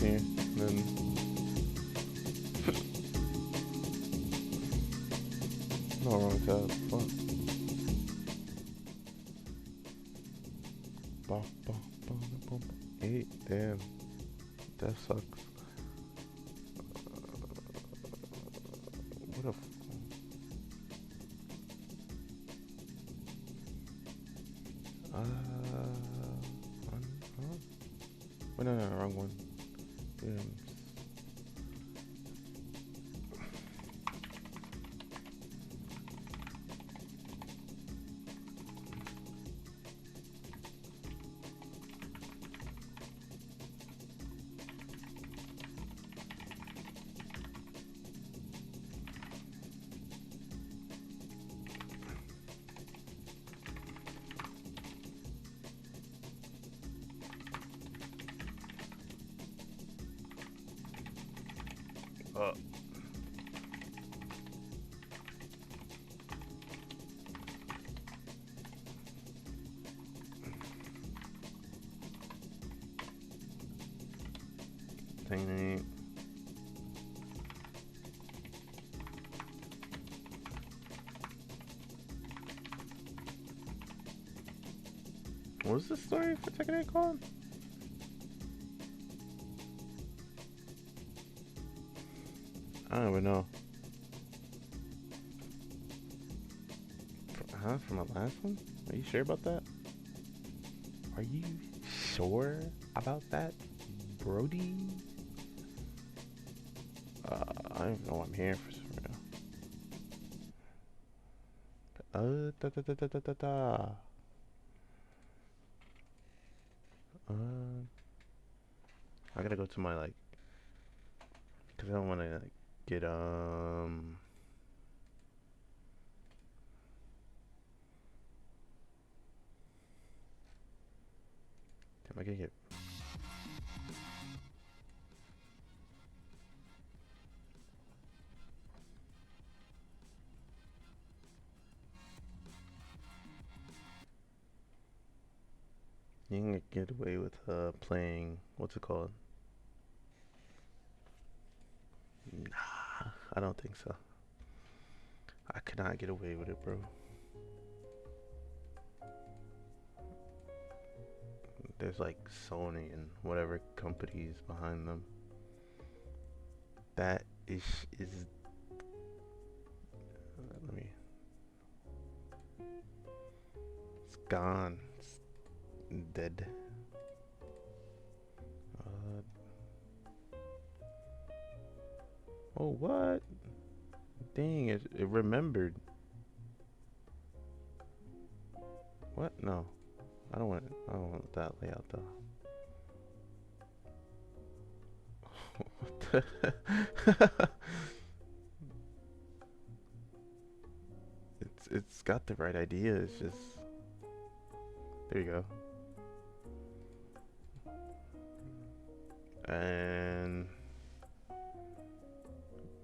here. And then no, wrong tab. Fuck. Ba, ba, ba, ba, ba. 8. Damn. That sucks. What a. Wait, no, wrong one. Damn. Dang it. What was the story for Tekken 8 called? I don't even know. From my last one? Are you sure about that? Are you sure about that, Brody? I don't even know what I'm here for real. Da da da da da da da. I gotta go to my like, cause I don't want to like get Damn, I gotta get. You can get away with playing, what's it called? Nah, I don't think so. I could not get away with it, bro. There's like Sony and whatever companies behind them. That is let me. It's gone. It's dead. Oh, what? Dang, it remembered. What? No. I don't want that layout though. What the It's got the right idea, it's just there you go. And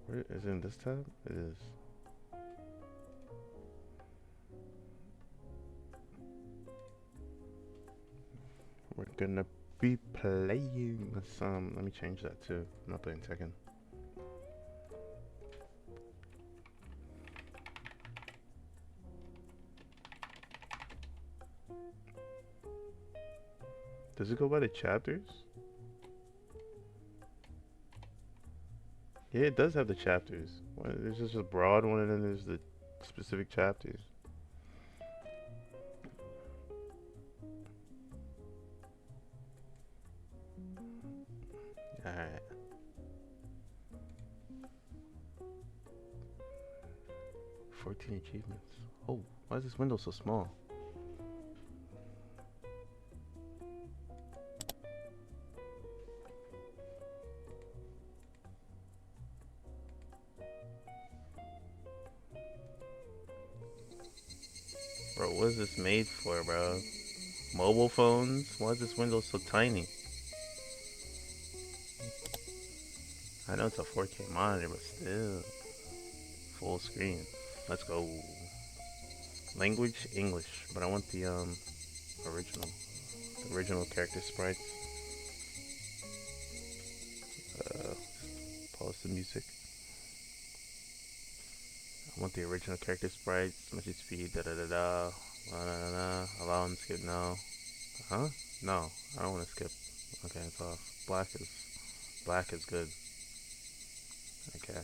where is it in this tab? It is. We're gonna be playing some. Let me change that too. I'm not playing Tekken. Does it go by the chapters? Yeah, it does have the chapters. There's just a broad one and then there's the specific chapters. Alright. "14 achievements. Oh, why is this window so small? Bro, what is this made for, bro? Mobile phones? Why is this window so tiny? I know it's a 4K monitor, but still. Full screen. Let's go. Language, English. But I want the original. The original character sprites. the music. I want the original character sprites, message speed, da da da da, la da da da. Allow and skip now. Huh? No, I don't want to skip. Okay, it's off. Black is good. Okay.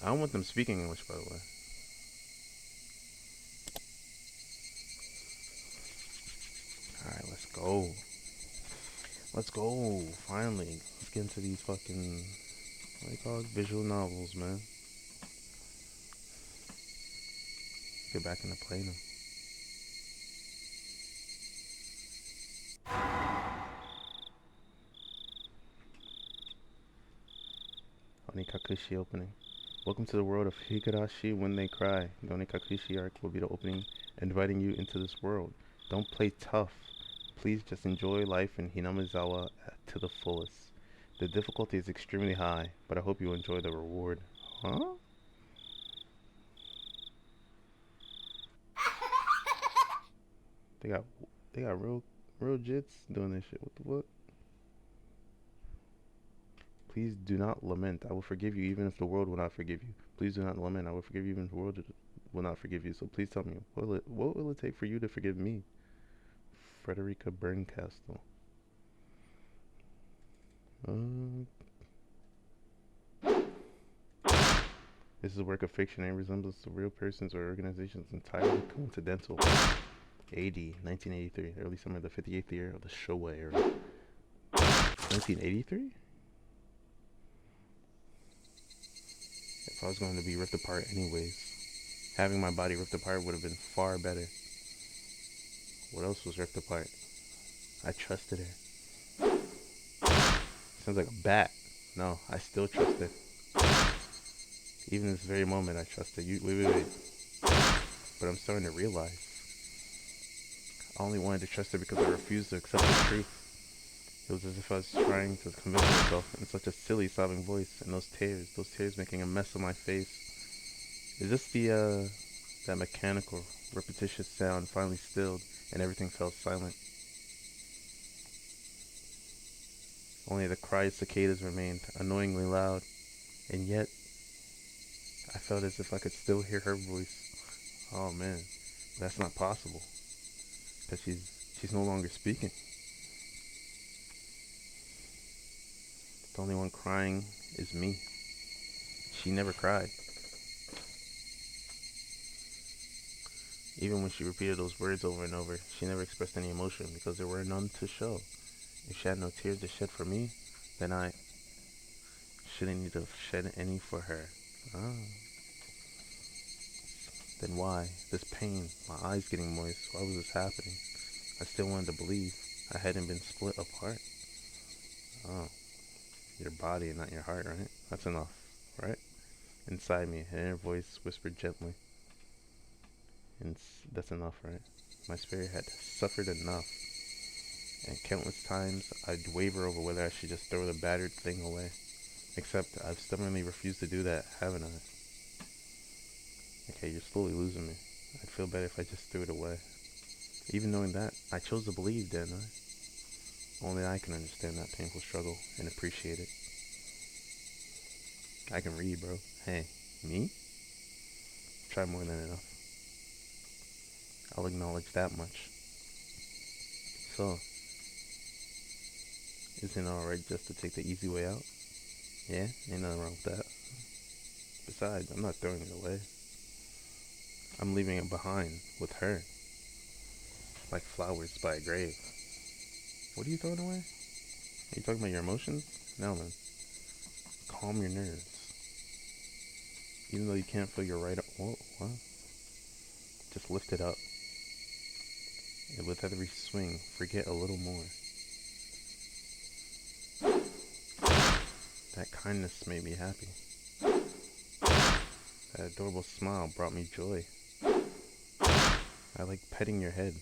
I don't want them speaking English, by the way. Alright, let's go. Let's go. Finally. Let's get into these fucking, what do you call it? Visual novels, man. Get back into playing them. Onikakushi opening. Welcome to the world of Higurashi when they cry. The Onikakushi arc will be the opening, inviting you into this world. Don't play tough. Please just enjoy life in Hinamizawa to the fullest. The difficulty is extremely high, but I hope you enjoy the reward. Huh? They got they got real jits doing this shit. What the fuck? Please do not lament. I will forgive you even if the world will not forgive you. Please do not lament. I will forgive you even if the world will not forgive you. So please tell me, what will it take for you to forgive me? Frederica Berncastle. This is a work of fiction and resembles to real persons or organizations entirely coincidental. AD 1983, early summer of the 58th year of the Showa era. 1983? If I was going to be ripped apart anyways, having my body ripped apart would have been far better. What else was ripped apart? I trusted her. Sounds like a bat. No, I still trust her. Even in this very moment, I trust her. Wait. But I'm starting to realize I only wanted to trust her because I refused to accept the truth. It was as if I was trying to convince myself in such a silly, sobbing voice, and those tears making a mess of my face. Is this that mechanical, repetitious sound finally stilled, and everything fell silent? Only the cry of cicadas remained, annoyingly loud, and yet I felt as if I could still hear her voice. Oh man, that's not possible, because she's no longer speaking. The only one crying is me. She never cried. Even when she repeated those words over and over, she never expressed any emotion because there were none to show. If she had no tears to shed for me, then I shouldn't need to shed any for her. Ah. Then why? This pain, my eyes getting moist, why was this happening? I still wanted to believe I hadn't been split apart. Oh, your body and not your heart, right? That's enough, right? Inside me, an inner voice whispered gently. And that's enough, right? My spirit had suffered enough. And countless times I'd waver over whether I should just throw the battered thing away. Except I've stubbornly refused to do that, haven't I? Okay, you're slowly losing me. I'd feel better if I just threw it away. Even knowing that, I chose to believe, didn't I? Only I can understand that painful struggle and appreciate it. I can read, bro. Hey, me? Try more than enough. I'll acknowledge that much. So, isn't it alright just to take the easy way out? Yeah, ain't nothing wrong with that. Besides, I'm not throwing it away. I'm leaving it behind with her. Like flowers by a grave. What are you throwing away? Are you talking about your emotions? Now then, calm your nerves. Even though you can't feel your right... What? Just lift it up. And with every swing, forget a little more. That kindness made me happy. That adorable smile brought me joy. I like petting your head.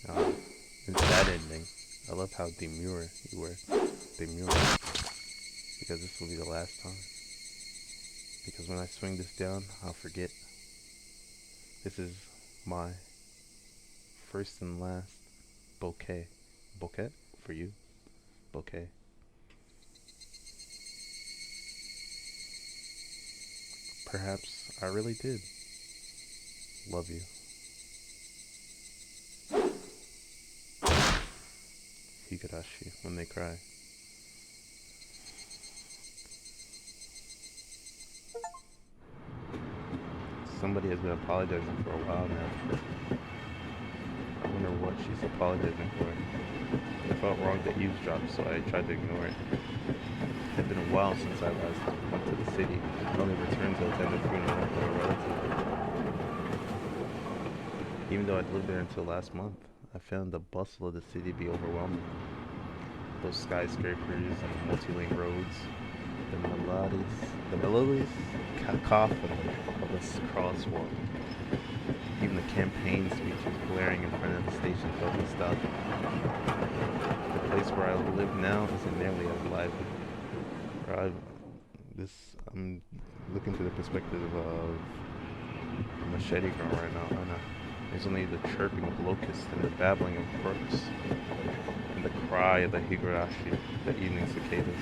It's that ending. I love how demure you were. Demure. Because this will be the last time. Because when I swing this down, I'll forget. This is my first and last bouquet. Bouquet? For you? Bouquet. Perhaps I really did love you. Higurashi when they cry. Somebody has been apologizing for a while now. I wonder what she's apologizing for. I felt wrong to eavesdrop, so I tried to ignore it. It had been a while since I last went to the city. I only returned to attend the funeral of a relative. Even though I'd lived there until last month, I found the bustle of the city to be overwhelming. Those skyscrapers and the multi-lane roads, the melodious cacophony of this crosswalk. Even the campaign speeches blaring in front of the station felt nostalgic. The place where I live now isn't nearly as lively. I'm looking through the perspective of a machete girl right now. I know. There's only the chirping of locusts and the babbling of brooks and the cry of the higurashi, the evening cicadas.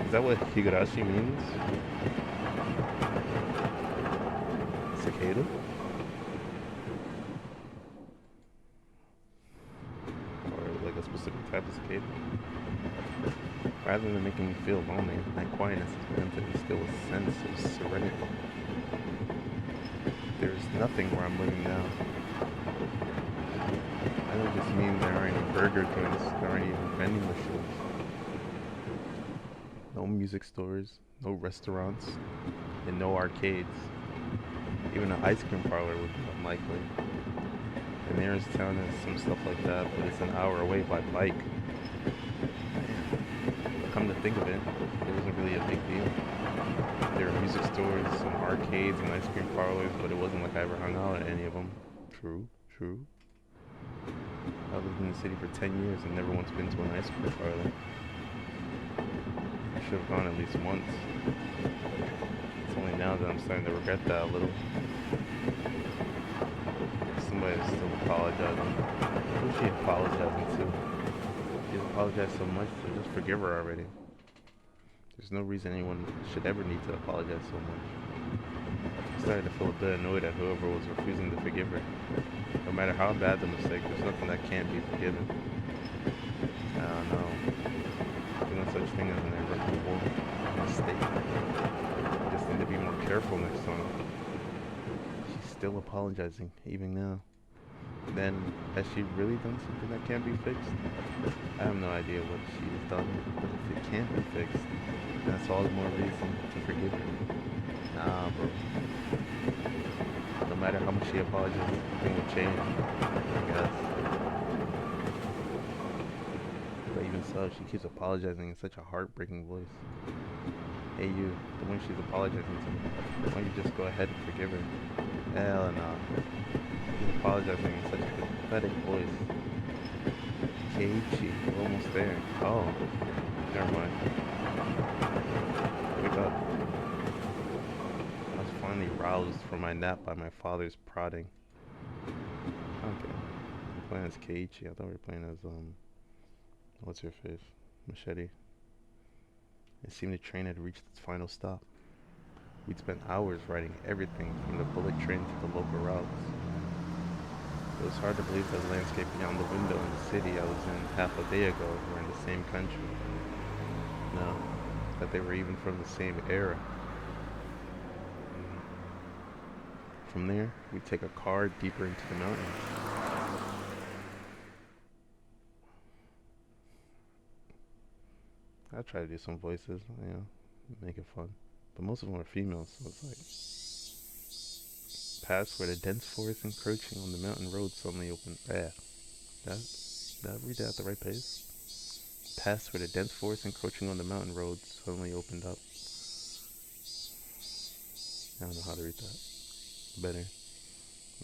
Is that what higurashi means? Cicada? Or like a specific type of cicada? Rather than making me feel lonely, that quietness has begun to instill a sense of serenity. There's nothing where I'm living now. I don't just mean there aren't any burger joints, there aren't even vending machines. No music stores, no restaurants, and no arcades. Even an ice cream parlor would be unlikely. The nearest town has some stuff like that, but it's an hour away by bike. Come to think of it, it wasn't really a big deal. There were music stores and arcades and ice cream parlors, but it wasn't like I ever hung out at any of them. True. I lived in the city for 10 years and never once been to an ice cream parlor. I should have gone at least once. It's only now that I'm starting to regret that a little. Somebody's still apologizing. Who's she apologizing to? She's apologized so much, so just forgive her already. There's no reason anyone should ever need to apologize so much. I started to feel a bit annoyed at whoever was refusing to forgive her. No matter how bad the mistake, there's nothing that can't be forgiven. I don't know. There's no such thing as an irreparable mistake. I just need to be more careful next time. She's still apologizing, even now. Then, has she really done something that can't be fixed? I have no idea what she's done, but if it can't be fixed, that's all the more reason to forgive her. Nah, bro. No matter how much she apologizes, nothing will change, I guess. But even so, she keeps apologizing in such a heartbreaking voice. Hey you, the one she's apologizing to, why don't you just go ahead and forgive her? Hell no. She's apologizing in such a pathetic voice. Keiichi, we're almost there. Oh, never mind. Wake up. I was finally roused from my nap by my father's prodding. Okay. We're playing as Keiichi. I thought we were playing as, what's her face? Machete. It seemed the train had reached its final stop. We'd spent hours riding everything from the bullet train to the local routes. It was hard to believe that the landscape beyond the window in the city I was in half a day ago were in the same country. No, that they were even from the same era. From there, we'd take a car deeper into the mountains. I try to do some voices, make it fun. But most of them are females, so it's like... Past where the dense forest encroaching on the mountain road suddenly opened... Did I read that at the right pace? Past where the dense forest encroaching on the mountain road suddenly opened up. I don't know how to read that. Better.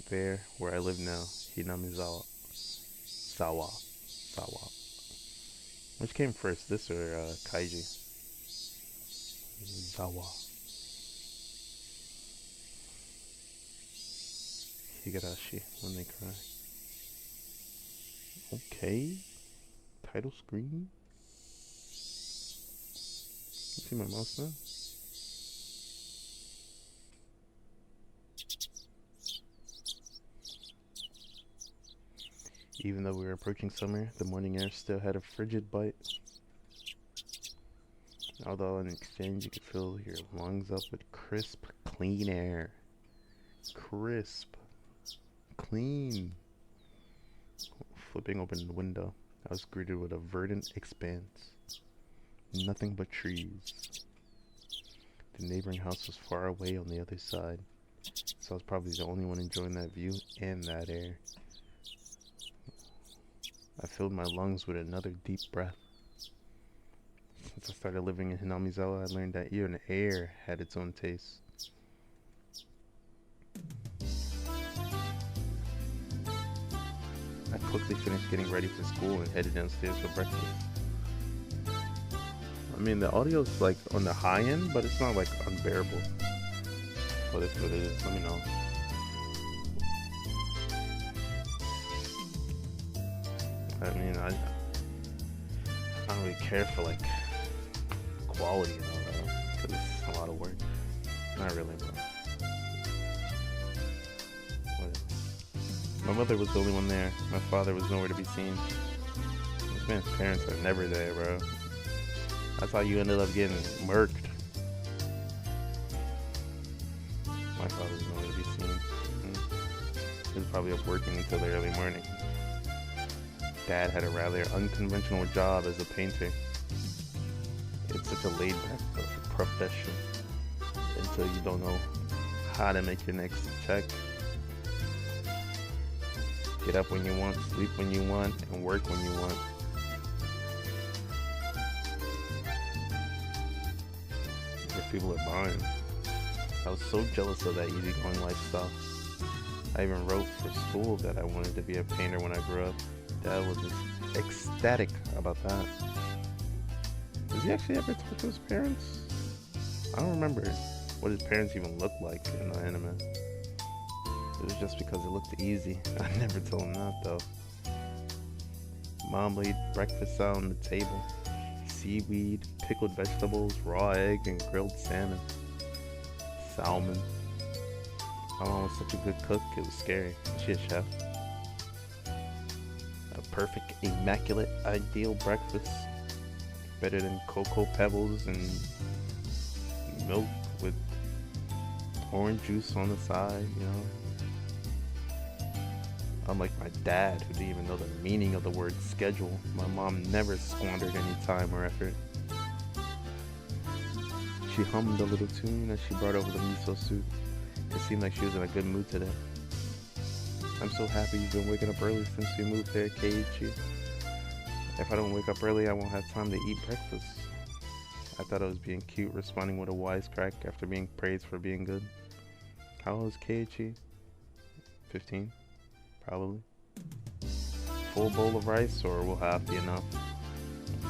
There, where I live now, Hinamizawa. Sawa. Which came first, this or Kaiji? Zawa. Higurashi, when they cry. Okay. Title screen. You see my mouse now? Even though we were approaching summer, the morning air still had a frigid bite. Although in exchange you could fill your lungs up with crisp, clean air. Crisp. Clean. Flipping open the window, I was greeted with a verdant expanse. Nothing but trees. The neighboring house was far away on the other side, so I was probably the only one enjoying that view and that air. I filled my lungs with another deep breath. Since I started living in Hinamizawa, I learned that even air had its own taste. I quickly finished getting ready for school and headed downstairs for breakfast. I mean, the audio's like on the high end, but it's not like unbearable. But if it is, let me know. I mean, I don't really care for like quality and all that, because it's a lot of work. Not really, bro. My mother was the only one there. My father was nowhere to be seen. This man's parents are never there, bro. That's how you ended up getting murked. My father was nowhere to be seen. He was probably up working until the early morning. Dad had a rather unconventional job as a painter. It's such a laid-back profession until you don't know how to make your next check. Get up when you want, sleep when you want, and work when you want. If people are buying. I was so jealous of that easygoing lifestyle. I even wrote for school that I wanted to be a painter when I grew up. Dad was just ecstatic about that. Does he actually ever talk to his parents? I don't remember what his parents even looked like in the anime. It was just because it looked easy. I never told him that though. Mom laid breakfast out on the table. Seaweed, pickled vegetables, raw egg, and grilled salmon. Salmon. My mom was such a good cook, it was scary. She's a chef. A perfect, immaculate, ideal breakfast. Better than cocoa pebbles and milk with orange juice on the side, you know. Unlike my dad, who didn't even know the meaning of the word schedule, my mom never squandered any time or effort. She hummed a little tune as she brought over the miso soup. It seemed like she was in a good mood today. I'm so happy you've been waking up early since we moved here, Keiichi. If I don't wake up early, I won't have time to eat breakfast. I thought I was being cute, responding with a wisecrack after being praised for being good. How old is Keiichi? 15? Probably. Full bowl of rice, or will half be enough?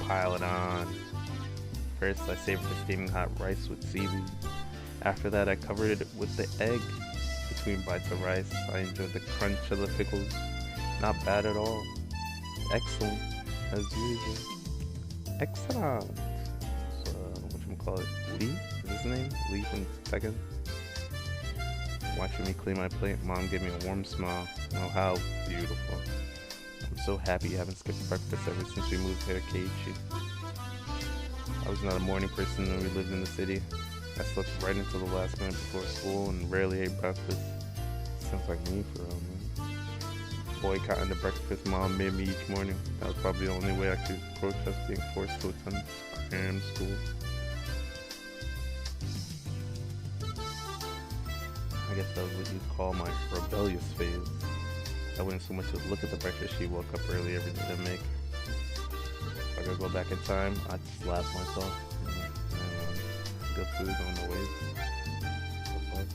Pile it on. First, I savored the steaming hot rice with seaweed. After that, I covered it with the egg. Between bites of rice, I enjoyed the crunch of the pickles. Not bad at all. Excellent, as usual. Excellent. So, whatchamacallit? Lee? Is his name? Lee from Tekken? Watching me clean my plate, Mom gave me a warm smile. Oh, how beautiful. I'm so happy you haven't skipped breakfast ever since we moved here, Keiichi. I was not a morning person when we lived in the city. I slept right until the last minute before school and rarely ate breakfast. Sounds like me for real, man. Boycotting the breakfast Mom made me each morning. That was probably the only way I could protest being forced to attend cram school. I guess that was what you'd call my rebellious phase. I wouldn't so much as look at the breakfast she woke up early every day to make. If I could go back in time, I'd slap myself. Good food on the way. The fuck?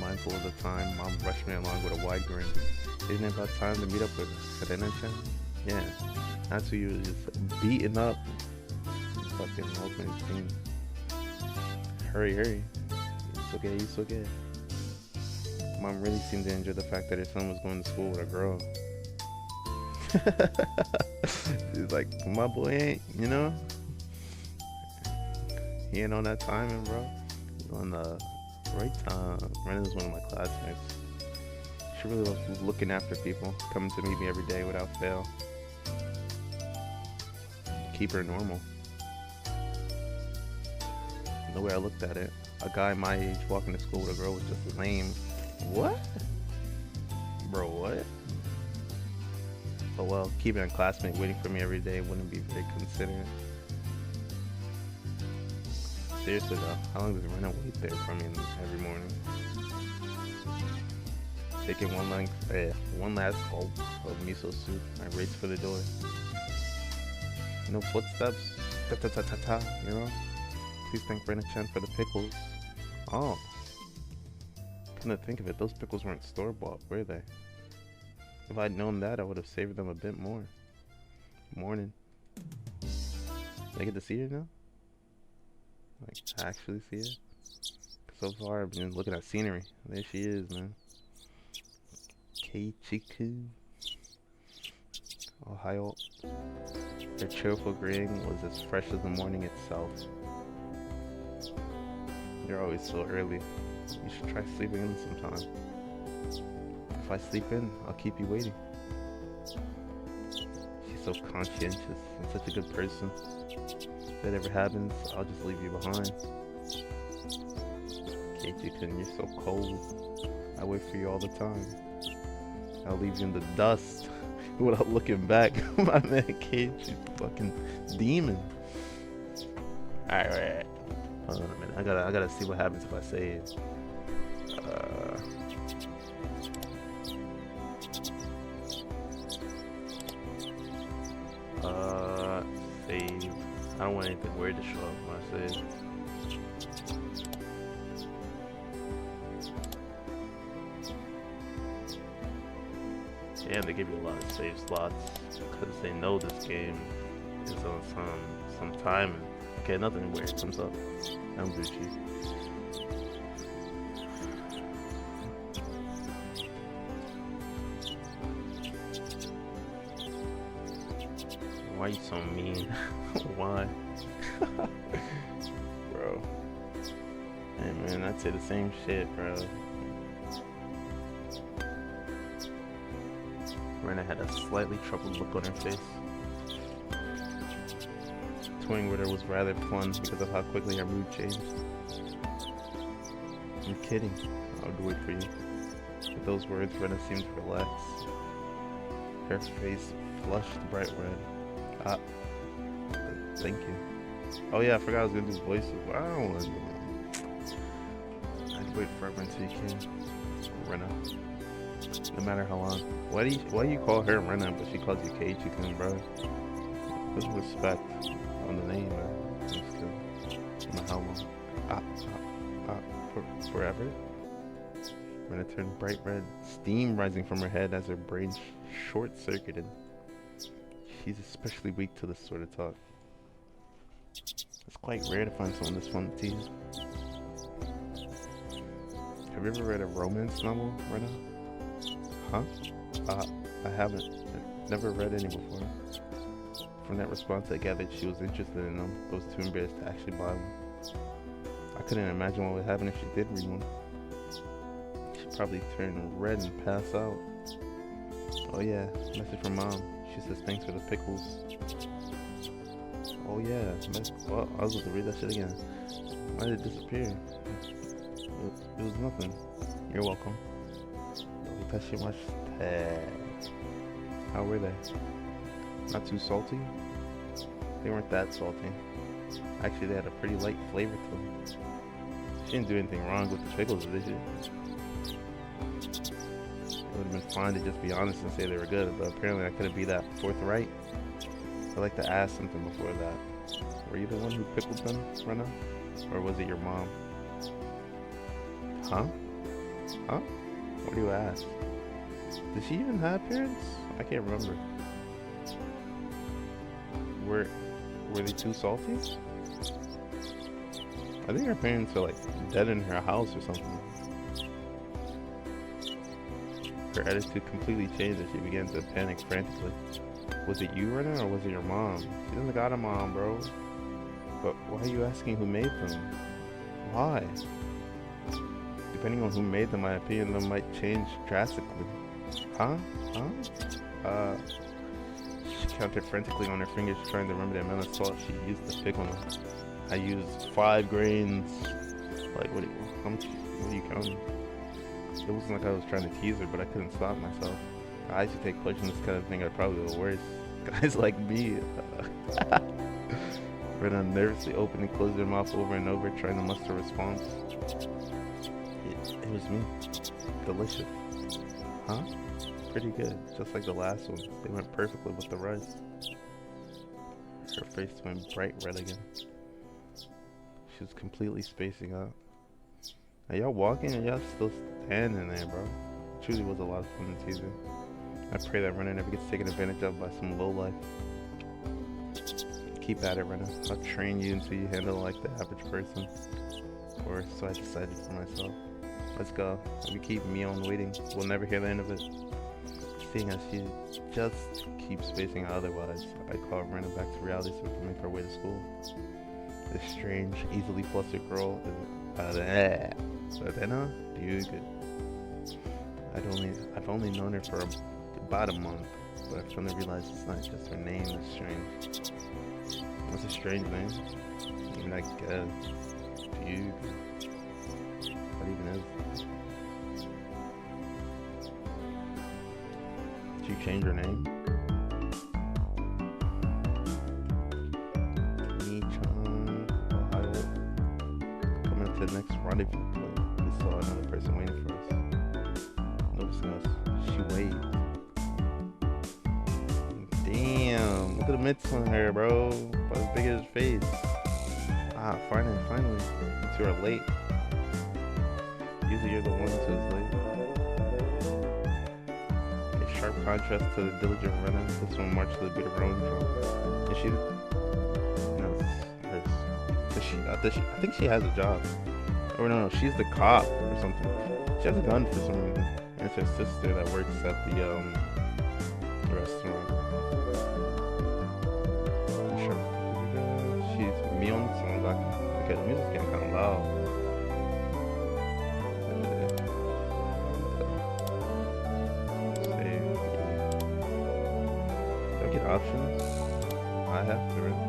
Mindful of the time, Mom rushed me along with a wide grin. Isn't it about time to meet up with Karena-chan? Yeah, that's who you was just beating up. Fucking opening scene. Hurry. It's okay. Mom really seemed to enjoy the fact that her son was going to school with a girl. She's like, my boy ain't, you know? He ain't on that timing, bro. He's on the right time. Rena's one of my classmates. She She really loves looking after people, coming to meet me every day without fail. Keep her normal. The way I looked at it, a guy my age walking to school with a girl was just lame. What? Bro, what? But well, keeping a classmate waiting for me every day wouldn't be very considerate. Seriously though, how long does Rena wait there for me every morning? Taking one last gulp of miso soup, I race for the door. No footsteps, ta-ta-ta-ta-ta, you know? Please thank Rena-chan for the pickles. Oh. Couldn't think of it, those pickles weren't store-bought, were they? If I'd known that, I would have savored them a bit more. Morning. Do I get to see her now? Like, actually see her? So far, I've been looking at scenery. There she is, man. Keiichiku. Ohio. Her cheerful greeting was as fresh as the morning itself. You're always so early. You should try sleeping in sometime. If I sleep in, I'll keep you waiting. She's so conscientious and such a good person. If that ever happens, I'll just leave you behind. Keiichi-kun, you're so cold. I wait for you all the time. I'll leave you in the dust without looking back. My man Keiichi's fucking demon. Alright. Hold on a minute. I gotta see what happens if I say it. Save. I don't want anything weird to show up when I save. Damn, they give you a lot of save slots because they know this game is on some timing. Okay, nothing weird comes up. I'm Gucci. Why are you so mean? Why? Bro. Hey man, I'd say the same shit, bro. Rena had a slightly troubled look on her face. Toying with her was rather fun because of how quickly her mood changed. I'm kidding. I'll do it for you. With those words, Rena seemed to relax. Her face flushed bright red. Thank you. Oh yeah, I forgot I was gonna do voices. I don't want to do that. I'd wait forever until you came. Rena. No matter how long. Why do you call her Rena, but she calls you Keiichi-kun, bro? Put respect on the name, man. I'm just kidding. I don't know how long. Forever? Rena turned bright red, steam rising from her head as her brain short-circuited. She's especially weak to this sort of talk. It's quite rare to find someone this fun to tease. Have you ever read a romance novel, Rena? Huh? I haven't. I've never read any before. From that response, I gathered she was interested in them, but was too embarrassed to actually buy one. I couldn't imagine what would happen if she did read one. She'd probably turn red and pass out. Oh yeah, message from Mom. She says thanks for the pickles. Oh yeah, well, I was supposed to read that shit again. Why did it disappear? It was nothing. You're welcome. How were they? Not too salty? They weren't that salty. Actually, they had a pretty light flavor to them. She didn't do anything wrong with the pickles, did she? It would have been fine to just be honest and say they were good, but apparently I couldn't be that forthright. I'd like to ask something before that. Were you the one who pickled them, Rena? Or was it your mom? Huh? Huh? What do you ask? Did she even have parents? I can't remember. Were they too salty? I think her parents are like dead in her house or something. Her attitude completely changed as she began to panic frantically. Was it you, Rena, or was it your mom? She doesn't got a mom, bro. But why are you asking who made them? Why? You Depending on who made them, my opinion of them might change drastically. Huh? Huh? She counted frantically on her fingers, trying to remember the amount of salt she used to pick on them. I used 5 grains. Like, how much, what are you counting? It wasn't like I was trying to tease her, but I couldn't stop myself. I used to take pleasure in this kind of thing. Are probably the worst. Guys like me. Rena nervously opened and closed her mouth over and over, trying to muster a response. It was me. Delicious. Huh? Pretty good. Just like the last one. They went perfectly with the rice. Her face went bright red again. She was completely spacing out. Are y'all walking or y'all still standing there, bro? It truly was a lot of fun to tease her. I pray that Rena never gets taken advantage of by some lowlife. Keep at it, Rena. I'll train you until you handle it like the average person. Or so I decided for myself. Let's go. If we keep Mion waiting, we'll never hear the end of it. Seeing as she just keeps spacing out otherwise, I call Rena back to reality so we can make our way to school. This strange, easily flustered girl is Rena, good. I've only known her for about a month, but I've come to realize it's not just her name that's strange. What's a strange name? I mean, I guess. Dude. What even is it? Did you change her name? Nichan, Ohio. Coming up to the next rendezvous point, we saw another person waiting for us. Noticing us, she waved. Damn, look at the mitts on her, bro. About as big as his face. Ah, finally. You two are late. Usually you're the ones who's late. A sharp contrast to the diligent Rena. This one marched to the beat of her own drum. Is she? No, it's hers. I think she has a job. Or no, she's the cop or something. She has a gun for some reason. And it's her sister that works at the restaurant. She's Mion, sounds like. Okay, the music's getting kind of loud. Do I get options? I have to, right?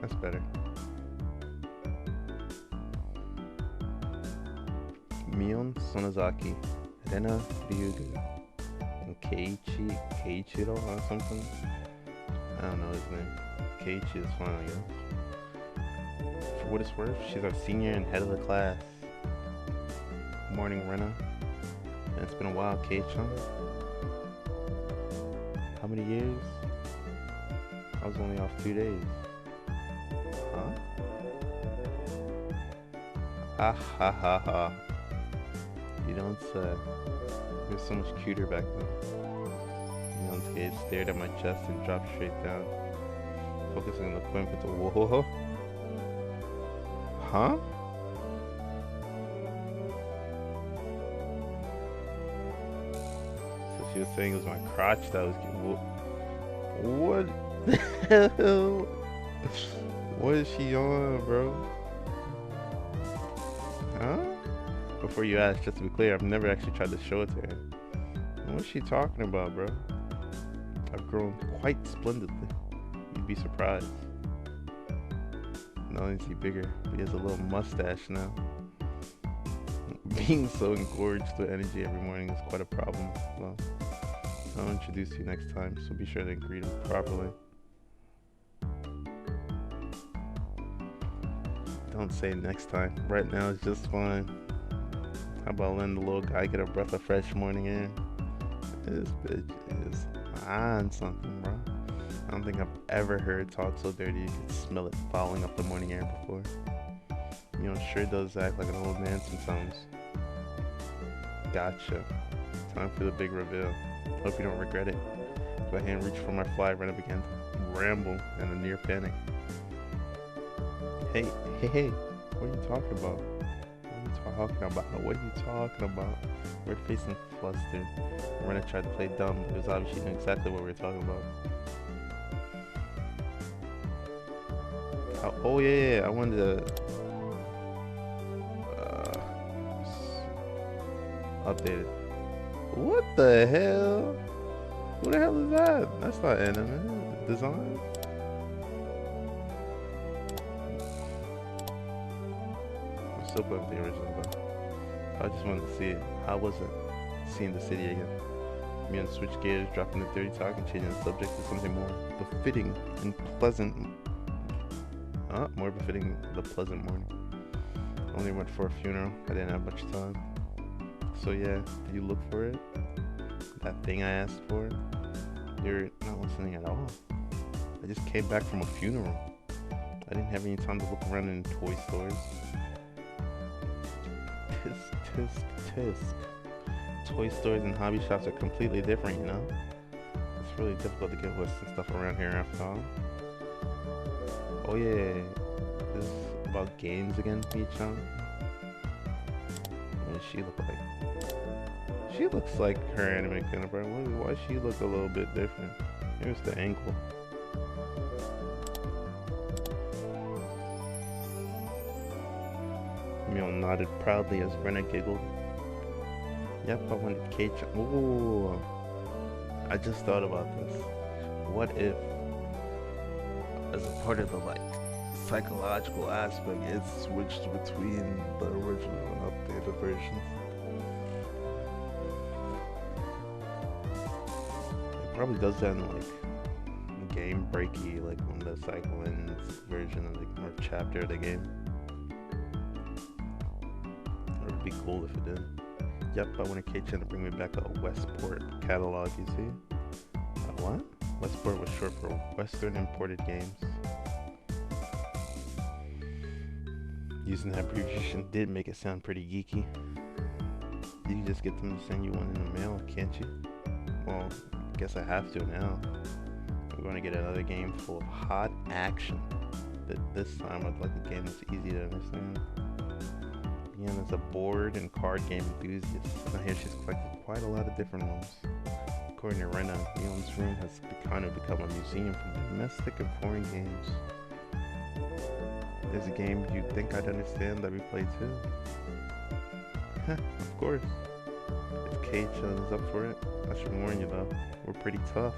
That's better. Mion Sonozaki, Rena Ryugu, and Keiichiro or something. I don't know his name. Keiichi is fine, I guess. For what it's worth, she's our senior and head of the class. Morning, Rena. It's been a while, Kei-chan. How many years? I was only off 2 days. Huh? Ha ha ha ha. You don't say. You were so much cuter back then. Mion's gaze stared at my chest and dropped straight down, focusing on the point with the whoa. Huh? So she was saying it was my crotch that was getting. What the hell? What is she on, bro? Huh? Before you ask, just to be clear, I've never actually tried to show it to her. What's she talking about, bro? I've grown quite splendidly. You'd be surprised. Not only is he bigger, but he has a little mustache now. Being so engorged with energy every morning is quite a problem. Well, I'll introduce you next time, so be sure to greet him properly. Don't say next time. Right now it's just fine. How about letting the little guy get a breath of fresh morning air? This bitch is on something, bro. I don't think I've ever heard talk so dirty you could smell it fouling up the morning air before. You know, sure does act like an old man sometimes. Gotcha. Time for the big reveal. Hope you don't regret it. My hand reached for my fly, Rena began to ramble in a near panic. Hey. What are you talking about? What are you talking about? What are you talking about? We're facing flustered. Rena tried to play dumb, but it was obvious she knew exactly what we were talking about. Oh yeah, I wanted to update it. What the hell? Who the hell is that? That's not anime. Design? I'm still playing with the original though. I just wanted to see it. How was it? Seeing the city again. Me and switch gears, dropping the dirty talk and changing the subject to something more befitting and pleasant. More befitting the pleasant morning. Only went for a funeral. I didn't have much time. So yeah, did you look for it? That thing I asked for? You're not listening at all. I just came back from a funeral. I didn't have any time to look around in toy stores. Tisk, tisk, tisk. Toy stores and hobby shops are completely different, you know? It's really difficult to get Western stuff around here after all. Oh yeah, this is about games again, Pete-chan. What does she look like? She looks like her anime counterpart. Why does she look a little bit different? Maybe it's the ankle. Emil nodded proudly as Rena giggled. Yep, I wanted K-chan. Ooh, I just thought about this. What if, as a part of the psychological aspect, it's switched between the original and updated versions? It probably does that in game breaky, like when the cycle ends version of or chapter of the game. It would be cool if it did. Yep, I wanted K-chan to bring me back a Westport catalog, you see? What? Westport was short for Western Imported Games. Using that abbreviation did make it sound pretty geeky. You can just get them to send you one in the mail, can't you? Well, I guess I have to now. I'm going to get another game full of hot action. This time I'd like a game that's easy to understand. Ian is a board and card game enthusiast. I hear she's collected quite a lot of different ones. According to Rena, Leon's room has kind of become a museum for domestic and foreign games. There's a game you'd think I'd understand that we play too. Of course. If K-chan is up for it, I should warn you though, we're pretty tough.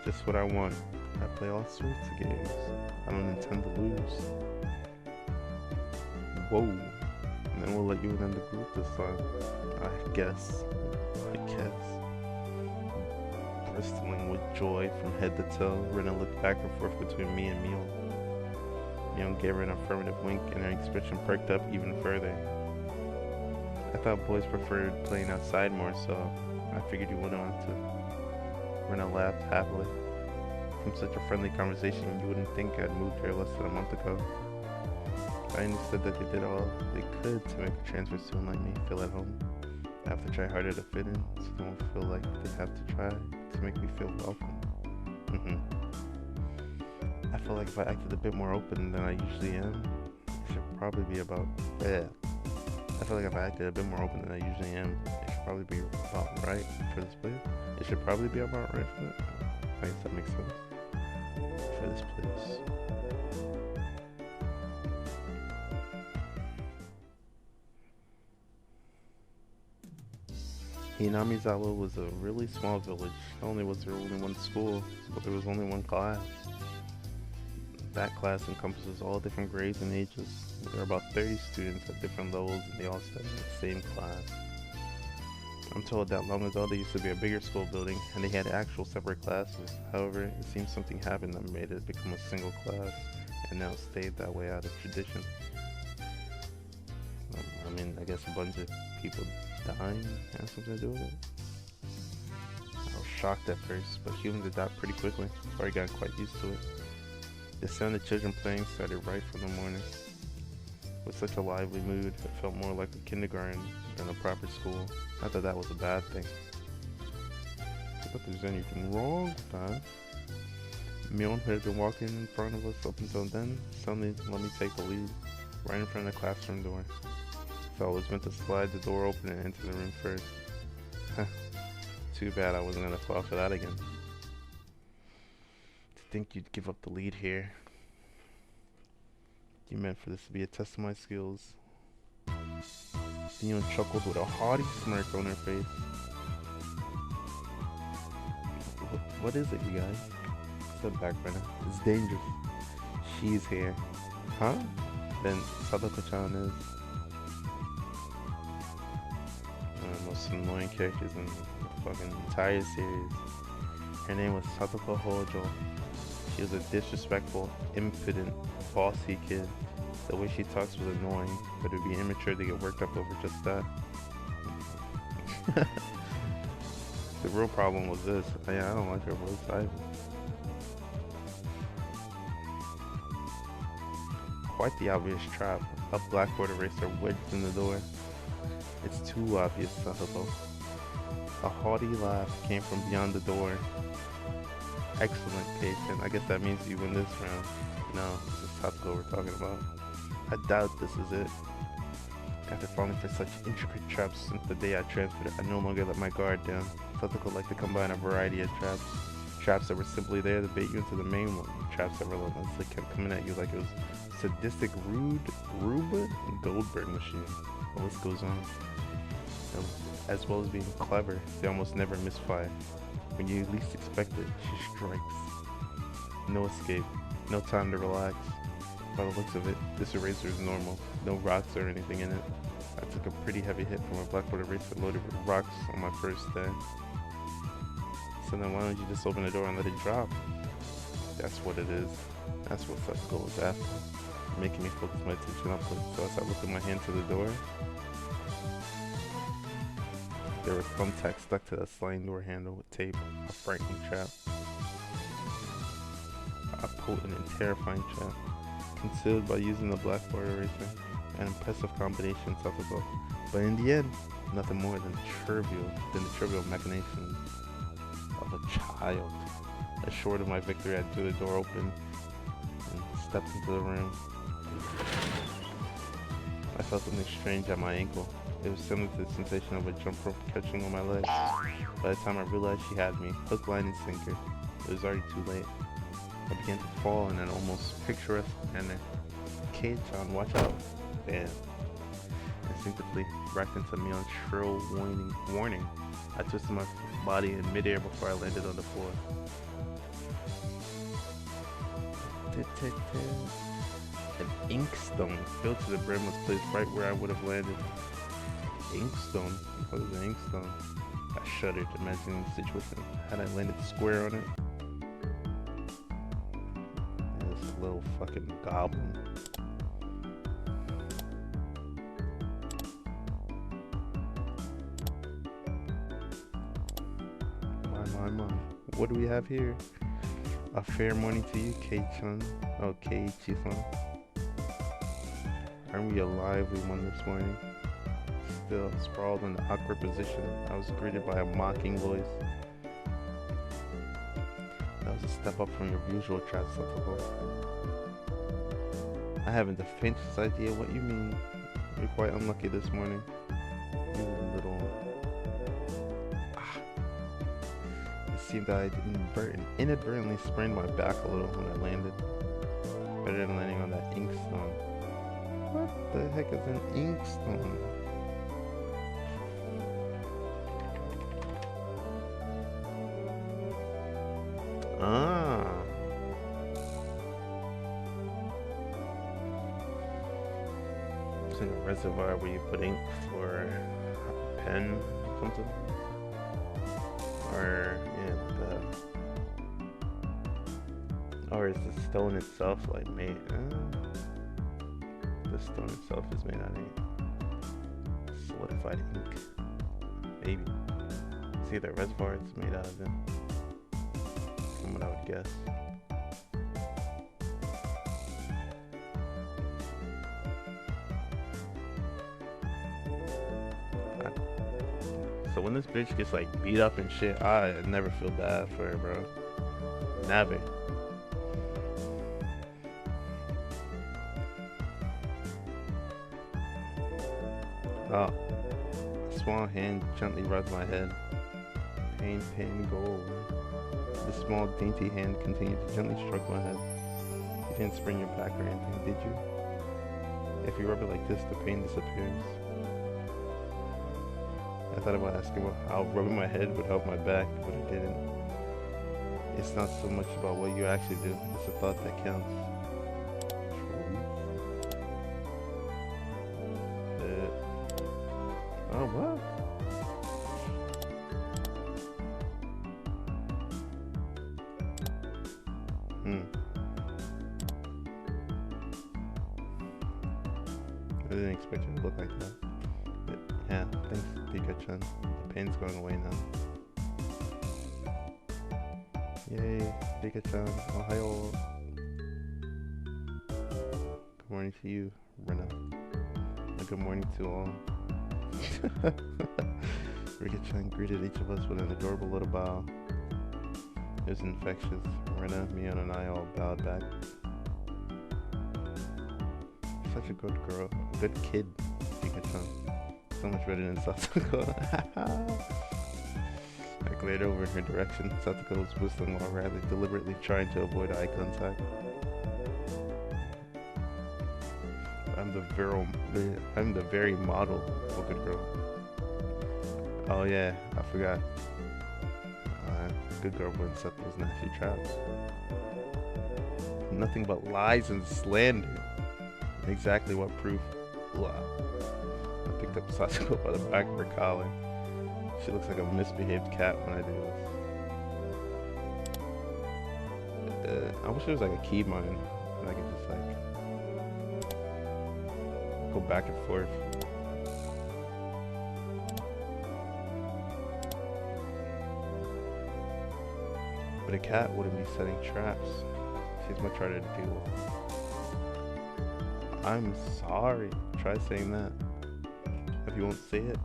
Just what I want. I play all sorts of games. I don't intend to lose. Whoa. And then we'll let you in the group this time. I guess. Bristling with joy from head to toe, Rena looked back and forth between me and Mio. Mio gave her an affirmative wink and her expression perked up even further. I thought boys preferred playing outside more, so I figured you wouldn't want to. Rena laughed happily. From such a friendly conversation, you wouldn't think I'd moved here less than a month ago. I understood that they did all they could to make a transfer student like me feel at home. I have to try harder to fit in, so they won't feel like they have to try to make me feel welcome. I feel like if I acted a bit more open than I usually am, it should probably be about... I feel like if I acted a bit more open than I usually am, it should probably be about right for this place. It should probably be about right for that. I guess that makes sense. For this place. Hinamizawa was a really small village. Not only was there only one school, but there was only one class. That class encompasses all different grades and ages. There are about 30 students at different levels and they all study in the same class. I'm told that long ago there used to be a bigger school building and they had actual separate classes. However, it seems something happened that made it become a single class and now stayed that way out of tradition. I guess a bunch of people dying has something to do with it. I was shocked at first, but humans adapt pretty quickly, so I got quite used to it. The sound of children playing started right from the morning. With such a lively mood, it felt more like a kindergarten than a proper school. Not that that was a bad thing. Not that there's anything wrong with that. Mion, who had been walking in front of us up until then, suddenly let me take the lead. right in front of the classroom door. So I was meant to slide the door open and enter the room first. Too bad I wasn't gonna fall for that again. To think you'd give up the lead here. You meant for this to be a test of my skills. Theon chuckled with a haughty smirk on her face. What is it, you guys? Step back, Brenna. It's dangerous. She's here. Huh? Then Sadako-chan is one of the most annoying characters in the fucking entire series. Her name was Sadako Hojo. She was a disrespectful, impudent, bossy kid. The way she talks was annoying, but it'd be immature to get worked up over just that. The real problem was this. I don't like her voice either. Quite the obvious trap. A blackboard eraser wedged in the door. It's too obvious, Sadako. A haughty laugh came from beyond the door. Excellent, Peyton. I guess that means you win this round. No, this is Sadako we're talking about. I doubt this is it. After falling for such intricate traps since the day I transferred, I no longer let my guard down. Sadako liked to combine a variety of traps. Traps that were simply there to bait you into the main one. Traps that relentlessly kept coming at you like it was sadistic Rube and Goldberg machine. The list goes on. As well as being clever, they almost never misfire. When you least expect it, she strikes. No escape, no time to relax. By the looks of it, this eraser is normal. No rocks or anything in it. I took a pretty heavy hit from a blackboard eraser loaded with rocks on my first day. So then why don't you just open the door and let it drop? That's what it is. That's what Sadako was after. Making me focus my attention upward. So as I looked at my hand to the door, there were thumbtacks stuck to the sliding door handle with tape. A frightening trap. A potent and terrifying trap. Concealed by using the blackboard eraser. An impressive combination, Sadako. But in the end, nothing more than the trivial machinations of a child. Assured of my victory, I threw the door open and stepped into the room. I felt something strange at my ankle. It was similar to the sensation of a jump rope catching on my leg. By the time I realized she had me, hook, line, and sinker, it was already too late. I began to fall in an almost picturesque manner. Kei-chan, watch out! Bam. Instinctively racked into me on shrill warning. I twisted my body in midair before I landed on the floor. An inkstone filled to the brim was placed right where I would have landed. Inkstone? What is an inkstone? I shuddered, imagining the situation had I landed square on it. And this little fucking goblin. My. What do we have here? A fair morning to you, Kei-chan. Oh, Keiichi-san. Aren't we a lively one this morning? Still sprawled in an awkward position, I was greeted by a mocking voice. That was a step up from your usual trap, Sadako. I haven't the faintest idea what you mean. You're quite unlucky this morning. You little... It seemed that I inadvertently sprained my back a little when I landed. Better than landing on that inkstone. What the heck is an inkstone? Ah. It's in a reservoir where you put ink for a pen or something. Or, yeah, or is the stone itself like made? The stone itself is made out of solidified ink. Maybe. See, the reservoir it's made out of it. From what I would guess. So when this bitch gets like beat up and shit, I never feel bad for her, bro. Never. Oh, a small hand gently rubs my head. Pain, pain, go away. The small, dainty hand continued to gently stroke my head. You didn't sprain your back or anything, did you? If you rub it like this, the pain disappears. I thought about asking how rubbing my head would help my back, but it didn't. It's not so much about what you actually do, it's the thought that counts. Oh, what? I didn't expect it to look like that. But yeah, thanks, Pikachu. The pain's going away now. Yay, Pikachu. Ohio. Good morning to you, Rena. And good morning to all. Rika-chan greeted each of us with an adorable little bow. It was infectious. Rena, Mion, and I all bowed back. Such a good girl, a good kid, Pikachu. So much better than Satsuko. I glared over in her direction. Satsuko was whistling while Riley deliberately trying to avoid eye contact. I'm the very model of a good girl. Oh yeah, I forgot. Good girl wouldn't set those nasty traps. Nothing but lies and slander. Exactly what proof. Wow. I picked up Satsuko by the back of her collar. She looks like a misbehaved cat when I do this. I wish there was like a keybind and I could just like go back and forth. But a cat wouldn't be setting traps. She's much harder to deal with. I'm sorry. Try saying that. If you won't say it,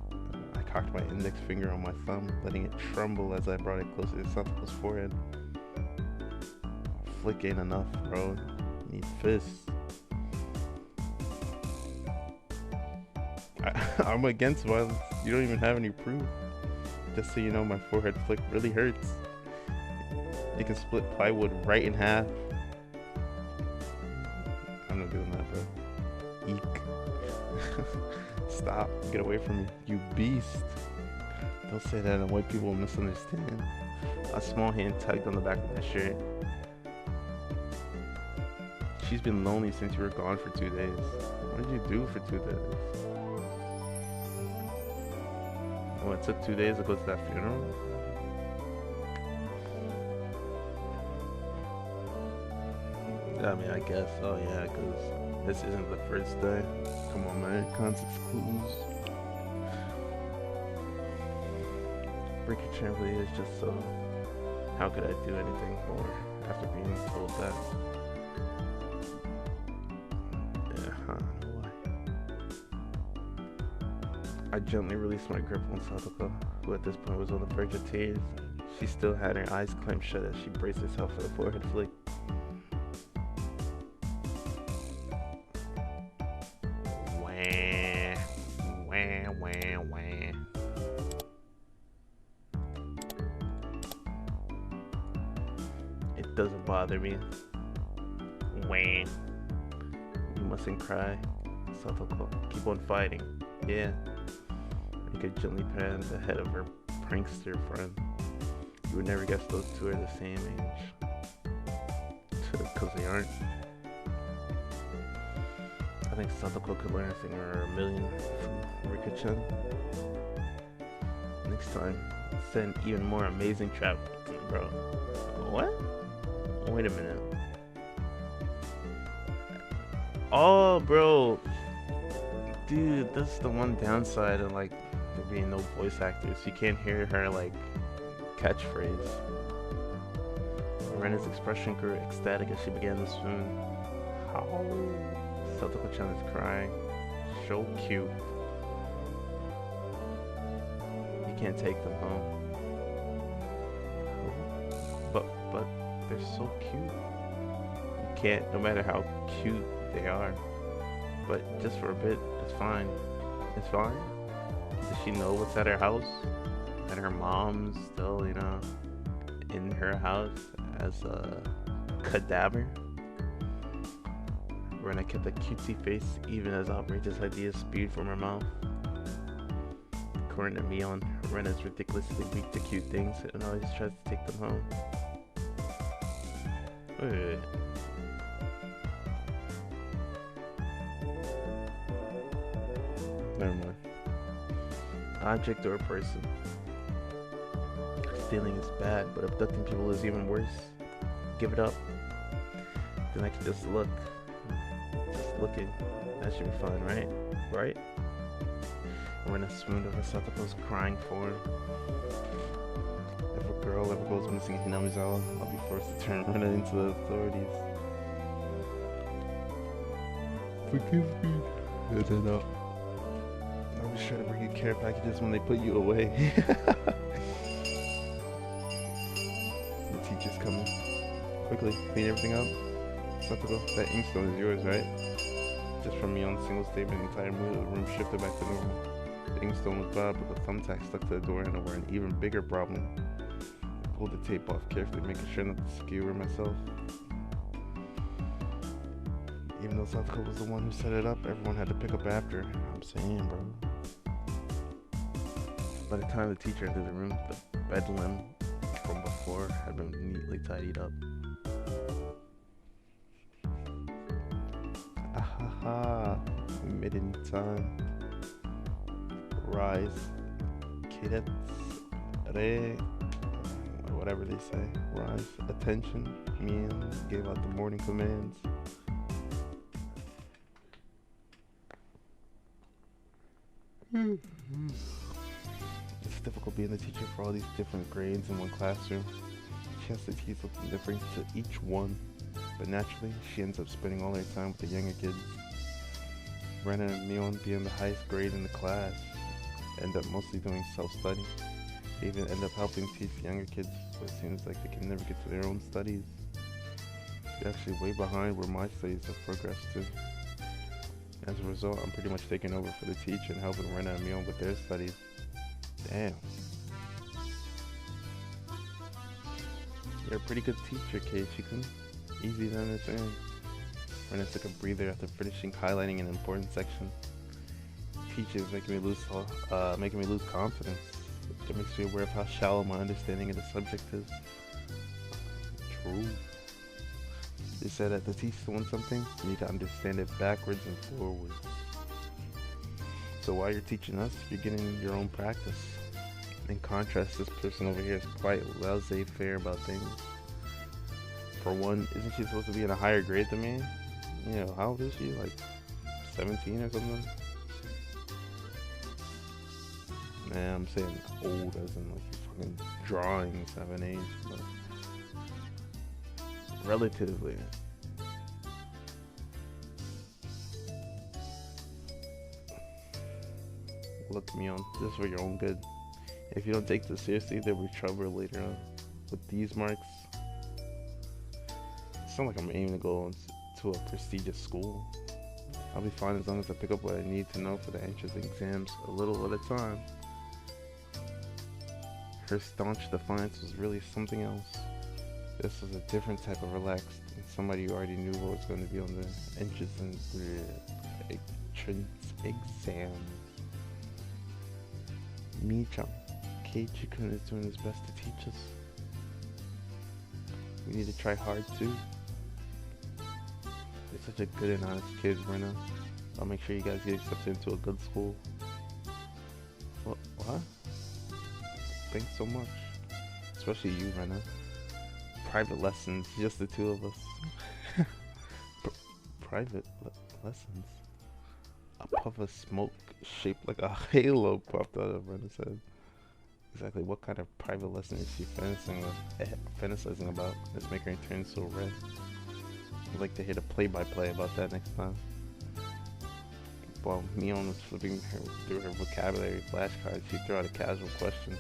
I cocked my index finger on my thumb, letting it tremble as I brought it closer to Satsuko's forehead. Flick ain't enough, bro. You need fists. I'm against violence. You don't even have any proof. Just so you know, my forehead flick really hurts. You can split plywood right in half. I'm not doing that, bro. Eek. Stop. Get away from me, you beast. Don't say that and white people will misunderstand. A small hand tugged on the back of my shirt. She's been lonely since you were gone for 2 days. What did you do for 2 days? Oh, it took 2 days to go to that funeral? I mean, I guess. Oh yeah, because this isn't the first day. Come on, man. Context clues. Rika-chan really is just so. How could I do anything more after being told that? Yeah, I don't know why. I gently released my grip on Satsuko, who at this point was on the verge of tears. She still had her eyes clamped shut as she braced herself for the forehead flick. It doesn't bother me. Wah. You mustn't cry. Satsuko, keep on fighting. Yeah. Rika gently patted the head of her prankster friend. You would never guess those two are the same age. Because they aren't. I think Satsuko could learn a thing or a million from Rika-chan. Next time, send even more amazing trap, bro. What? Wait a minute. Oh, bro. Dude, that's the one downside of like there being no voice actors. You can't hear her like catchphrase. Rena's expression grew ecstatic as she began to swoon. How? Satsuko-chan is crying. So cute. You can't take them home. But they're so cute. You can't, no matter how cute they are. But just for a bit, it's fine. It's fine. Does she know what's at her house? And her mom's still, in her house as a cadaver? Rena kept a cutesy face even as outrageous ideas spewed from her mouth. According to Mion, Rena's ridiculously weak to cute things and always tries to take them home. Wait. Never mind. Object or person. Stealing is bad, but abducting people is even worse. Give it up. Then I can just look. Just looking. That should be fine, right? Right? Rena swooned over Satopo's crying form. If a girl ever goes missing in Hinamizawa, I'll be forced to turn Rena into the authorities. Forgive me. I'll be sure to bring you care packages when they put you away. The teacher's coming. Quickly, clean everything up. Satoko, that inkstone is yours, right? Just from Mion's single statement, the entire room shifted back to normal. The inkstone was bad, but the thumbtack stuck to the door handle were an even bigger problem. I pulled the tape off carefully, making sure not to skewer myself. Even though Satoko was the one who set it up, everyone had to pick up after. I'm saying, bro. By the time the teacher entered the room, the bedlam from before had been neatly tidied up. Ahaha, midden time. Rise. Kidets. Re. Whatever they say. Rise. Attention. Mian gave out the morning commands. It's difficult being the teacher for all these different grades in one classroom. She has to teach something different to each one, but naturally, she ends up spending all her time with the younger kids. Rena and Mion being the highest grade in the class, end up mostly doing self-study. They even end up helping teach the younger kids, but it seems like they can never get to their own studies. They're actually way behind where my studies have progressed to. As a result, I'm pretty much taking over for the teacher and helping Rena and Mion with their studies. Damn. You're a pretty good teacher, Keiichi-kun. Easy to understand. Rena took a breather after finishing highlighting an important section. Teaching is making me lose confidence. It makes me aware of how shallow my understanding of the subject is. True. They said that to teach someone something, you need to understand it backwards and forwards. So while you're teaching us, you're getting your own practice. In contrast, this person over here is quite laissez-faire about things. For one, isn't she supposed to be in a higher grade than me? You know, how old is she? Like 17 or something? Nah, I'm saying old as in like fucking drawings have an age, but relatively. Look, Mion, this is for your own good. If you don't take this seriously, there'll be trouble later on. With these marks, it's not like I'm aiming to go to a prestigious school. I'll be fine as long as I pick up what I need to know for the entrance exams a little at a time. Her staunch defiance was really something else. This was a different type of relaxed, and somebody who already knew what was going to be on the entrance exams. Mii-chan, Keiichi-kun is doing his best to teach us. We need to try hard too. You're such a good and honest kid, Rena. I'll make sure you guys get accepted into a good school. What? Thanks so much. Especially you, Rena. Private lessons, just the two of us. Private lessons? A puff of smoke shaped like a halo popped out of Rena's head. Exactly what kind of private lesson is she fantasizing about that's making her turn so red? I'd like to hear the play-by-play about that next time. While Mion was flipping through her vocabulary flashcards, she threw out a casual question.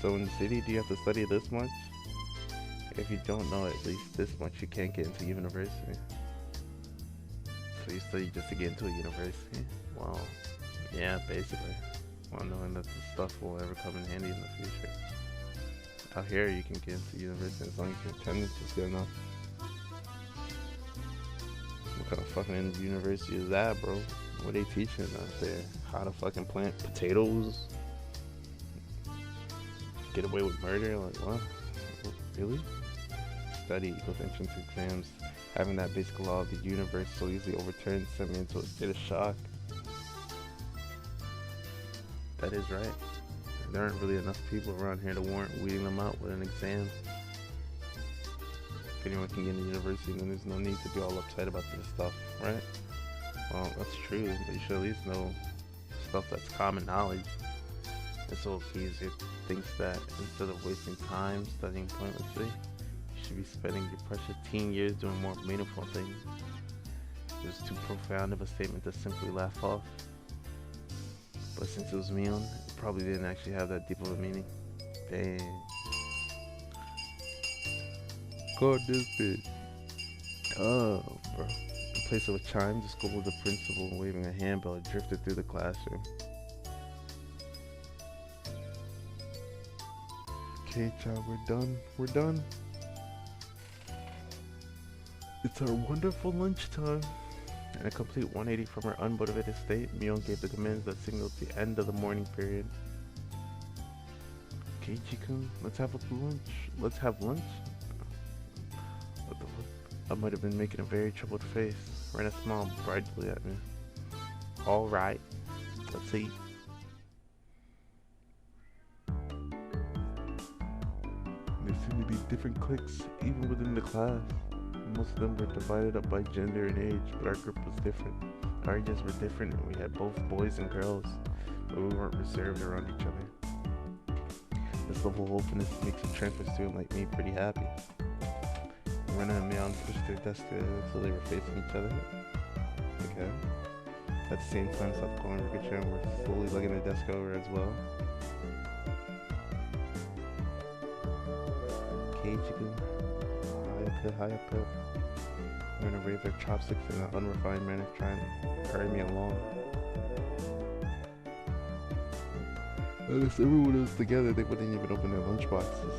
So in the city, do you have to study this much? If you don't know at least this much, you can't get into university. So you study just to get into a university? Well, yeah, basically. while knowing that this stuff will ever come in handy in the future. Out here, you can get into university as long as your attendance is good enough. What kind of fucking university is that, bro? What are they teaching out there? How to fucking plant potatoes? Get away with murder? Like, what? Really? Study with entrance exams. Having that basic law of the universe so easily overturned sent me into a state of shock. That is right. There aren't really enough people around here to warrant weeding them out with an exam. If anyone can get into university, then there's no need to be all upset about this stuff, right? Well, that's true, but you should at least know stuff that's common knowledge. This old geezer thinks that instead of wasting time studying pointlessly, you should be spending your precious teen years doing more meaningful things. It was too profound of a statement to simply laugh off. But since it was me on, it probably didn't actually have that deep of a meaning. Dang. God, this bitch. Oh, bro. In place of a chime, the school of the principal waving a handbell drifted through the classroom. Okay, child, we're done. We're done. It's our wonderful lunchtime. In a complete 180 from her unmotivated state, Mion gave the commands that signaled the end of the morning period. Keiichi-kun, let's have a lunch. Let's have lunch? What the fuck? I might have been making a very troubled face. Rena smiled brightly at me. Alright, let's eat. There seemed to be different cliques, even within the class. Most of them were divided up by gender and age, but our group was different. Our ages were different, and we had both boys and girls, but we weren't reserved around each other. This level of openness makes a transfer student like me pretty happy. Rena and Mion pushed their desks together so they were facing each other. Okay. At the same time, Satoko and Rika-chan were slowly lugging their desk over as well. Keiichi-kun. Hayaka. They're gonna raise their chopsticks in an unrefined manner, trying to carry me along. If everyone was together, they wouldn't even open their lunchboxes.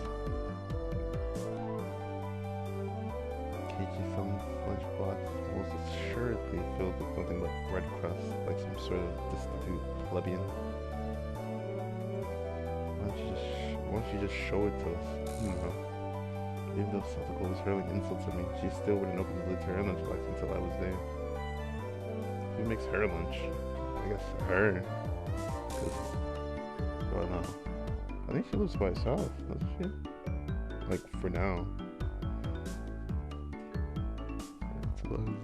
Keiichi-san's lunchbox was assuredly filled with nothing but bread crust, like some sort of destitute plebeian. Why don't you just show it to us? You know. Even though Satoko was hurling insults at me, she still wouldn't open the lid to her lunchbox until I was there. Who makes her lunch? I guess her. Well, no. I think she lives by herself, doesn't she? Like, for now. Until I was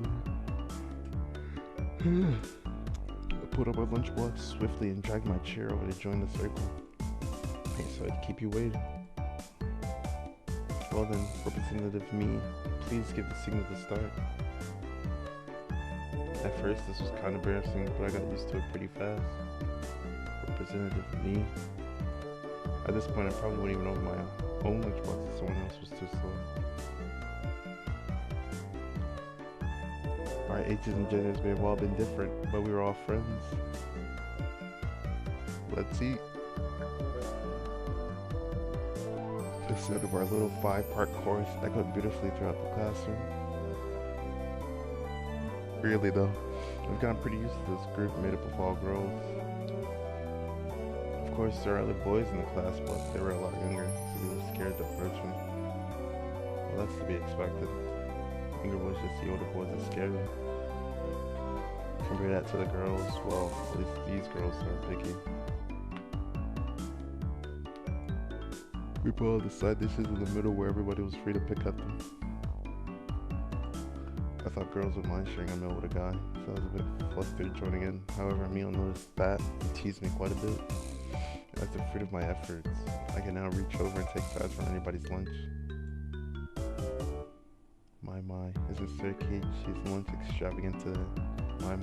there. I put up my lunchbox swiftly and dragged my chair over to join the circle. Hey, so I'd keep you waiting. Well then, Representative Me, please give the signal to start. At first, this was kind of embarrassing, but I got used to it pretty fast. Representative Me. At this point, I probably wouldn't even open my own lunchbox if someone else was too slow. Our ages and genders may have all been different, but we were all friends. Let's eat. The sound of our little 5-part chorus echoed beautifully throughout the classroom. Really though, I've gotten pretty used to this group made up of all girls. Of course, there are other boys in the class, but they were a lot younger, so they were scared to approach me. Well, that's to be expected. Younger boys just see older boys as scary. Compare that to the girls, well, at least these girls aren't picky. We put all the side dishes in the middle where everybody was free to pick at them. I thought girls would mind sharing a meal with a guy, so I was a bit flustered joining in. However, Emil noticed that and teased me quite a bit. As the fruit of my efforts, I can now reach over and take sides from anybody's lunch. My, isn't Sir Keiichi's lunch extravagant today? My,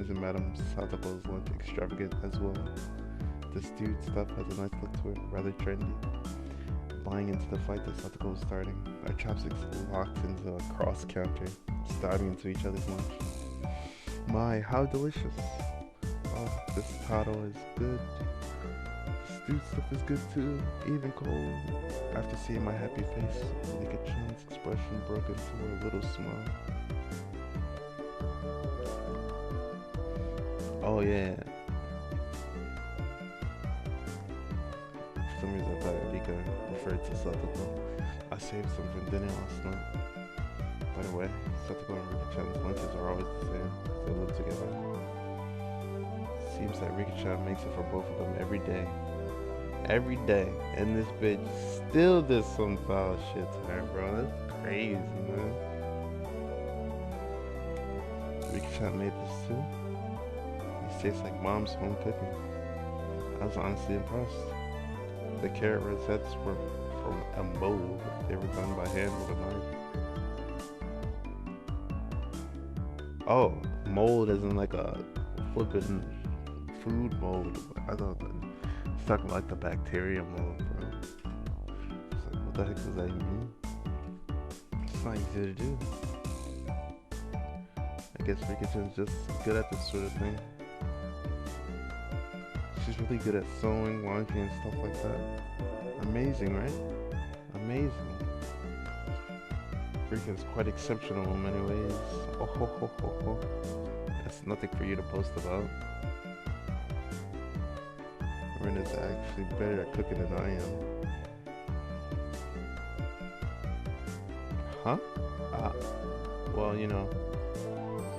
isn't Madame Satoko's lunch extravagant as well? This dude stuff has a nice look to it, rather trendy. Buying into the fight that Satoko was starting, our chopsticks locked into a cross counter, diving into each other's lunch. My, how delicious. Oh, this taro is good. dude stuff is good too, even cold. After seeing my happy face, Rika-chan's expression broke into a little smile. Oh yeah. For some reason I thought Rika referred to Satoko. I saved some for dinner last night. By the way, Satoko and Rika-chan's lunches are always the same. They live together. Seems that Rika-chan makes it for both of them every day. Every day. And this bitch still does some foul shit to her, bro. That's crazy, man. Rika-chan made this too. It tastes like mom's home cooking. I was honestly impressed. The carrot rosettes were from a mold. They were done by hand with a knife. Oh, mold isn't like a flippin' food mold. I thought that it's talking like the bacteria mold, bro. It's like, what the heck does that even mean? It's not easy to do. I guess Rika-chan's just good at this sort of thing. She's really good at sewing, laundry, and stuff like that. Amazing, right? Amazing. Rika's quite exceptional in many ways. Oh ho ho ho ho. That's nothing for you to boast about. Rena's actually better at cooking than I am. Huh? Well, you know,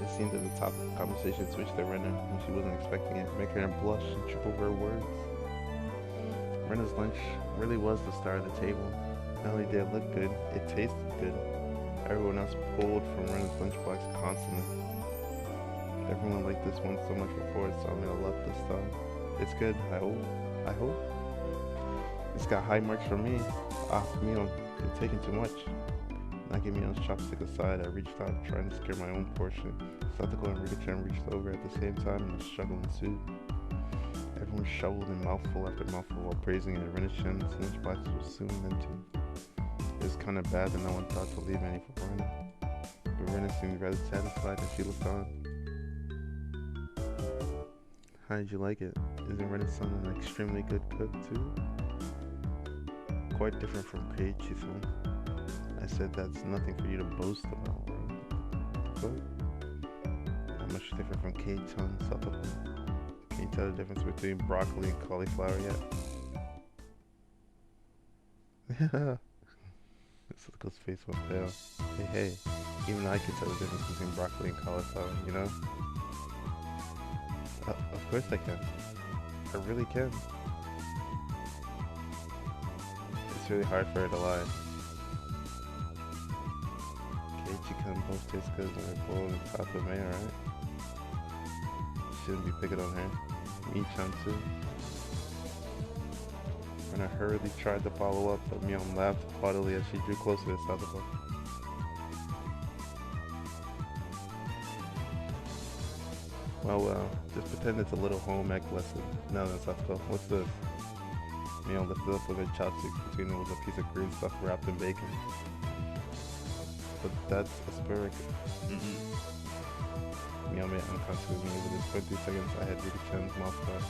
it seemed that the topic of conversation switched to Rena when she wasn't expecting it, making her blush and trip over her words. Rena's lunch really was the star of the table. Not only did it look good, it tasted good. Everyone else pulled from Rena's lunchbox constantly. Everyone liked this one so much before, so I'm gonna love this time. It's good, I hope. It's got high marks from me. Mio, you're taking too much. Knocking Mio's chopstick aside, I reached out, trying to secure my own portion. Satoko and Rika-chan reached over at the same time, and a struggle ensued. Everyone shoveled in mouthful after mouthful while praising it. Rena-chan's lunchbox was soon empty. It was kind of bad that no one thought to leave any for Rena. But Rena seemed rather satisfied as she looked on. How did you like it? Isn't Rena-san an extremely good cook too? Quite different from Keiichi-san. I said that's nothing for you to boast about, right? But not much different from Keiichi-san, Satoko. Can you tell the difference between broccoli and cauliflower yet? Satoko's face went pale. Hey, even I can tell the difference between broccoli and cauliflower, you know? Of course I can. I really can. It's really hard for her to lie. Keiichi-kun both taste good when they're boiled and topped with mayo, right? Shouldn't be picking on her. Mi-chan too. When I hurriedly tried to follow up, but Mion laughed haughtily as she drew closer to Satoko. Well, just pretend it's a little home ec lesson. Now then, Satoko, what's this? Mion lifted up with her chopsticks. Between them was a piece of green stuff wrapped in bacon. But that's asparagus. Mion made unconscious with me. Within 20 seconds, I had Rika-chan's mouth dry.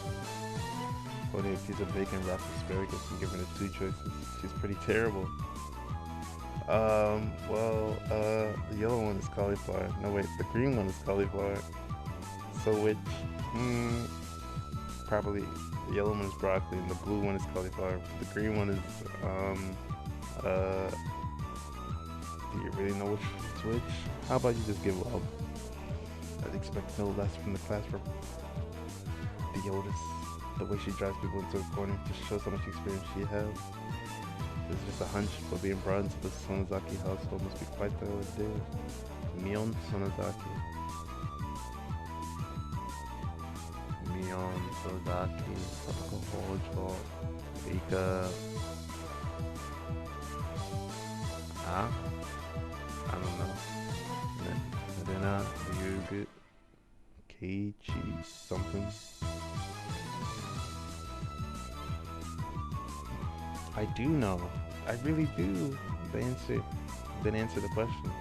Holding a piece of bacon wrapped asparagus and giving her two choices. She's pretty terrible. The yellow one is cauliflower. No wait, the green one is cauliflower. So which, probably the yellow one is broccoli and the blue one is cauliflower. The green one is, do you really know which is which? How about you just give up? I'd expect no less from the class for the Otis. The way she drives people into a corner just shows how much experience she has. It's just a hunch, but being brought into the Sonozaki household must be quite the ordeal. Mion Sonozaki. Mion Sonozaki, Satoko Hojo, Rika. Huh? I don't know. Rena, Ryugu, Keiichi, something. I do know. I really do. Didn't answer the question.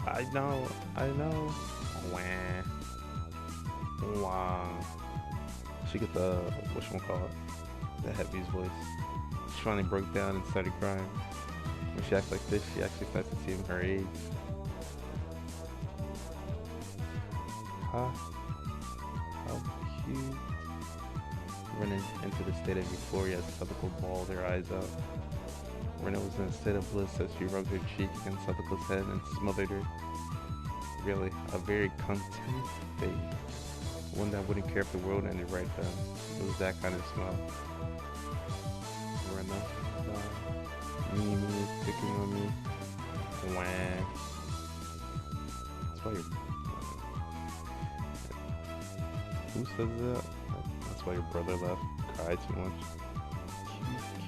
I know. Wah. Wow. She get the whatchamacallit. heavy's voice. She finally broke down and started crying. When she acts like this, she actually starts to seem her age. Huh? How cute. Running into the state of euphoria as Sadako bawled her eyes out. Rena was in a state of bliss as she rubbed her cheek against Sadako's head and smothered her. Really, a very content face. One that wouldn't care if the world ended right then. It was that kind of smile. Rena, me, sticking on me. Wah. That's why you're... Who says that? That's why your brother left. Cried too much.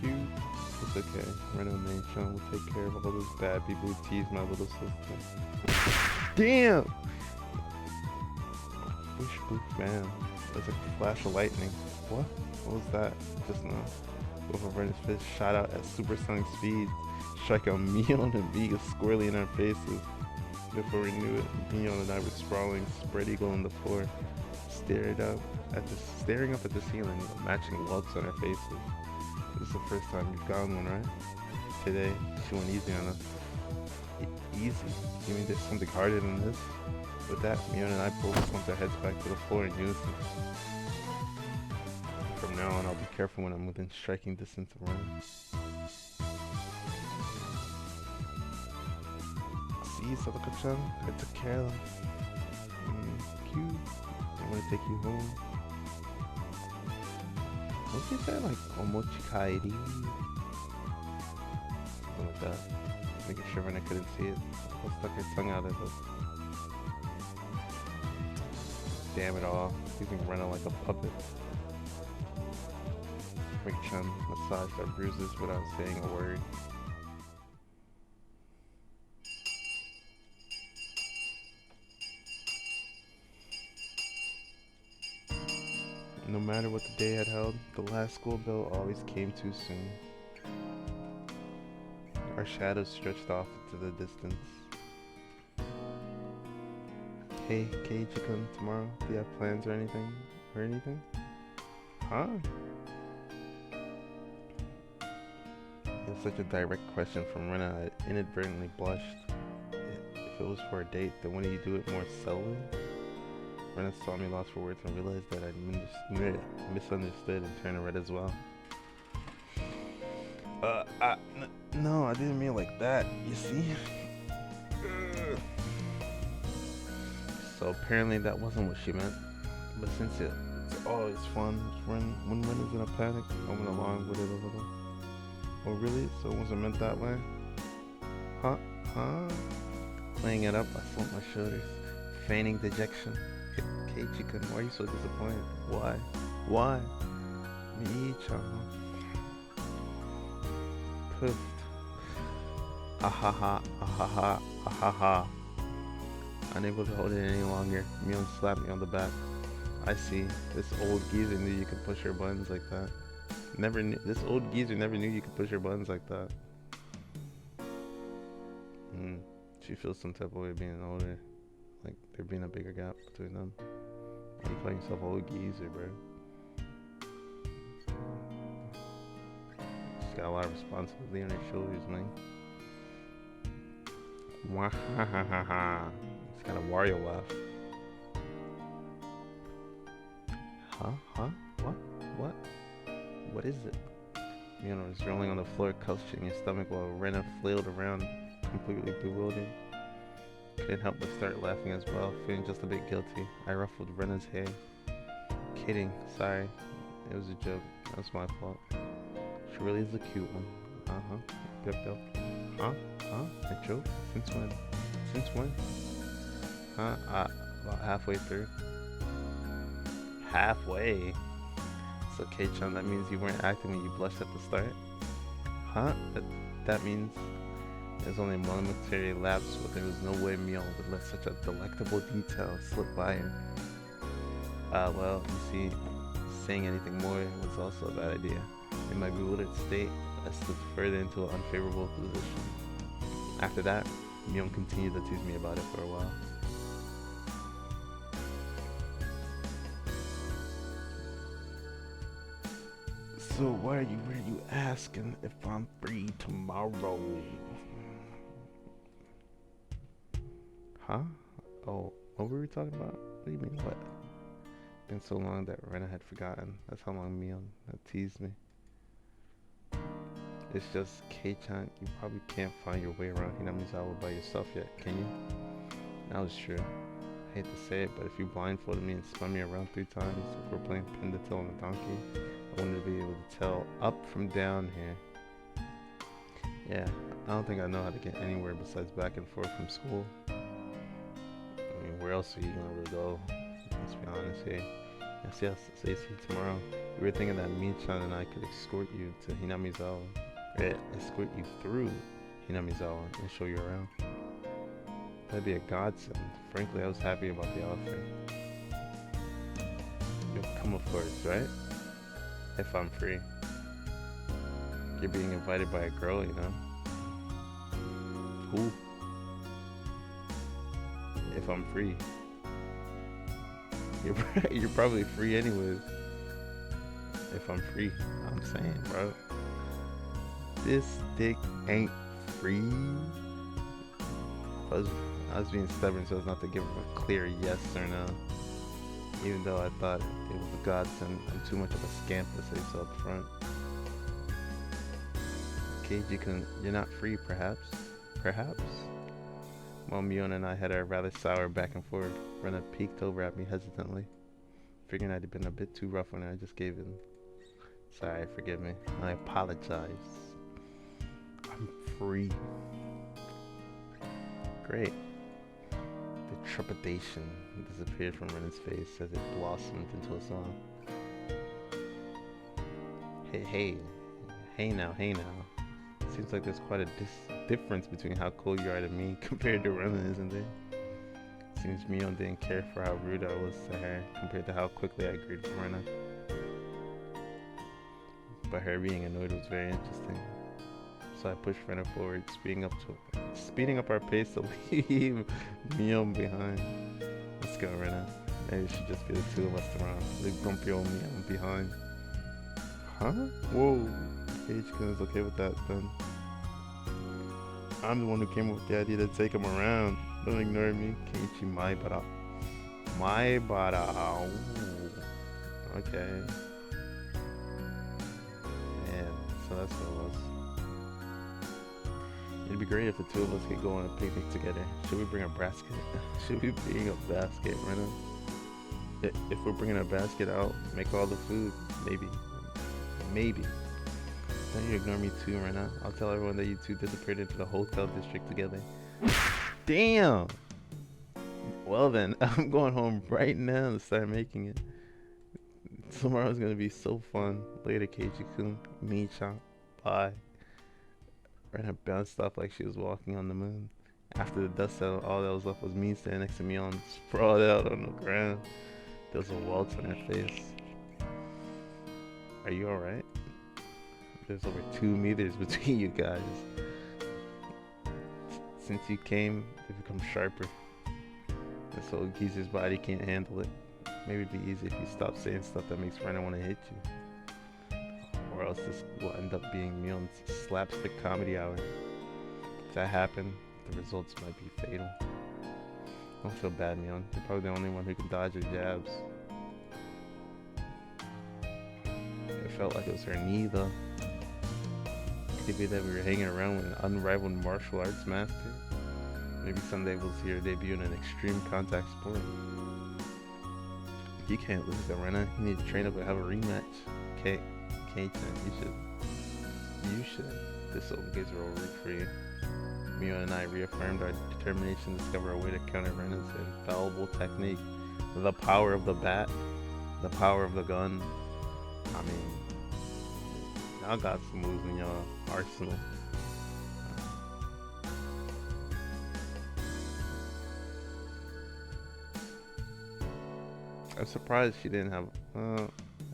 Cute. It's okay. Rena and Nation will take care of all those bad people who tease my little sister. Damn! Whoosh, bam. That's like a flash of lightning. What? What was that? Just now. Both of Rena's fists shot out at supersonic speeds, striking out Mion and Vega squarely in our faces. Before we knew it, Mion and I were sprawling, spread eagle on the floor, staring up at the ceiling with matching welts on our faces. This is the first time you've gotten one, right? Today, she went easy on us. Easy? You mean there's something harder than this? With that, Mion and I both slumped our heads back to the floor in unison. From now on, I'll be careful when I'm within striking distance of Ren. See, Sadako-chan, I took care of them. Cute. I want to take you home. What's he say? Like, omochikairi? Something like that. Making sure Rena couldn't see it. I stuck her tongue out at us. Damn it all. Using Rena like a puppet. Rick-chan massaged our bruises without saying a word. No matter what the day had held, the last school bell always came too soon. Our shadows stretched off into the distance. Hey, Keiichi-kun, tomorrow, do you have plans or anything? Huh? It was such a direct question from Rena, I inadvertently blushed. If it was for a date, then wouldn't you do it more subtly? Rena saw me lost for words and realized that I misunderstood and turned red as well. No, I didn't mean it like that, you see? So apparently that wasn't what she meant. But since it's always fun, when Rena's in a panic, I went along with it a little. Oh really? So it wasn't meant that way? Huh? Playing it up, I slumped my shoulders, feigning dejection. Keiichi-kun, why are you so disappointed? Why? Me-chan. Poofed. Ahaha. Unable to hold it any longer, Mion slapped me on the back. I see. This old geezer knew you could push her buttons like that. This old geezer never knew you could push her buttons like that. She feels some type of way being older. Like there being a bigger gap between them. Why you calling yourself old geezer, bro? She's got a lot of responsibility on her shoulders, man. Wahahaha. It's got a Wario laugh. Huh? What is it? Mion was rolling on the floor, clutching his stomach while Rena flailed around, completely bewildered. Couldn't help but start laughing as well, feeling just a bit guilty. I ruffled Rena's hair. Kidding, sorry. It was a joke. That was my fault. She really is a cute one. Yep. Huh? A joke? Since when? About halfway through. Halfway? So Kei-chan, that means you weren't acting when you blushed at the start? Huh? That means there's only a momentary lapse, but there was no way Mion would let such a delectable detail slip by her. Well, you see, saying anything more was also a bad idea. In my bewildered state, I slipped further into an unfavorable position. After that, Mion continued to tease me about it for a while. So why are you asking if I'm free tomorrow? Huh? Oh, what were we talking about? What do you mean what? Been so long that Rena had forgotten. That's how long Mion teased me. It's just K-chan, you probably can't find your way around Hinamizawa by yourself yet, can you? That was true. I hate to say it, but if you blindfolded me and spun me around 3 times, if we're playing pin the tail on a donkey, I wanted to be able to tell up from down here. Yeah, I don't think I know how to get anywhere besides back and forth from school. I mean, where else are you gonna go? Let's be honest here. Yes, so you see tomorrow. We were thinking that Michan and I could escort you to Hinamizawa. Escort you through Hinamizawa and show you around. That'd be a godsend. Frankly, I was happy about the offer. You'll come, of course, right? If I'm free. You're being invited by a girl, you know? Who? If I'm free. You're probably free anyways. If I'm free. I'm saying, bro. This dick ain't free. I was being stubborn so as not to give him a clear yes or no. Even though I thought it was a godsend, I'm too much of a scamp to say so up front. Keiji-kun, you're not free, perhaps? Perhaps? While Mion and I had our rather sour back and forth, Rena peeked over at me hesitantly, figuring I'd been a bit too rough when I just gave in. Sorry, forgive me. I apologize. I'm free. Great. The trepidation disappeared from Rena's face as it blossomed into a song. Hey now. Seems like there's quite a difference between how cool you are to me compared to Rena, isn't there? Seems Mion didn't care for how rude I was to her compared to how quickly I agreed with Rena. But her being annoyed was very interesting. So I pushed Rena forward, speeding up our pace to leave Mion behind. Let's go, Rena. Maybe it should just be the 2 of us tomorrow. Leave grumpy old Mion behind. Huh? Whoa. Keiji-kun is okay with that then. I'm the one who came up with the idea to take him around. Don't ignore me. Keiichi Maibara. Ooh. Okay. Yeah, so that's what it was. It'd be great if the 2 of us could go on a picnic together. Should we bring a basket? Should we bring a basket, Rena? If we're bringing a basket out, make all the food. Maybe. Don't you ignore me too, Rena. I'll tell everyone that you 2 disappeared into the hotel district together. Damn! Well then, I'm going home right now to start making it. Tomorrow's gonna be so fun. Later, Keiji-kun. Michan. Bye. Rena bounced off like she was walking on the moon. After the dust settled, all that was left was me standing next to Mion, sprawled out on the ground. There was a welts on her face. Are you alright? There's over 2 meters between you guys. Since you came, they've become sharper. This old geezer's body can't handle it. Maybe it'd be easy if you stop saying stuff that makes Rena want to hit you. Or else this will end up being Mion's slapstick comedy hour. If that happened, the results might be fatal. Don't feel bad, Mion. You're probably the only one who can dodge her jabs. It felt like it was her knee, though. Could it be that we were hanging around with an unrivaled martial arts master? Maybe someday we'll see her debut in an extreme contact sport. You can't lose, Rena. You need to train up and have a rematch. Keiichi, you should. This old geezer will root for you. Mion and I reaffirmed our determination to discover a way to counter Rena's infallible technique. The power of the bat, the power of the gun. I mean, y'all got some moves in your arsenal. I'm surprised she didn't have.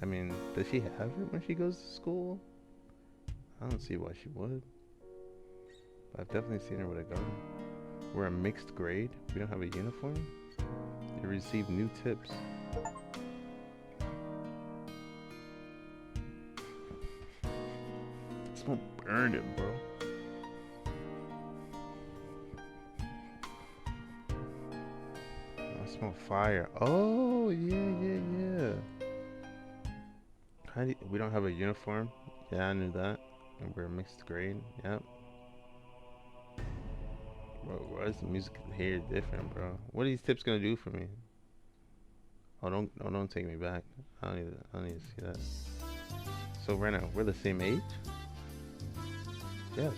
I mean, does she have it when she goes to school? I don't see why she would. But I've definitely seen her with a gun. We're a mixed grade. We don't have a uniform. They receive new tips. smell burning, bro. I smell fire. Oh, yeah. We don't have a uniform? Yeah, I knew that. And we're mixed grade. Yep. Bro, why is the music here different, bro? What are these tips gonna do for me? Oh, don't take me back. I don't need to see that. So, Rena, we're the same age? Yes,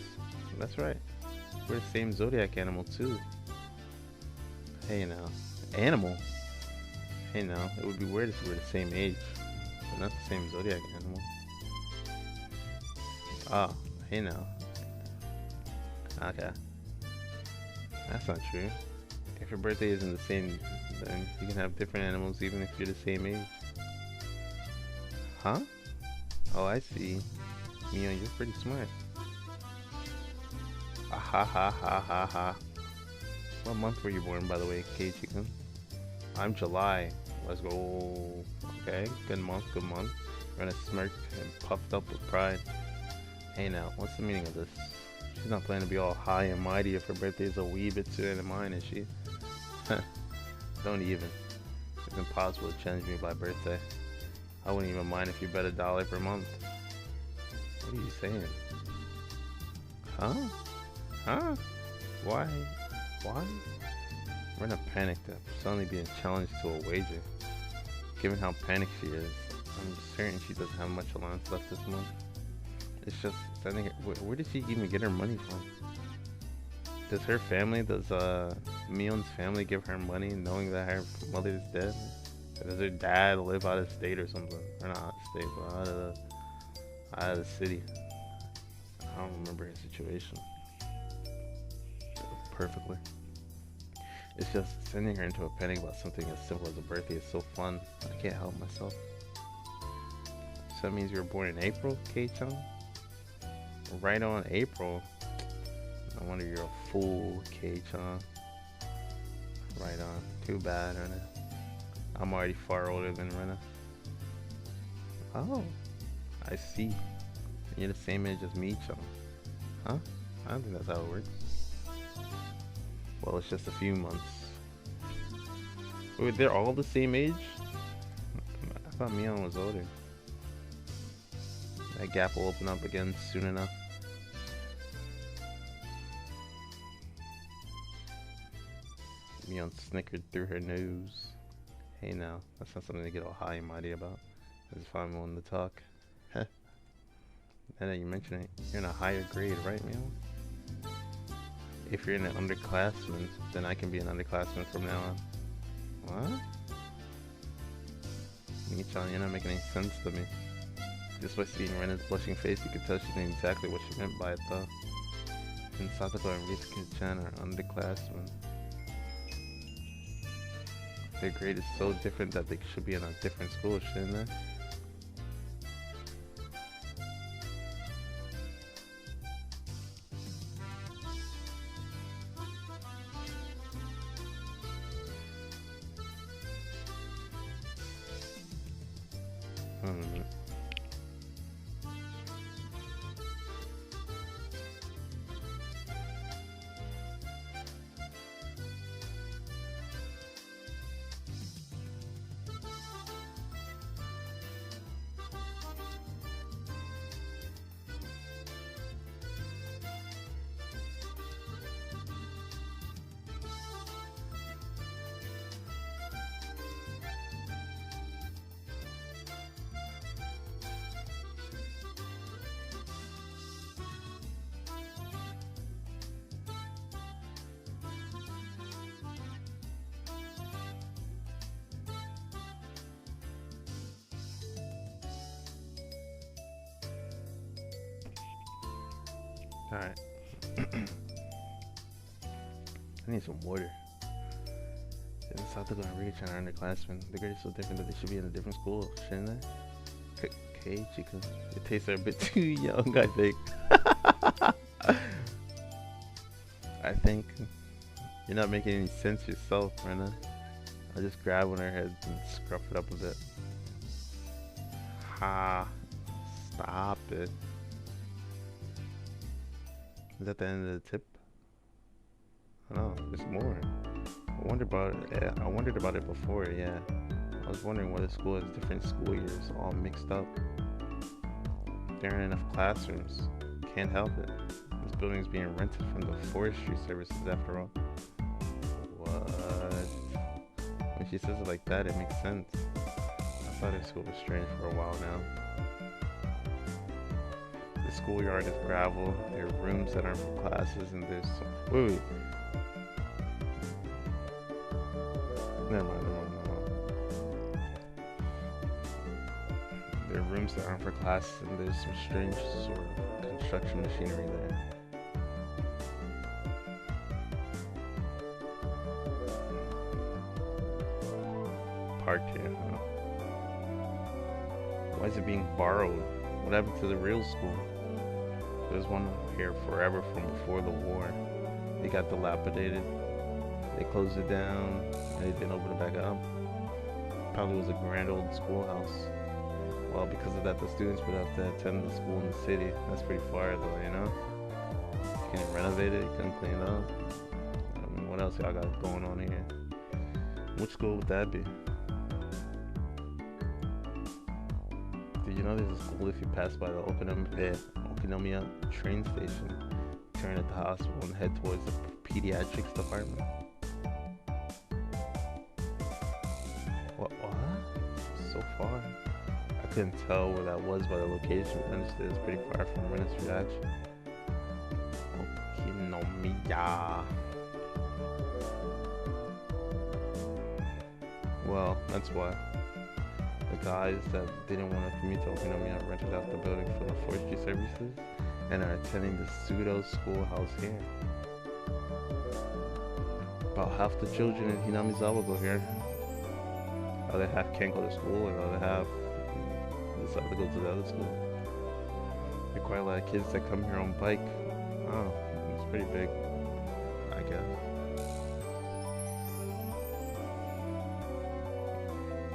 that's right. We're the same zodiac animal, too. Hey, now. Animal? Hey, now. It would be weird if we were the same age, but not the same zodiac animal. Oh, hey, now. Okay. That's not true. If your birthday isn't the same, then you can have different animals even if you're the same age. Huh? Oh, I see. Mio, you're pretty smart. Ah, ha ha ha ha ha. What month were you born, by the way, Keiichi-kun? I'm July. Let's go. Okay, good month, good month. Rena smirked and puffed up with pride. Hey now, what's the meaning of this? She's not planning to be all high and mighty if her birthday is a wee bit sooner than mine, is she? Don't even. It's impossible to challenge me by birthday. I wouldn't even mind if you bet $1 per month. What are you saying? Huh? Huh? Why? Why? Rena panicked at suddenly being challenged to a wager. Given how panicked she is, I'm certain she doesn't have much allowance left this month. It's just sending her. Where did she even get her money from? Does Mion's family give her money knowing that her mother is dead? Or does her dad live out of state or something? Or not out of state, but out of the city. I don't remember her situation perfectly. It's just sending her into a panic about something as simple as a birthday is so fun. I can't help myself. So that means you were born in April, Kei-chan? Right on April. No wonder you're a fool, Kei-chan. Right on. Too bad, Rena. I'm already far older than Rena. Oh, I see. You're the same age as me, Chan. Huh? I don't think that's how it works. Well, it's just a few months. Wait, they're all the same age? I thought Mion was older. That gap will open up again soon enough. Mion snickered through her nose. Hey now, that's not something to get all high and mighty about. That's if I'm willing to talk. Heh. Now that you mention it, you're in a higher grade, right, Mion? If you're an underclassman, then I can be an underclassman from now on. What? Mii-chan, you're not making any sense to me. Just by seeing Rena's blushing face, you could tell she knew exactly what she meant by it, though. And Satoko and Ritsuki-chan are underclassmen. Their grade is so different that they should be in a different school, shouldn't they? Alright. I need some water. In Satoko and Ritsuki-chan are underclassmen. The grade is so different that they should be in a different school, shouldn't they? Keiichi-kun. Your tastes are a bit too young, I think. I think you're not making any sense yourself, Rena. I'll just grab on her head and scruff it up a bit. Ha! Stop it. Is that the end of the tip? I don't know. There's more. I wondered about it before. Yeah, I was wondering why the school has different school years all mixed up. There aren't enough classrooms. Can't help it. This building is being rented from the forestry services after all. What? When she says it like that, it makes sense. I thought her school was strange for a while now. The schoolyard is gravel. There are rooms that aren't for classes, and there's wait. Never mind. There are rooms that aren't for classes, and there's some strange sort of construction machinery there. Parked here, huh? Why is it being borrowed? What happened to the real school? There's one here forever from before the war. It got dilapidated. They closed it down and they didn't open it back up. Probably was a grand old schoolhouse. Well, because of that, the students would have to attend the school in the city. That's pretty far though, you know? You couldn't renovate it, you couldn't clean it up. I mean, what else y'all got going on here? Which school would that be? Did you know there's a school if you pass by the Okinomiya train station, turn at the hospital and head towards the pediatrics department? What? So far? I couldn't tell where that was by the location, but I understood it's pretty far from Renner's reaction. Okinomiya. Well, that's why. The guys that didn't want to commute to Okinomiya rented out the building for the forestry services and are attending the pseudo schoolhouse here. About half the children in Hinamizawa go here. Other half can't go to school, and other half decide to go to the other school. There are quite a lot of kids that come here on bike. Oh, it's pretty big, I guess.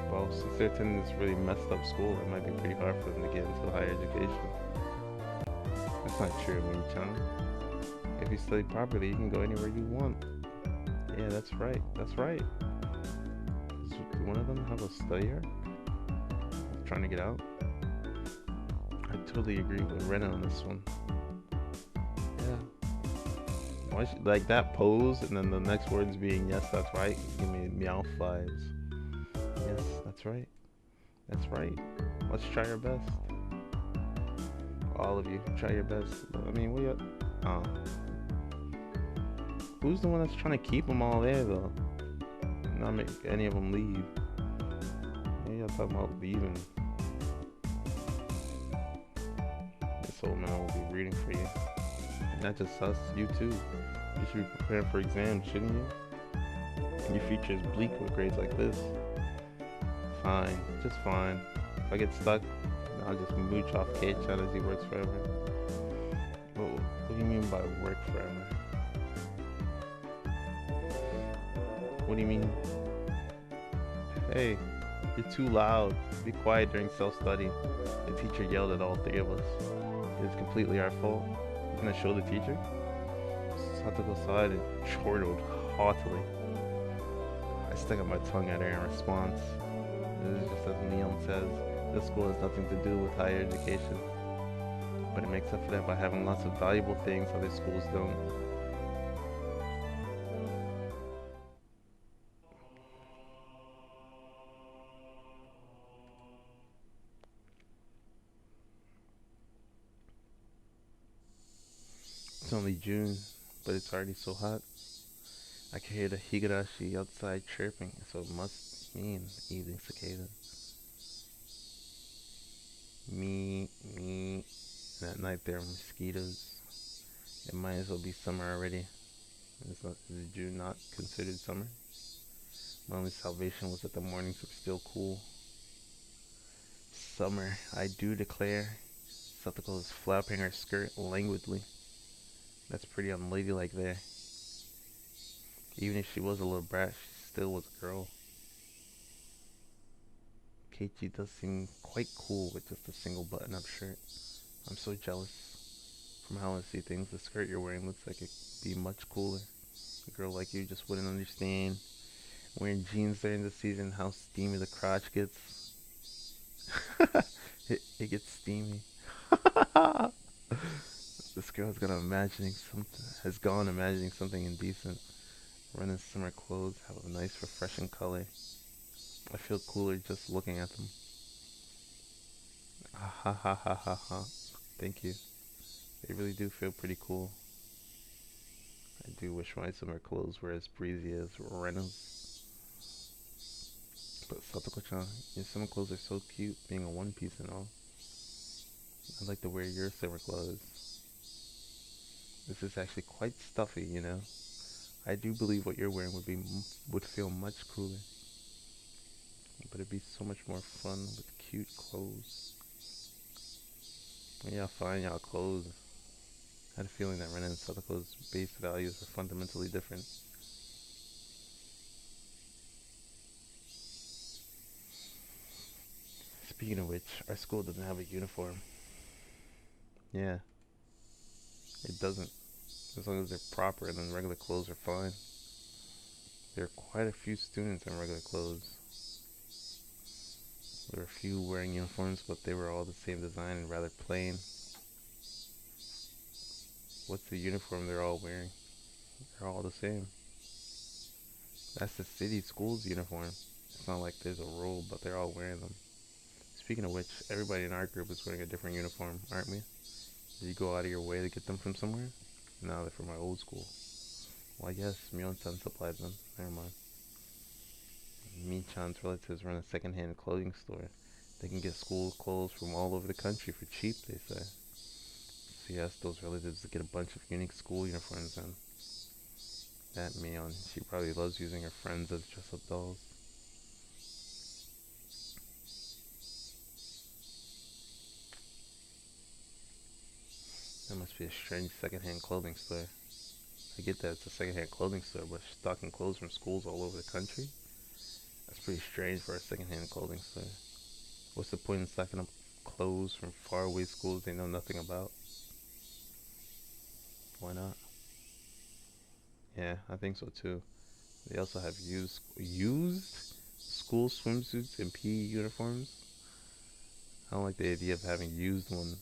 Well, since they're attending this really messed up school, it might be pretty hard for them to get into higher education. That's not true, Wing-chan. If you study properly, you can go anywhere you want. Yeah, that's right. Does one of them have a study arc? Trying to get out? I totally agree with Rena on this one. Yeah. Why like that pose and then the next words being yes, that's right. Give me meow vibes. Yes, that's right. Let's try our best. All of you, try your best. I mean, who's the one that's trying to keep them all there though? Not make any of them leave. Yeah, y'all talking about leaving. This old man will be reading for you. Not just us, you too. You should be preparing for exams, shouldn't you? Your future is bleak with grades like this. Fine, just fine. If I get stuck, I'll just mooch off K-chan as he works forever. What do you mean by work forever? What do you mean? Hey, you're too loud. Be quiet during self-study. The teacher yelled at all three of us. It is completely our fault. You're gonna show the teacher? Satoko sighed and chortled haughtily. I stuck out my tongue at her in response. It is just as Leon says, this school has nothing to do with higher education. But it makes up for that by having lots of valuable things other schools don't. It's only June, but it's already so hot. I can hear the higurashi outside chirping, so it must mean evening cicada. Me. And at night there are mosquitoes. It might as well be summer already. Is June not considered summer? My only salvation was that the mornings were still cool. Summer, I do declare. Satoko is flapping her skirt languidly. That's pretty unladylike there. Even if she was a little brat, she still was a girl. Keiichi does seem quite cool with just a single button-up shirt. I'm so jealous. From how I see things, the skirt you're wearing looks like it'd be much cooler. A girl like you just wouldn't understand. Wearing jeans during the season, how steamy the crotch gets. It gets steamy. This girl's has gone imagining something indecent. Running summer clothes, have a nice refreshing color. I feel cooler just looking at them. Ha ha ha ha ha. Thank you. They really do feel pretty cool. I do wish my summer clothes were as breezy as Rena's. But Satoko-chan, your summer clothes are so cute, being a one piece and all. I'd like to wear your summer clothes. This is actually quite stuffy, you know. I do believe what you're wearing would feel much cooler, but it'd be so much more fun with cute clothes. When y'all find y'all clothes, I had a feeling that Ren and Sadako's base values were fundamentally different. Speaking of which, our school doesn't have a uniform. Yeah, it doesn't. As long as they're proper, then regular clothes are fine. There are quite a few students in regular clothes. There were a few wearing uniforms, but they were all the same design and rather plain. What's the uniform they're all wearing? They're all the same. That's the city school's uniform. It's not like there's a rule, but they're all wearing them. Speaking of which, everybody in our group is wearing a different uniform, aren't we? Did you go out of your way to get them from somewhere? No, they're from my old school. Well, I guess Mion-san supplied them. Never mind. Mi-chan's relatives run a second-hand clothing store. They can get school clothes from all over the country for cheap, they say. So he asked those relatives to get a bunch of unique school uniforms in. That Mion, she probably loves using her friends as dress-up dolls. That must be a strange second-hand clothing store. I get that it's a second-hand clothing store, but stocking clothes from schools all over the country? That's pretty strange for a second-hand clothing store. What's the point in stocking up clothes from faraway schools they know nothing about? Why not? Yeah, I think so too. They also have used school swimsuits and PE uniforms. I don't like the idea of having used ones.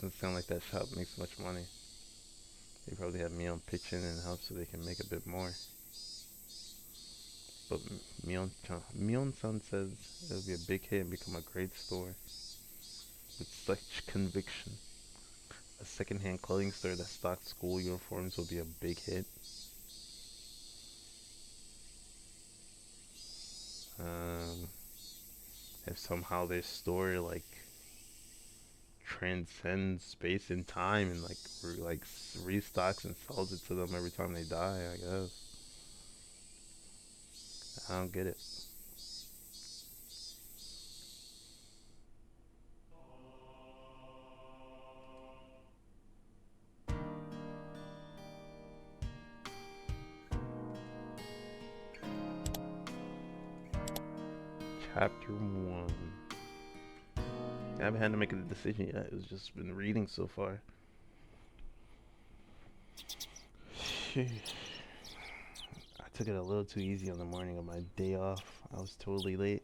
Doesn't sound like that shop makes much money. They probably have Mion pitch in and help so they can make a bit more. But Mion-san says it'll be a big hit and become a great store. With such conviction, a second-hand clothing store that stocks school uniforms will be a big hit. If somehow their store like transcends space and time and like restocks and sells it to them every time they die, I guess. I don't get it. Chapter 1. I haven't had to make a decision yet. It's just been reading so far. I took it a little too easy on the morning of my day off. I was totally late.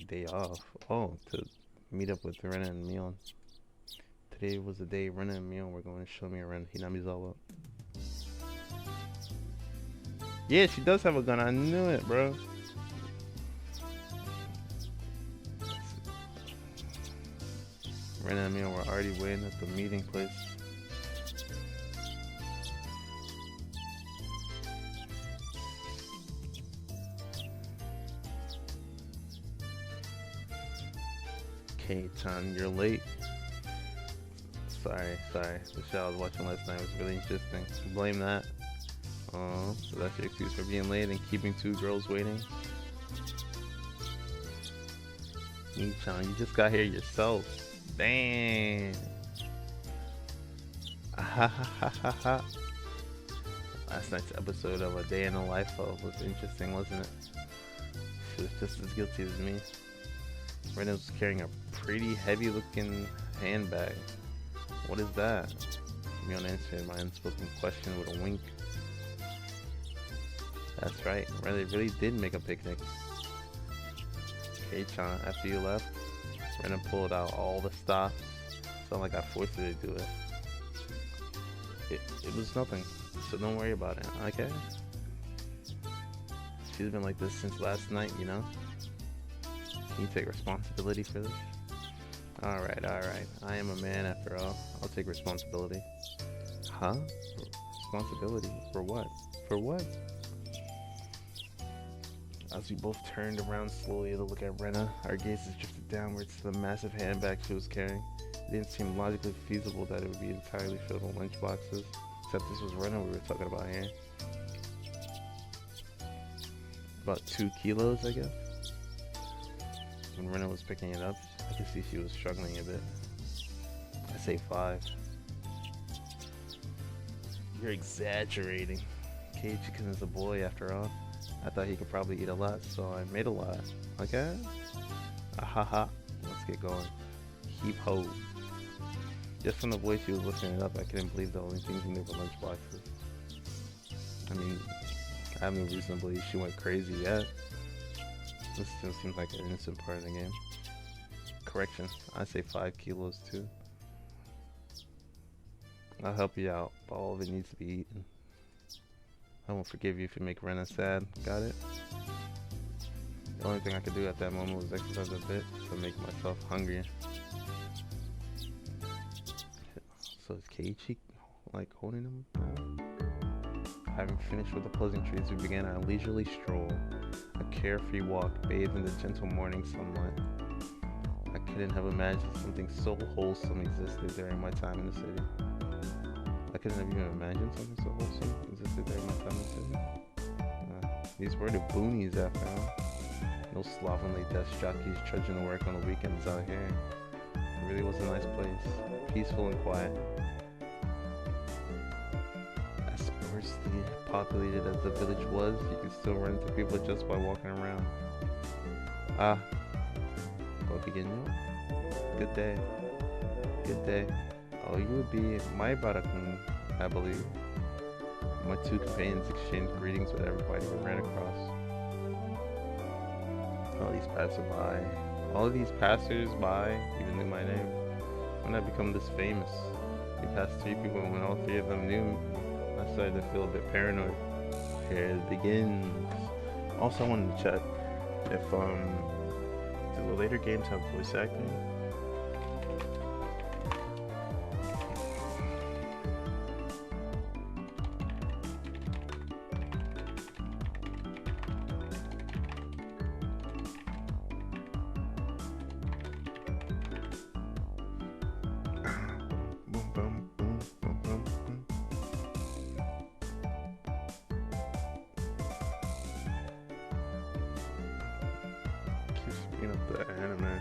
Day off? Oh, to meet up with Rena and Mion. Today was the day Rena and Mion were going to show me around Hinamizawa. Yeah, she does have a gun. I knew it, bro. Rena and Mion were already waiting at the meeting place. Kei-chan, you're late. Sorry. The show I was watching last night was really interesting. Blame that. Oh, so that's your excuse for being late and keeping two girls waiting? Mi-chan, you just got here yourself. Dang. Last night's episode of A Day in the Life of was interesting, wasn't it? She was just as guilty as me. Rena was carrying a pretty heavy looking handbag. What is that? Me on answering my unspoken question with a wink. That's right, really did make a picnic. K-chan, after you left, Rena pulled out all the stops. It's not like I forced her to do it. It was nothing, so don't worry about it, okay? She's been like this since last night, you know? Can you take responsibility for this? Alright. I am a man after all. I'll take responsibility. Huh? Responsibility? For what? For what? As we both turned around slowly to look at Rena, our gazes drifted downwards to the massive handbag she was carrying. It didn't seem logically feasible that it would be entirely filled with lunchboxes, except this was Rena we were talking about here. About 2 kilos, I guess. When Rena was picking it up, I could see she was struggling a bit. I say 5. You're exaggerating. Keiichi-kun is a boy after all. I thought he could probably eat a lot, so I made a lot. Okay? Ahaha. Let's get going. Heap ho. Just from the way she was lifting it up, I couldn't believe the only things in there were lunchboxes. I mean, I have no reason to believe she went crazy yet. This still seems like an innocent part of the game. Correction, I say 5 kilos too. I'll help you out, but all of it needs to be eaten. I won't forgive you if you make Rena sad. Got it? The only thing I could do at that moment was exercise a bit to make myself hungrier. So is Keiichi like holding him? Having finished with the pleasantries, we began our leisurely stroll. A carefree walk bathed in the gentle morning sunlight. I couldn't have imagined something so wholesome existed during my time in the city. I couldn't have even imagined something so wholesome existed during my time in the city. These were the boonies after all. No slovenly desk jockeys trudging to work on the weekends out here. It really was a nice place, peaceful and quiet. As sparsely populated as the village was, you could still run into people just by walking around. Good day. Good day. Oh, you would be my Barakun, I believe. My 2 companions exchanged greetings with everybody we ran across. All of these passers-by even knew my name. When I become this famous, we passed 3 people, and when all 3 of them knew me, I started to feel a bit paranoid. Here it begins. Also, I wanted to check if do the later games have voice acting? The anime.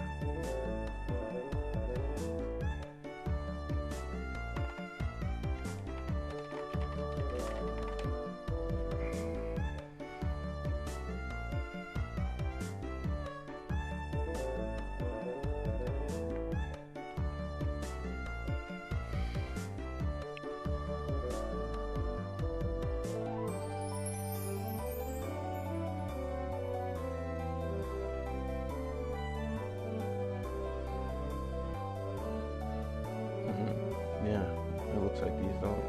Yeah, it looks like these don't.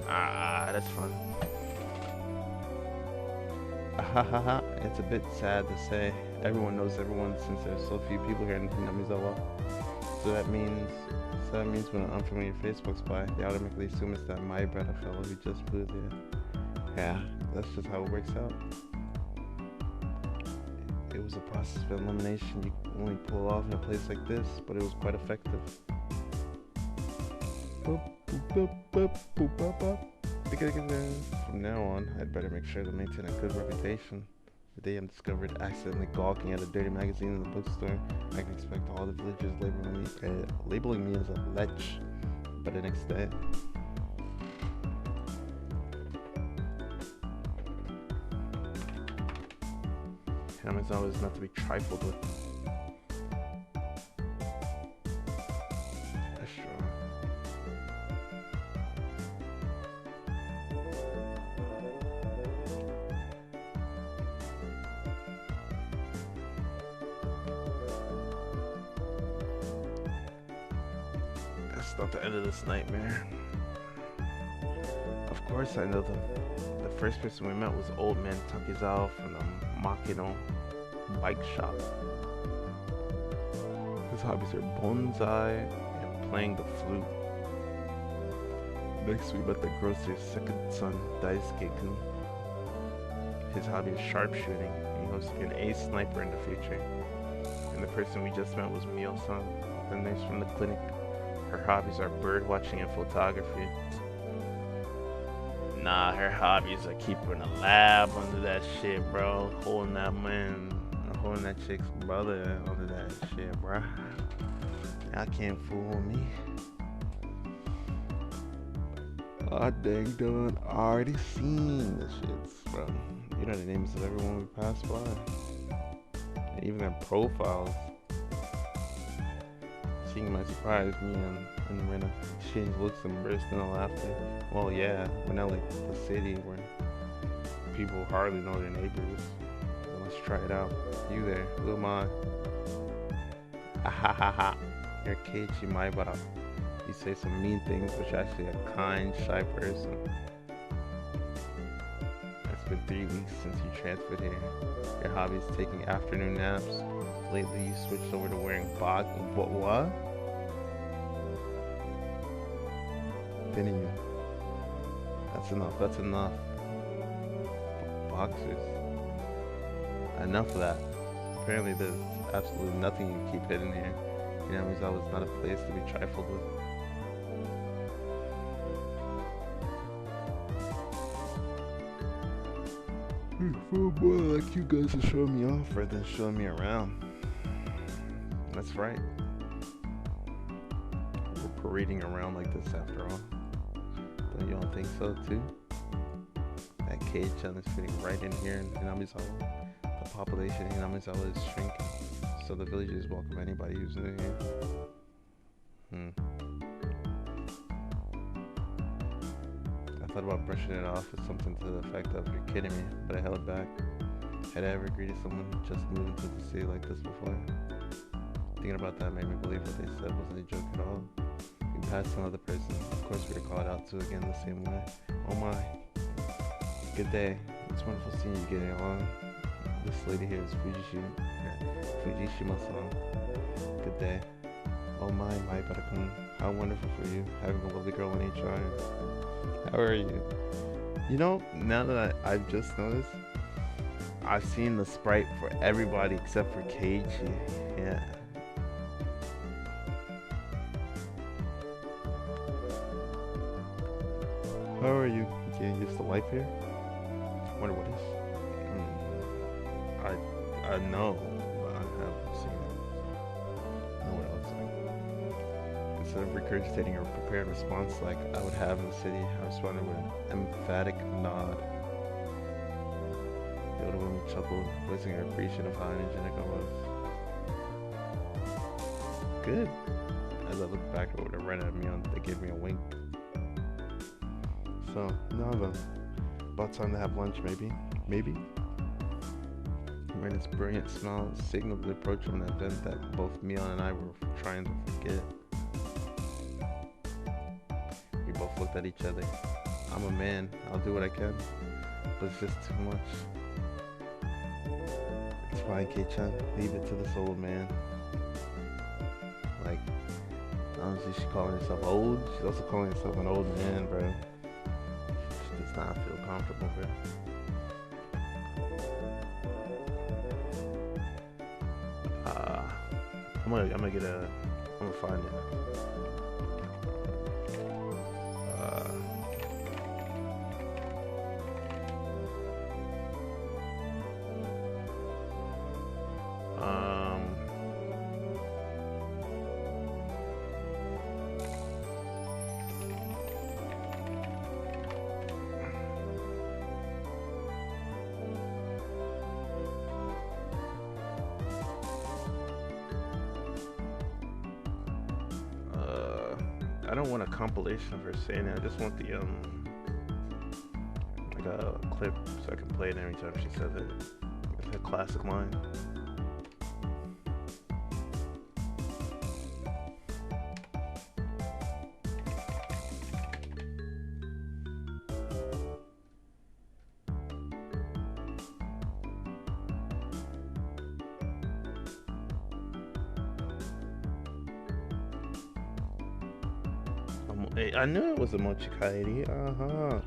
That's fun. Ahahaha, it's a bit sad to say. Everyone knows everyone since there's so few people here in Hinamizawa. So that means when an unfamiliar face walks by, they automatically assume it's that my brother fellow who just moved here. Yeah, that's just how it works out. It was a process of elimination you can only pull off in a place like this, but it was quite effective. From now on, I'd better make sure to maintain a good reputation. The day I'm discovered accidentally gawking at a dirty magazine in the bookstore, I can expect all the villagers labeling me as a lech by the next day. Hinamizawa is not to be trifled with. That's true. not the end of this nightmare. Of course I know them. The first person we met was old man Takizawa from the Makino bike shop. His hobbies are bonsai and playing the flute. Next we met the grocer's second son, Daisuke-kun. His hobby is sharpshooting, and he hopes to be an ace sniper in the future. And the person we just met was Mio-san, the nurse from the clinic. Her hobbies are bird watching and photography. Nah, her hobbies are keeping a lab under that shit, bro. Holding that chick's brother under that shit, bro. Y'all can't fool me. I dang done already seen the shits, bro. You know the names of everyone we passed by. And even their profiles. Seeing my surprise, me and Rena exchange looks and burst into laughter. Well, yeah, we're not like the city where people hardly know their neighbors. So let's try it out. You there, who am I? Ahahaha, you're Keiichi Maibara. You say some mean things, but you're actually a kind, shy person. It's been 3 weeks since you transferred here. Your hobby is taking afternoon naps. Lately, you switched over to wearing what? Pinning you. That's enough. Boxers. Enough of that. Apparently, there's absolutely nothing you keep hidden here. You know, that was not a place to be trifled with. For a boy like you guys to show me off rather than showing me around. That's right. We're parading around like this after all. Don't you all think so too? That Kei-chan is fitting right in here in Hinamizawa. The population in Hinamizawa is shrinking, so the villagers welcome anybody who's new here. I thought about brushing it off with something to the effect of "you're kidding me," but I held back. Had I ever greeted someone who just moved into the city like this before? Thinking about that made me believe what they said wasn't a joke at all. We passed another person. Of course we were called out to again the same way. Oh my. Good day. It's wonderful seeing you getting along. This lady here is Fujishima-san. Good day. Oh my Maibara-kun. How wonderful for you, having a lovely girl in HR. How are you? You know, now that I've just noticed, I've seen the sprite for everybody except for Keiichi. Yeah. How are you? Getting used to life here? I wonder what is. I know, but I haven't seen it. Know what else like. Instead of regurgitating a prepared response like I would have in the city, I responded with an emphatic nod. The older woman chuckled, voicing her appreciation of how energetic I was. Good. As I looked back over to Ren and Mion, they gave me a wink. So, now then, about time to have lunch, maybe? Ren's brilliant smile signaled the approach of an event that both Mion and I were trying to forget. We both looked at each other. I'm a man, I'll do what I can, but it's just too much. It's fine, Kei-chan, leave it to this old man. Like, not only is she calling herself old, she's also calling herself an old man, bro. She does not feel comfortable, bro. I'm gonna find it. I don't want a compilation of her saying it. I just want the like a clip so I can play it every time she says it. It's a classic line. Hey, I knew it was a mochi kairi. Uh-huh.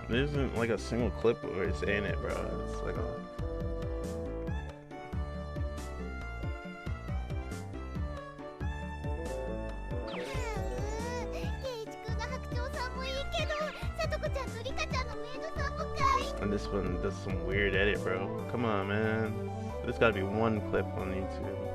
There isn't like a single clip where it's saying it, bro. It's like a... And this one does some weird edit, bro. Come on, man. There's gotta be one clip on YouTube.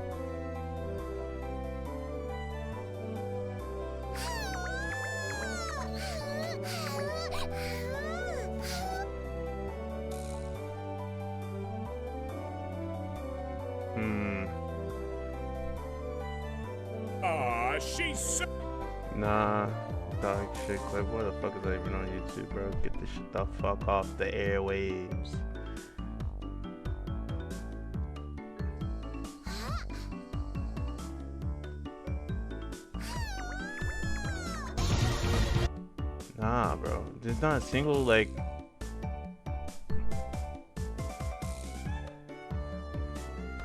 She's so... Nah, dog shit clip. What the fuck is that even on YouTube, bro? Get this shit the fuck off the airwaves. Nah, bro. There's not a single, like...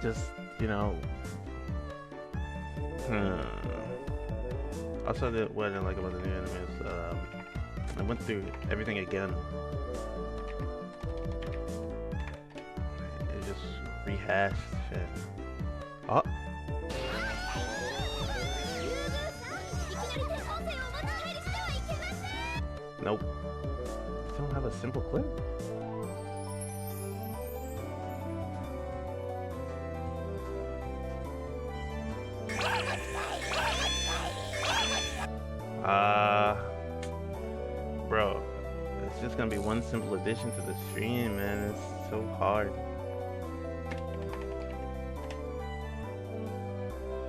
Just, you know... Also, what I didn't like about the new anime is, I went through everything again. It just rehashed shit. Oh! Nope. I don't have a simple clip. Bro, it's just gonna be one simple addition to the stream, man. It's so hard.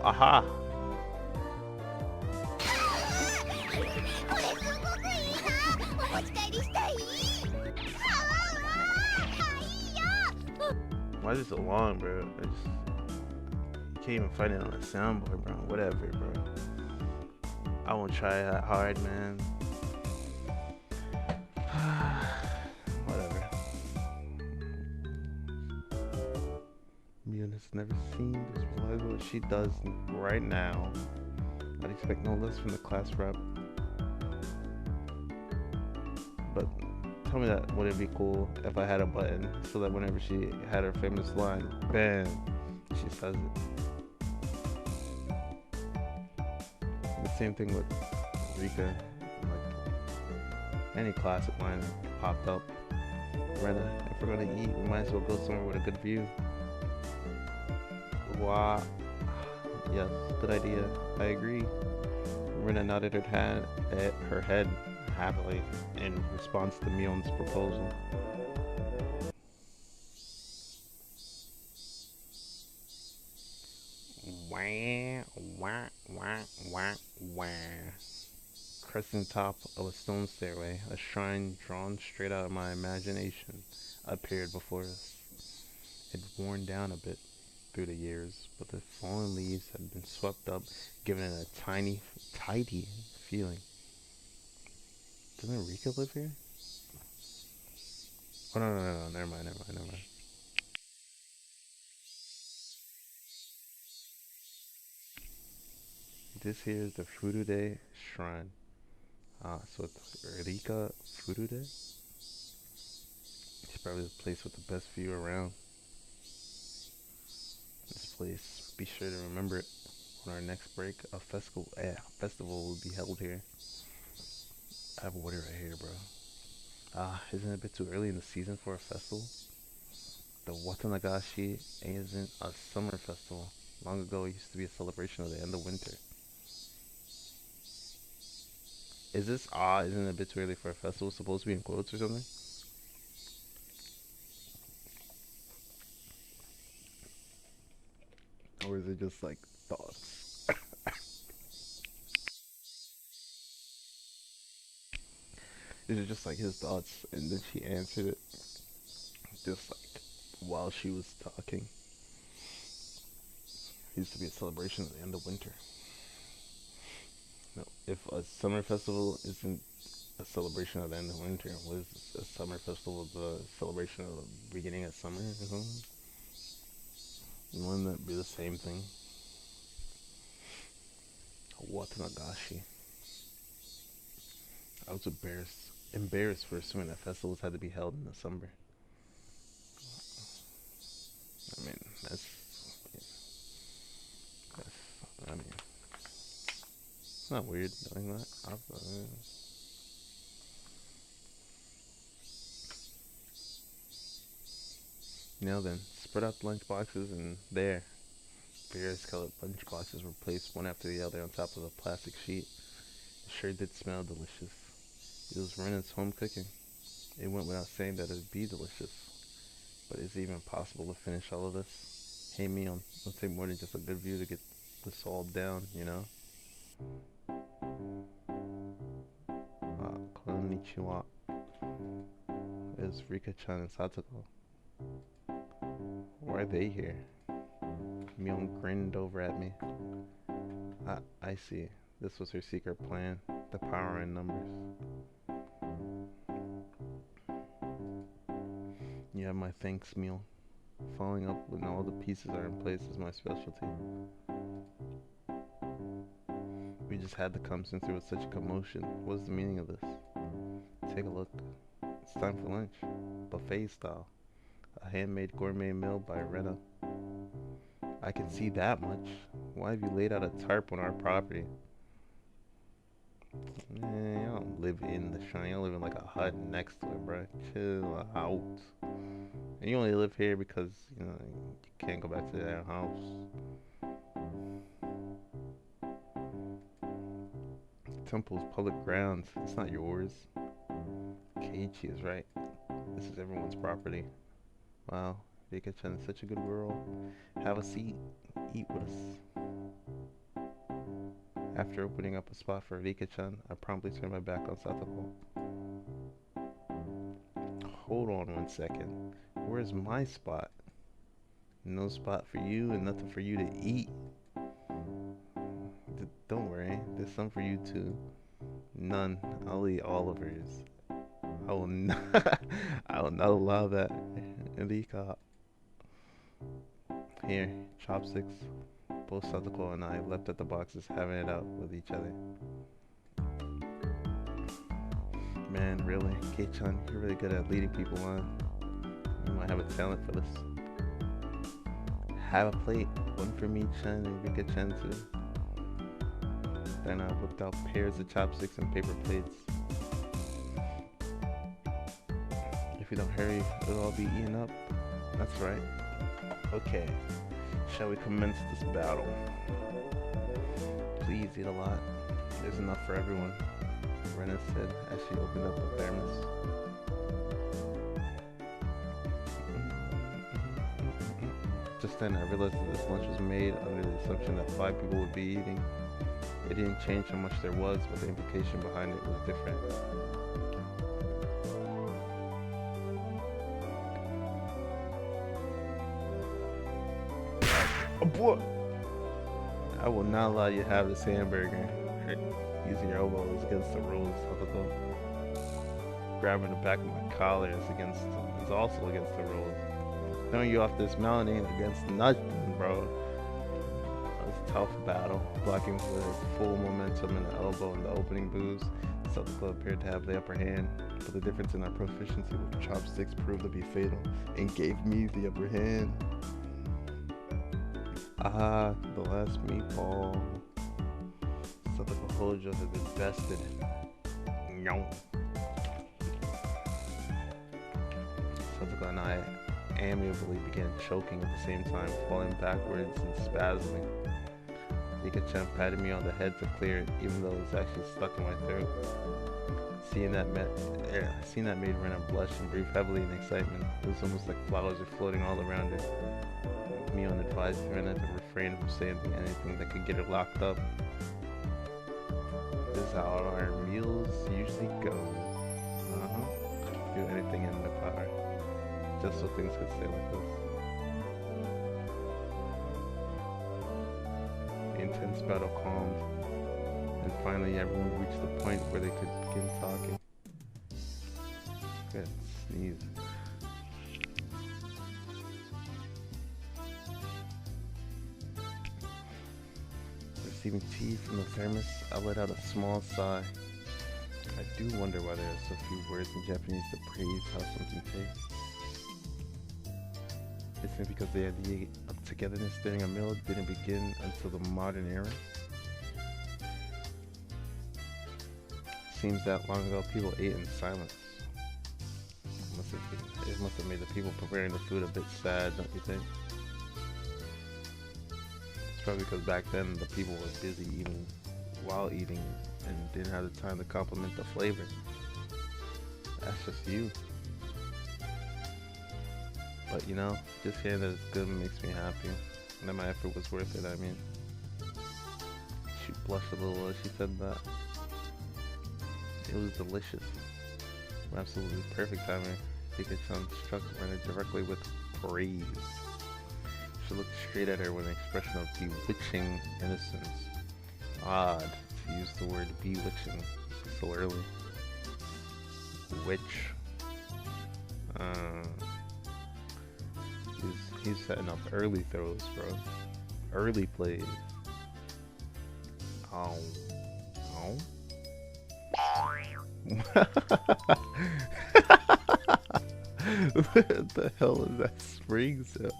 Aha! Why is it so long, bro? I just can't even find it on the soundboard, bro. Whatever, bro. I won't try that hard, man. Whatever. Muna's never seen this realize what she does right now. I'd expect no less from the class rep. But tell me that wouldn't be cool if I had a button so that whenever she had her famous line, bam, she says it. The same thing with Rika. Like any classic line popped up. Rena, if we're gonna eat, we might as well go somewhere with a good view. Wow. Yes, good idea. I agree. Rena nodded her head happily in response to Mion's proposal. Wah, wah, wah, wah, wah. Crescent top of a stone stairway, a shrine drawn straight out of my imagination, appeared before us. It had worn down a bit through the years, but the fallen leaves had been swept up, giving it a tidy feeling. Doesn't Rika live here? Oh, no, never mind. This here is the Furude Shrine. So it's Rika Furude? It's probably the place with the best view around. This place, be sure to remember it. On our next break, a festival will be held here. I have water right here, bro. Isn't it a bit too early in the season for a festival? The Watanagashi isn't a summer festival. Long ago, it used to be a celebration of the end of winter. Is this isn't it a bit too early for a festival supposed to be in quotes or something? Or is it just like thoughts? Is it just like his thoughts and then she answered it just like while she was talking? It used to be a celebration of the end of winter. If a summer festival isn't a celebration of the end of winter, what is a summer festival? The celebration of the beginning of summer or something? Wouldn't that be the same thing? Watanagashi. I was embarrassed for assuming that festivals had to be held in December. I mean, that's I mean, it's not weird doing that. Now then, spread out the lunch boxes, and there, various colored lunch boxes were placed one after the other on top of a plastic sheet. It sure did smell delicious. It was Rena's home cooking. It went without saying that it'd be delicious. But is it even possible to finish all of this? Hey, Meon, it'll take more than just a good view to get this all down, you know? Konnichiwa. It's Rika-chan and Satoko. Why are they here? Mion grinned over at me. I see. This was her secret plan. The power in numbers. You have my thanks, Mion. Following up when all the pieces are in place is my specialty. We just had to come since there was such a commotion. What's the meaning of this? Take a look. It's time for lunch. Buffet style. A handmade gourmet meal by Rena. I can see that much. Why have you laid out a tarp on our property? Man, you don't live in the shrine. You live in like a hut next to it, bro. Chill out. And you only live here because, you know, you can't go back to their house. The temple's public grounds. It's not yours. Keiichi is right. This is everyone's property. Wow, Rika-chan is such a good girl. Have a seat. Eat with us. After opening up a spot for Rika-chan, I promptly turned my back on Satoko. Hold on 1 second. Where's my spot? No spot for you and nothing for you to eat. Don't worry, there's some for you too. None. I'll eat all of yours. I will not. I will not allow that. Rika. Here, chopsticks. Both Satoko and I leapt at the boxes, having it out with each other. Man, really, Kei-chan, you're really good at leading people on. You might have a talent for this. Have a plate, one for me, Chan, and Rika-chan too. Then I whipped out pairs of chopsticks and paper plates. If you don't hurry, it'll all be eaten up. That's right. Okay, shall we commence this battle? Please eat a lot. There's enough for everyone, Rena said as she opened up the thermos. Just then I realized that this lunch was made under the assumption that 5 people would be eating. It didn't change how much there was, but the implication behind it was different. Oh boy! I will not allow you to have this hamburger. Using your elbows against the rules. Grabbing the back of my collar is also against the rules. Throwing you off this mountain ain't against nothing, bro. It was a tough battle, blocking with full momentum in the elbow and the opening boost. Satoko appeared to have the upper hand, but the difference in our proficiency with chopsticks proved to be fatal and gave me the upper hand. Ah, the last meatball. Satoko Hojo has been bested. No. Satoko and I amiably began choking at the same time, falling backwards and spasming. Rika-chan patted me on the head to clear it, even though it was actually stuck in my throat. Seeing that made Rena blush and breathe heavily in excitement. It was almost like flowers were floating all around her. Mion advised Rena to refrain from saying anything that could get her locked up. This is how our meals usually go. Do anything in my power, just so things could stay like this. The intense battle calmed, And finally everyone reached the point where they could begin talking. Good sneeze. Receiving tea from the thermos, I let out a small sigh. I do wonder why there are so few words in Japanese to praise how something tastes. Isn't it because the idea of togetherness during a meal didn't begin until the modern era? Seems that long ago people ate in silence. It must have made the people preparing the food a bit sad, don't you think? It's probably because back then the people were busy eating while eating and didn't have the time to compliment the flavor. That's just you. But you know, just hearing that it's good makes me happy. And that my effort was worth it, I mean. She blushed a little as she said that. It was delicious. Absolutely perfect timing. Pika-chan struck Rena directly with praise. She looked straight at her with an expression of bewitching innocence. Odd to use the word bewitching so early. Witch. He's setting up early throws, bro. Early plays. Oh. Oh? What the hell is that spring sound?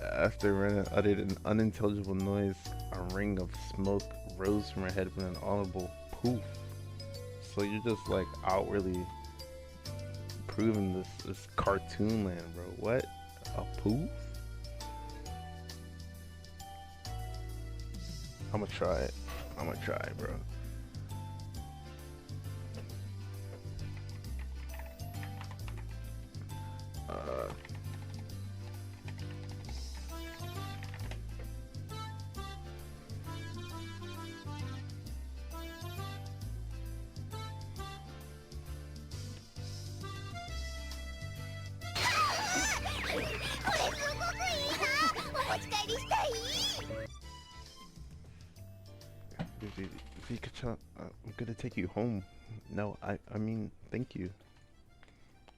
After Rena uttered an unintelligible noise, a ring of smoke rose from her head with an audible poof. So you're just like outwardly proving this cartoon land, bro. What? A poof? I'ma try it. I'ma try it, bro. Pika-chan, I'm gonna take you home. No, I mean, thank you.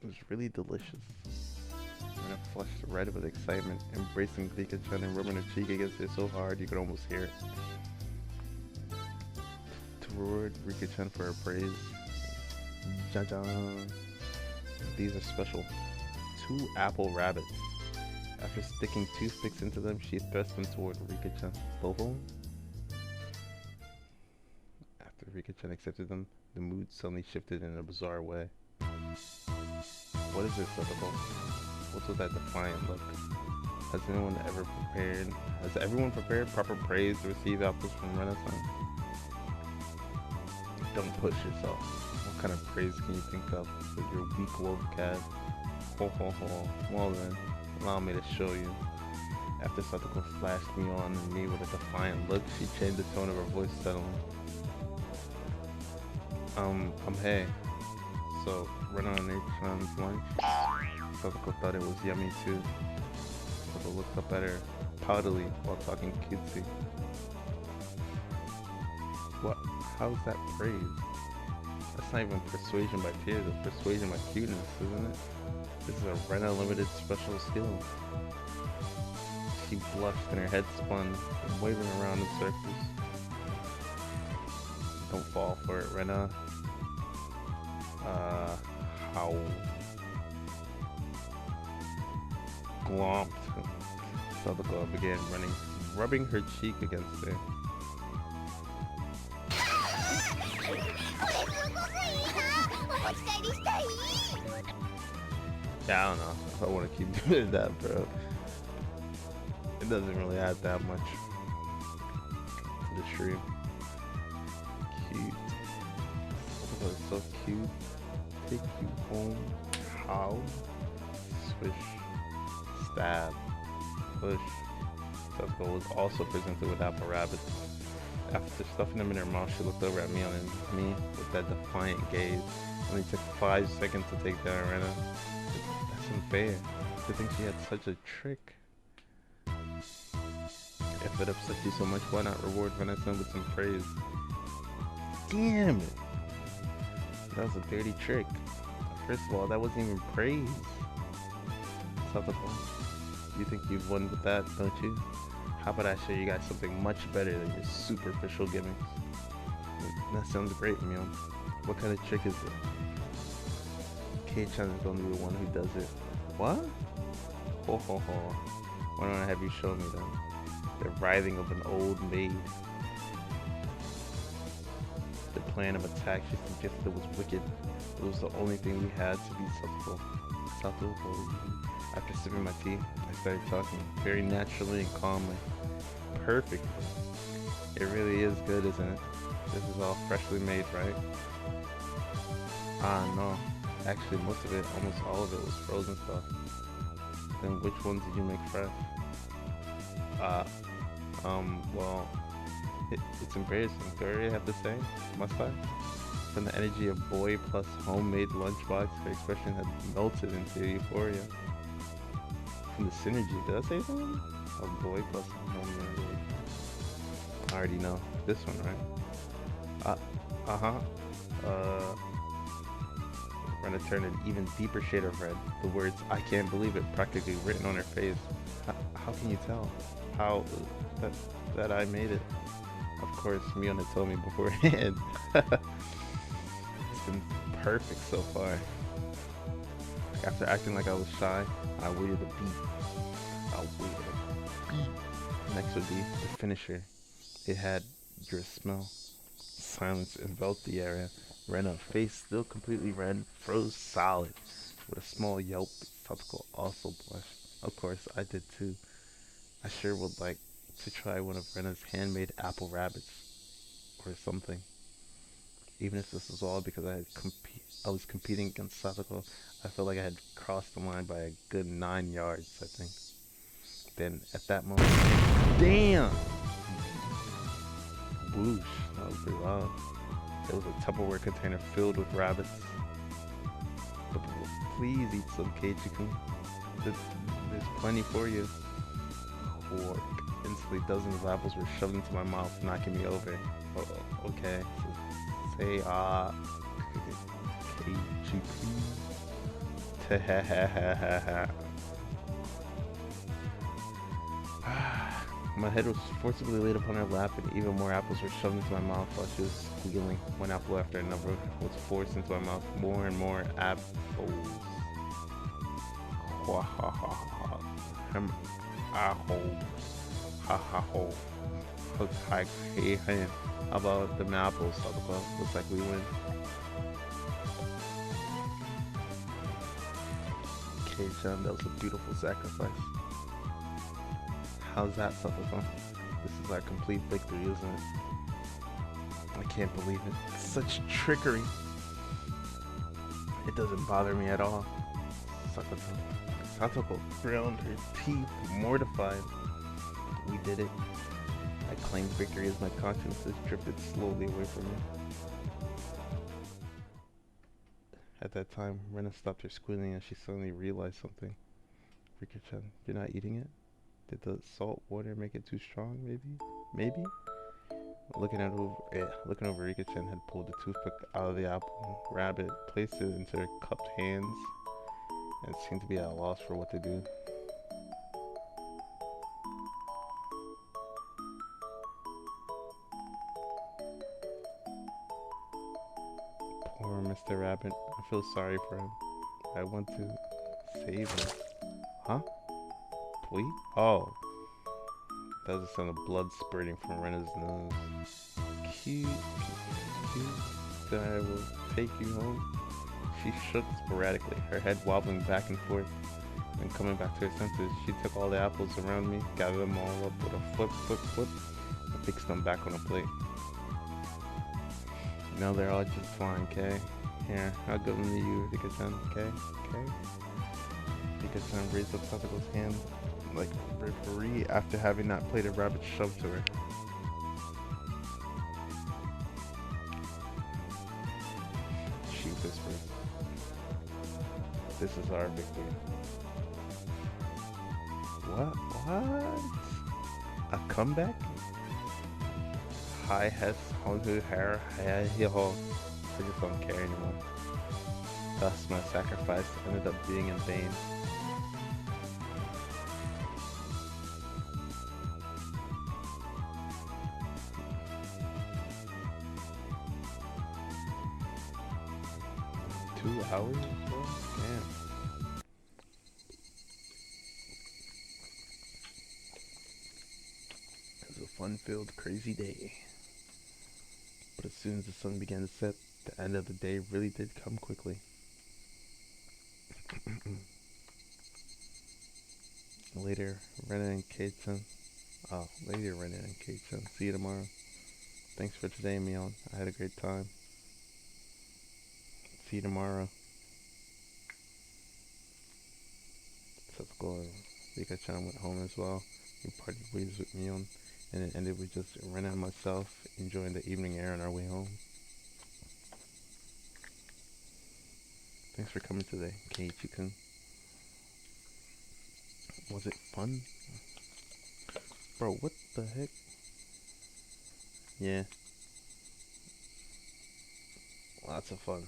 It was really delicious. Rena flushed red with excitement, embracing Pika-chan and rubbing her cheek against it so hard you could almost hear it. To reward Rika-chan for her praise, Jajan. These are special. 2 apple rabbits. After sticking toothpicks into them, she thrust them toward Rika-chan. Both of them? After Rika-chan accepted them, the mood suddenly shifted in a bizarre way. What is this, Otoko? What's with that defiant look? Has everyone prepared proper praise to receive outputs from Renaissance? Don't push yourself. What kind of praise can you think of with your weak wolf cat? Ho ho ho. Well then, allow me to show you. After Satoko flashed me on me with a defiant look, she changed the tone of her voice suddenly. Hey. So, Rena and Nathan's lunch? Satoko thought it was yummy too. Satoko looked up at her poutily while talking cutesy. What? How's that praise? That's not even persuasion by tears, it's persuasion by cuteness, isn't it? This is a Rena limited special skill. She blushed and her head spun, waving around in circles. Don't fall for it, Rena. How? Glomped. Sadako began rubbing her cheek against her. Yeah, I don't know if I want to keep doing that, bro. It doesn't really add that much to the stream. Cute. That was so cute. Take you home. How? Swish. Stab. Push. Satsuko was also presented with apple rabbits. After stuffing them in her mouth, she looked over at me with that defiant gaze. It only took 5 seconds to take down Rena. That's unfair. To think she had such a trick. If it upset you so much, why not reward Vanessa with some praise? Damn it. That was a dirty trick. First of all, that wasn't even praise. Satoko, you think you've won with that, don't you? How about I show you guys something much better than your superficial gimmicks? That sounds great, Mio. What kind of trick is it? K-chan is gonna be the one who does it. What? Ho ho ho. Why don't I have you show me then? The writhing of an old maid. The plan of attack she suggested was wicked. It was the only thing we had to be Satoko. Satoko. After sipping my tea, I started talking very naturally and calmly. Perfect. It really is good, isn't it? This is all freshly made, right? Ah, no. Actually, most of it, almost all of it, was frozen stuff. Then which ones did you make fresh? Well, it's embarrassing. Do I really have to say? Must I? From the energy of boy plus homemade lunchbox, her expression had melted into euphoria. From the synergy, did I say something? A boy plus homemade. I already know. This one, right? Rena turned an even deeper shade of red. The words, I can't believe it, practically written on her face. How can you tell? How that I made it? Of course, Miona told me beforehand. It's been perfect so far. After acting like I was shy, I waited a beat. Next would be the finisher. It had your smell. Silence enveloped the area. Rena, face still completely red, froze solid. With a small yelp, Satoko also blushed. Of course, I did too. I sure would like to try one of Rena's handmade apple rabbits or something. Even if this was all because I was competing against Satoko, I felt like I had crossed the line by a good 9 yards, I think. Then at that moment, damn! Whoosh, that was pretty loud. It was a Tupperware container filled with rabbits. But please eat some, Keiichi-kun. There's plenty for you. Quark. Instantly, dozens of apples were shoved into my mouth, knocking me over. Oh, okay. So say Keiichi-kun. My head was forcibly laid upon her lap, and even more apples were shoved into my mouth while she was squealing. One apple after another was forced into my mouth. More and more apples. Ha ha ha ha. Ha ha ho. How about the apples? Looks like we win. Okay, John, that was a beautiful sacrifice. How's that, Satoko? This is our complete victory, isn't it? I can't believe it. Such trickery. It doesn't bother me at all. Satoko ground her teeth, mortified. We did it. I claimed victory as my conscience drifted slowly away from me. At that time, Rena stopped her squealing as she suddenly realized something. Rika-chan, you're not eating it? Did the salt water make it too strong, maybe? Looking over, Rika-chan had pulled the toothpick out of the apple rabbit, placed it into her cupped hands, and seemed to be at a loss for what to do. Poor Mr. Rabbit. I feel sorry for him. I want to save him. Huh? Please? Oh. That was the sound of blood spurting from Rena's nose. Cute. Then I will take you home. She shook sporadically, her head wobbling back and forth. Then coming back to her senses, she took all the apples around me, gathered them all up with a flip, and fixed them back on a plate. Now they're all just fine, okay? Here, I'll give them to you, Rika-chan, okay? Rika-chan raised up Satoko's hand like a referee after having that plate of rabbit shoved to her. She whispered, "This is our victory." What? A comeback? Hi Hess Hongu Hair Hiho. I just don't care anymore. Thus my sacrifice ended up being in vain. 2 hours, bro? Damn. It was a fun-filled, crazy day. But as soon as the sun began to set, the end of the day really did come quickly. Later, Rena and Kate-san. Oh, later, Rena and Kate-san. See you tomorrow. Thanks for today, Mion. I had a great time. See you tomorrow. Setsuko and Rika-chan went home as well. We parted ways with Mion, and it ended with just Rena and myself enjoying the evening air on our way home. Thanks for coming today, Keiichi-kun. Was it fun? Bro, what the heck? Yeah. Lots of fun.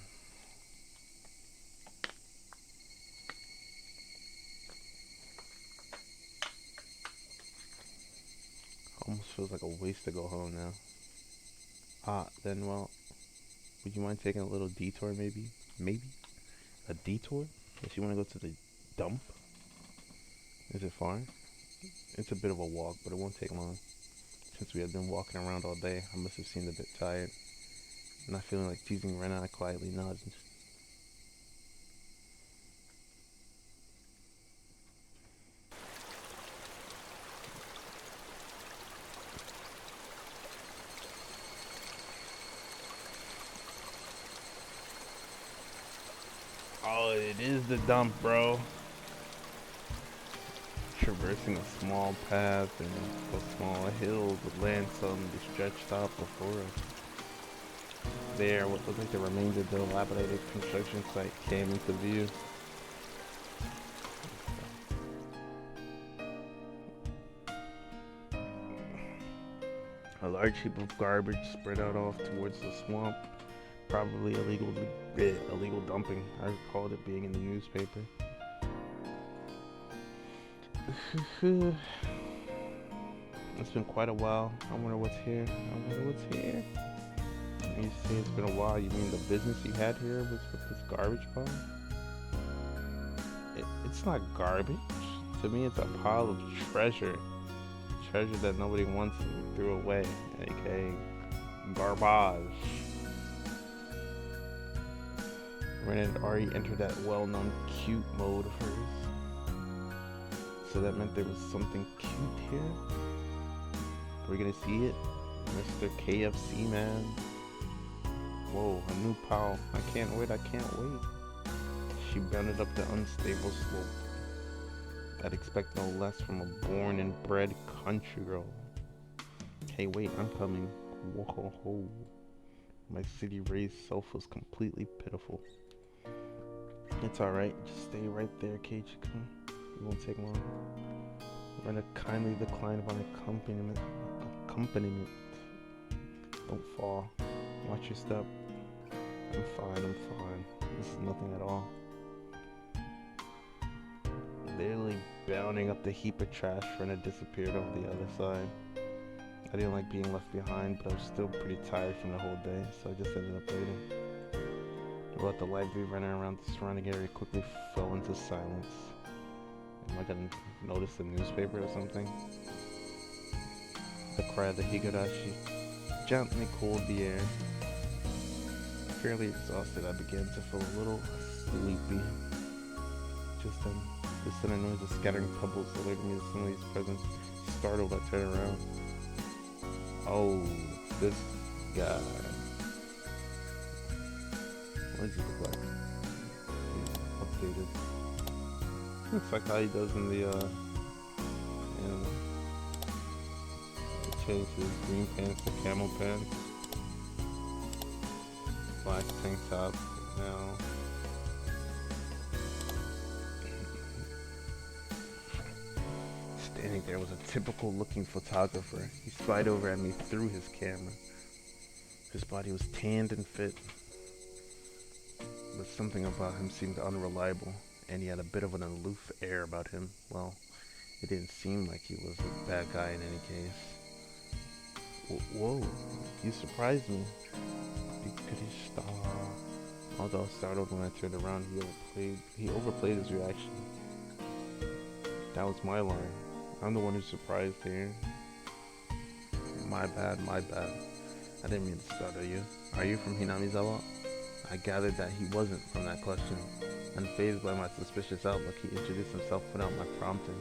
Almost feels like a waste to go home now. Then well, would you mind taking a little detour maybe? Maybe? A detour? If you want to go to the dump? Is it far? It's a bit of a walk, but it won't take long. Since we had been walking around all day, I must have seemed a bit tired. Not feeling like teasing Rena, I quietly nodded. Oh, it is the dump, bro. Traversing a small path and a small hill with land suddenly stretched out before us. There, what looked like the remains of the dilapidated construction site came into view. A large heap of garbage spread out off towards the swamp. Probably illegal dumping. I recalled it being in the newspaper. It's been quite a while. I wonder what's here. When you say it's been a while, you mean the business you had here was with this garbage pile? It's not garbage. To me, it's a pile of treasure. Treasure that nobody wants and threw away, aka garbage. Ren and Ari entered that well-known cute mode of hers. So that meant there was something cute here? We're gonna see it? Mr. KFC man. Whoa, a new pal. I can't wait. She bounded up the unstable slope. I'd expect no less from a born and bred country girl. Hey, wait, I'm coming. Whoa. My city-raised self was completely pitiful. It's alright, just stay right there, Keiichi-kun. It won't take long. Rena kindly declined my accompaniment. Don't fall. Watch your step. I'm fine. This is nothing at all. Literally bounding up the heap of trash, Rena disappeared over the other side. I didn't like being left behind, but I was still pretty tired from the whole day, so I just ended up waiting. About the library, running around the surrounding area quickly fell into silence. Am I gonna notice the newspaper or something? The cry of the higurashi gently cooled the air. Fairly exhausted, I began to feel a little sleepy. Just then, the sudden noise of scattering pebbles alerted me to somebody's presence. Startled, I turned around. Oh, this guy. What does he look like? Updated. Looks like how he does in the, he changed his green pants to camel pants. Black tank top now. Standing there was a typical looking photographer. He spied over at me through his camera. His body was tanned and fit, but something about him seemed unreliable, and he had a bit of an aloof air about him. Well, it didn't seem like he was a bad guy in any case. Whoa, you surprised me. Could he stop? Although startled when I turned around, he overplayed his reaction. That was my line. I'm the one who's surprised here. My bad. I didn't mean to startle you. Are you from Hinamizawa? I gathered that he wasn't from that question. Unfazed by my suspicious outlook, he introduced himself without my prompting.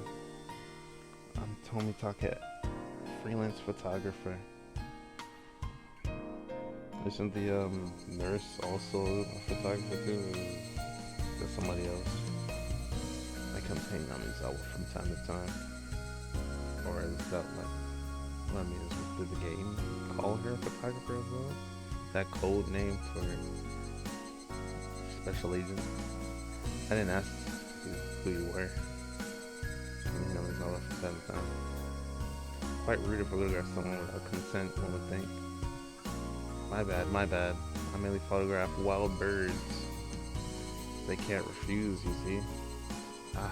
I'm Tomitake, freelance photographer. Isn't the nurse also a photographer too, or is that somebody else? I come to Hinamizawa from time to time. Or is that did the game call her a photographer as well? That code name for special agent? I didn't ask who you were. Hinamizawa from time to time. Quite rude to photograph someone without consent, one would think. My bad. I merely photograph wild birds. They can't refuse, you see. Ha.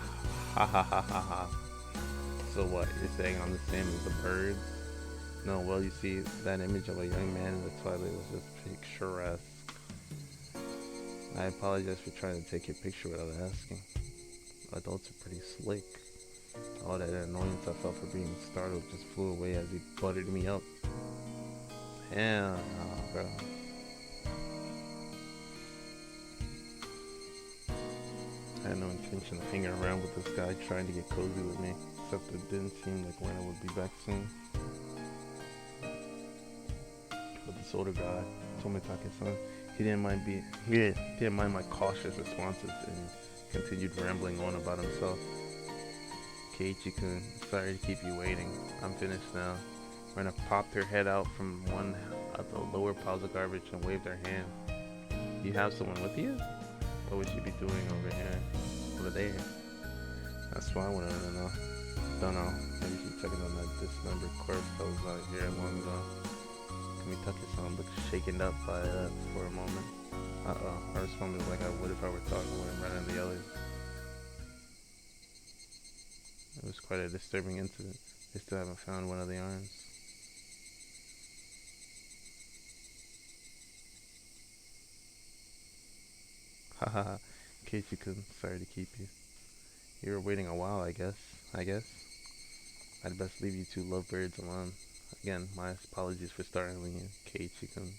So what, you're saying I'm the same as the birds? No, well, you see, that image of a young man in the toilet was just picturesque. I apologize for trying to take your picture without asking. Adults are pretty slick. All that annoyance I felt for being startled just flew away as he buttered me up. Hell no, bro. I had no intention of hanging around with this guy trying to get cozy with me, except it didn't seem like Rena would be back soon. But this older guy, Tomitake-san, he didn't mind my cautious responses and continued rambling on about himself. Keiichi-kun, sorry to keep you waiting. I'm finished now. Rena popped her head out from one of the lower piles of garbage and waved her hand. You have someone with you? What would she be doing over there? That's what I wanted to know. Don't know. Maybe she's checking on that dismembered corpse that was out here long ago. Tomitake-san looked shaken up by that for a moment. I responded like I would if I were talking with him right on the others. It was quite a disturbing incident. They still haven't found one of the arms. Haha, Keiichi-kun, sorry to keep you. You were waiting a while, I guess. I'd best leave you two lovebirds alone. Again, my apologies for startling you, Keiichi-kun.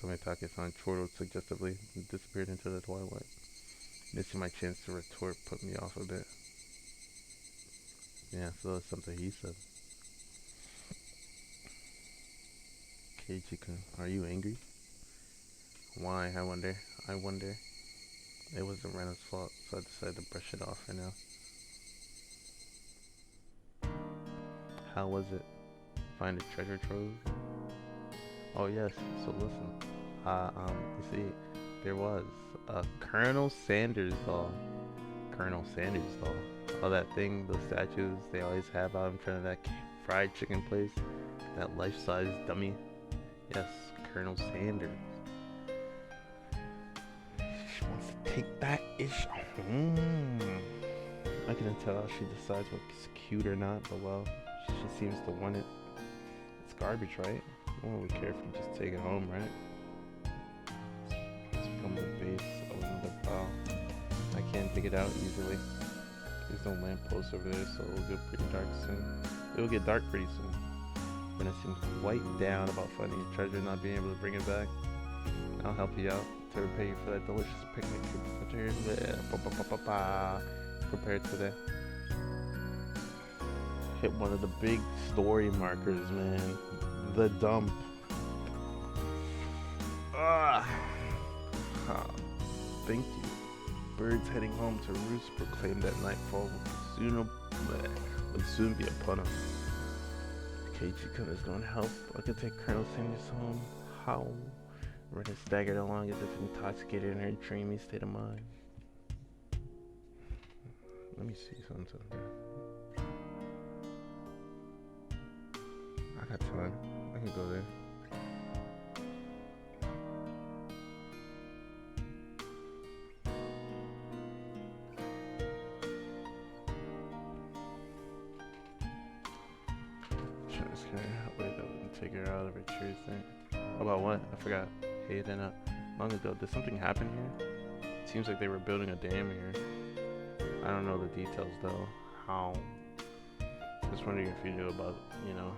Tomitake-san chortled suggestively and disappeared into the twilight. Missing my chance to retort put me off a bit. Yeah, so that's something he said. Keiichi-kun, are you angry? Why, I wonder. It wasn't Rena's fault, so I decided to brush it off for now. How was it? Find a treasure trove? Oh yes, so listen. You see, there was a Colonel Sanders doll. Oh, that thing, those statues they always have out in front of that fried chicken place. That life-size dummy. Yes, Colonel Sanders. She wants to take that ish home. I couldn't tell how she decides what's cute or not, but well, she seems to want it. It's garbage, right? No one would care if you just take it home, right? It's become the base of another pile. I can't dig it out easily. There's no lamppost over there, so it'll get pretty dark soon. It'll get dark pretty soon. When I seem quite down about finding a treasure and not being able to bring it back, I'll help you out to repay you for that delicious picnic prepared today. Hit one of the big story markers, man. The dump. Thank you. Birds heading home to roost proclaimed that nightfall would soon be upon us. Keiichi-kun is going to help. I could take Colonel Sanders home. How? Rena staggered along as if intoxicated in her dreamy state of mind. Let me see something. I got time. I can go there. Wait, that wouldn't take her out of her cheers thing. About what? I forgot. Hey, then long ago, did something happen here? It seems like they were building a dam here. I don't know the details though. How? Just wondering if you knew about, you know,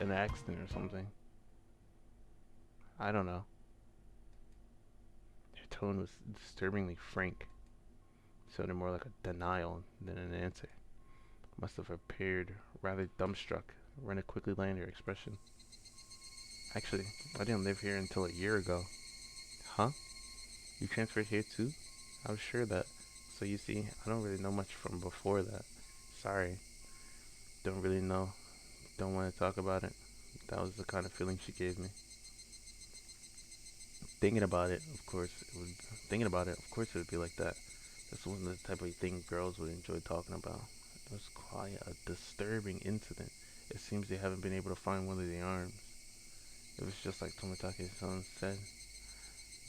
an accident or something. I don't know. Her tone was disturbingly frank. It sounded more like a denial than an answer. Must have appeared rather dumbstruck. Rena quickly landed her expression. Actually, I didn't live here until a year ago. Huh? You transferred here too? I was sure that. So you see, I don't really know much from before that. Sorry. Don't really know. Don't want to talk about it. That was the kind of feeling she gave me. Thinking about it, of course, it would be like that. This wasn't the type of thing girls would enjoy talking about. It was quite a disturbing incident. It seems they haven't been able to find one of the arms. It was just like Tomotake's-san said.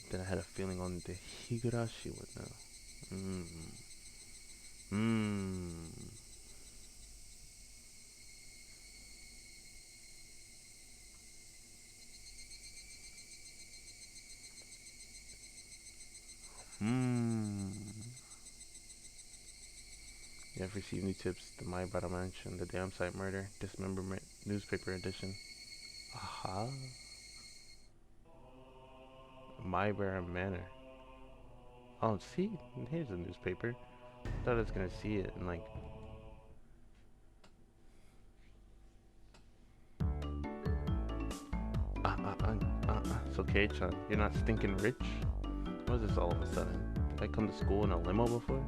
Then I had a feeling on the higurashi would know. You ever received new tips? The Maibara Mansion, the dam site murder, dismemberment, newspaper edition. Aha. Maibara Manor. Oh, see? Here's a newspaper. I thought I was gonna see it and like... So Kei-chan, you're not stinking rich? What is this all of a sudden? Did I come to school in a limo before?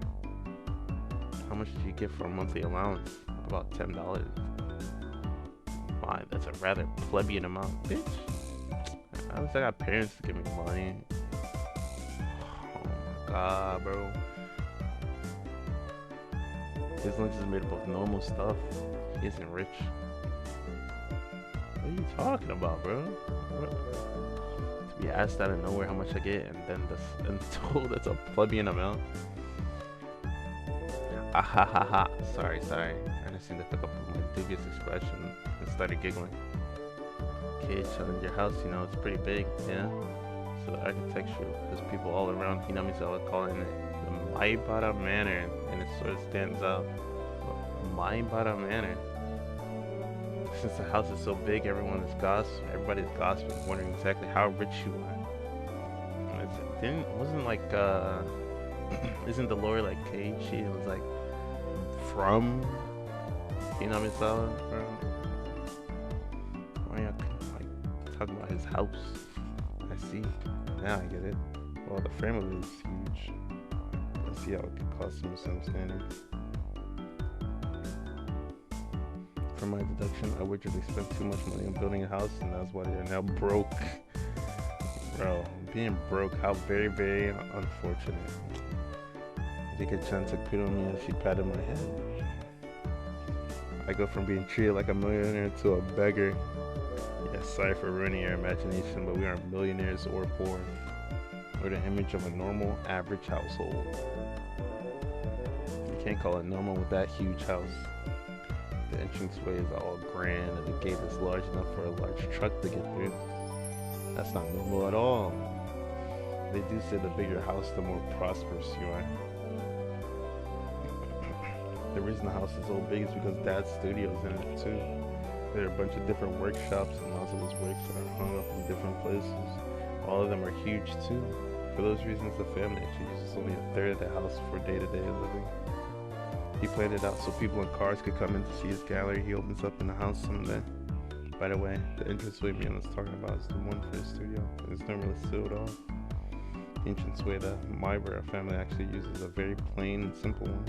How much did you get for a monthly allowance? About $10. Why, that's a rather plebeian amount, bitch. At least I got parents to give me money. Oh my god, bro. His lunch is made up of normal stuff. He isn't rich. What are you talking about, bro? What? To be asked out of nowhere how much I get and then told that's a plebeian amount. Ahahaha. Sorry. I just seemed to pick up on my dubious expression and started giggling. Okay, so your house, you know, it's pretty big, yeah? So the architecture, there's people all around Hinamizawa calling it the Maibara Manor, and it sort of stands out. Maibara Manor. Since the house is so big, everybody's gossiping, wondering exactly how rich you are. Isn't the lore like Keiichi? It was like from Hinamizawa, why are you like talking about his house? I see. Now I get it. Well, the frame of it is huge. I see how it could cause some misunderstanding. From my deduction, I originally spent too much money on building a house, and that's why they're now broke. Bro, being broke, how very, very unfortunate. Rika-chan took pity on me as she patted my head. I go from being treated like a millionaire to a beggar. Yes, sorry for ruining your imagination, but we aren't millionaires or poor. We're the image of a normal, average household. You can't call it normal with that huge house. The entranceway is all grand and the gate is large enough for a large truck to get through. That's not normal at all. They do say the bigger your house, the more prosperous you are. The reason the house is so big is because Dad's studio's in it too. There are a bunch of different workshops and lots of his works are hung up in different places. All of them are huge too. For those reasons, the family actually uses only a third of the house for day-to-day living. He planned it out so people in cars could come in to see his gallery he opens up in the house someday. By the way, the entranceway Mion was talking about is the one for his studio. It's not really sealed off. The entranceway the Maibara family actually uses is a very plain and simple one.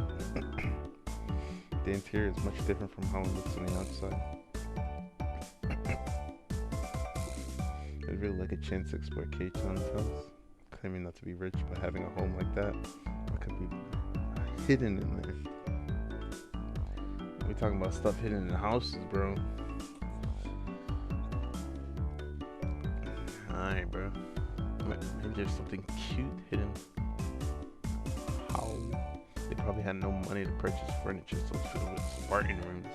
The interior is much different from how it looks on the outside. I'd really like a chance to explore Kei-chan's house. Claiming not to be rich, but having a home like that, I could be hidden in there. We talking about stuff hidden in houses, bro. Alright, bro. Maybe there's something cute hidden. How? They probably had no money to purchase furniture, so it's filled with Spartan rooms.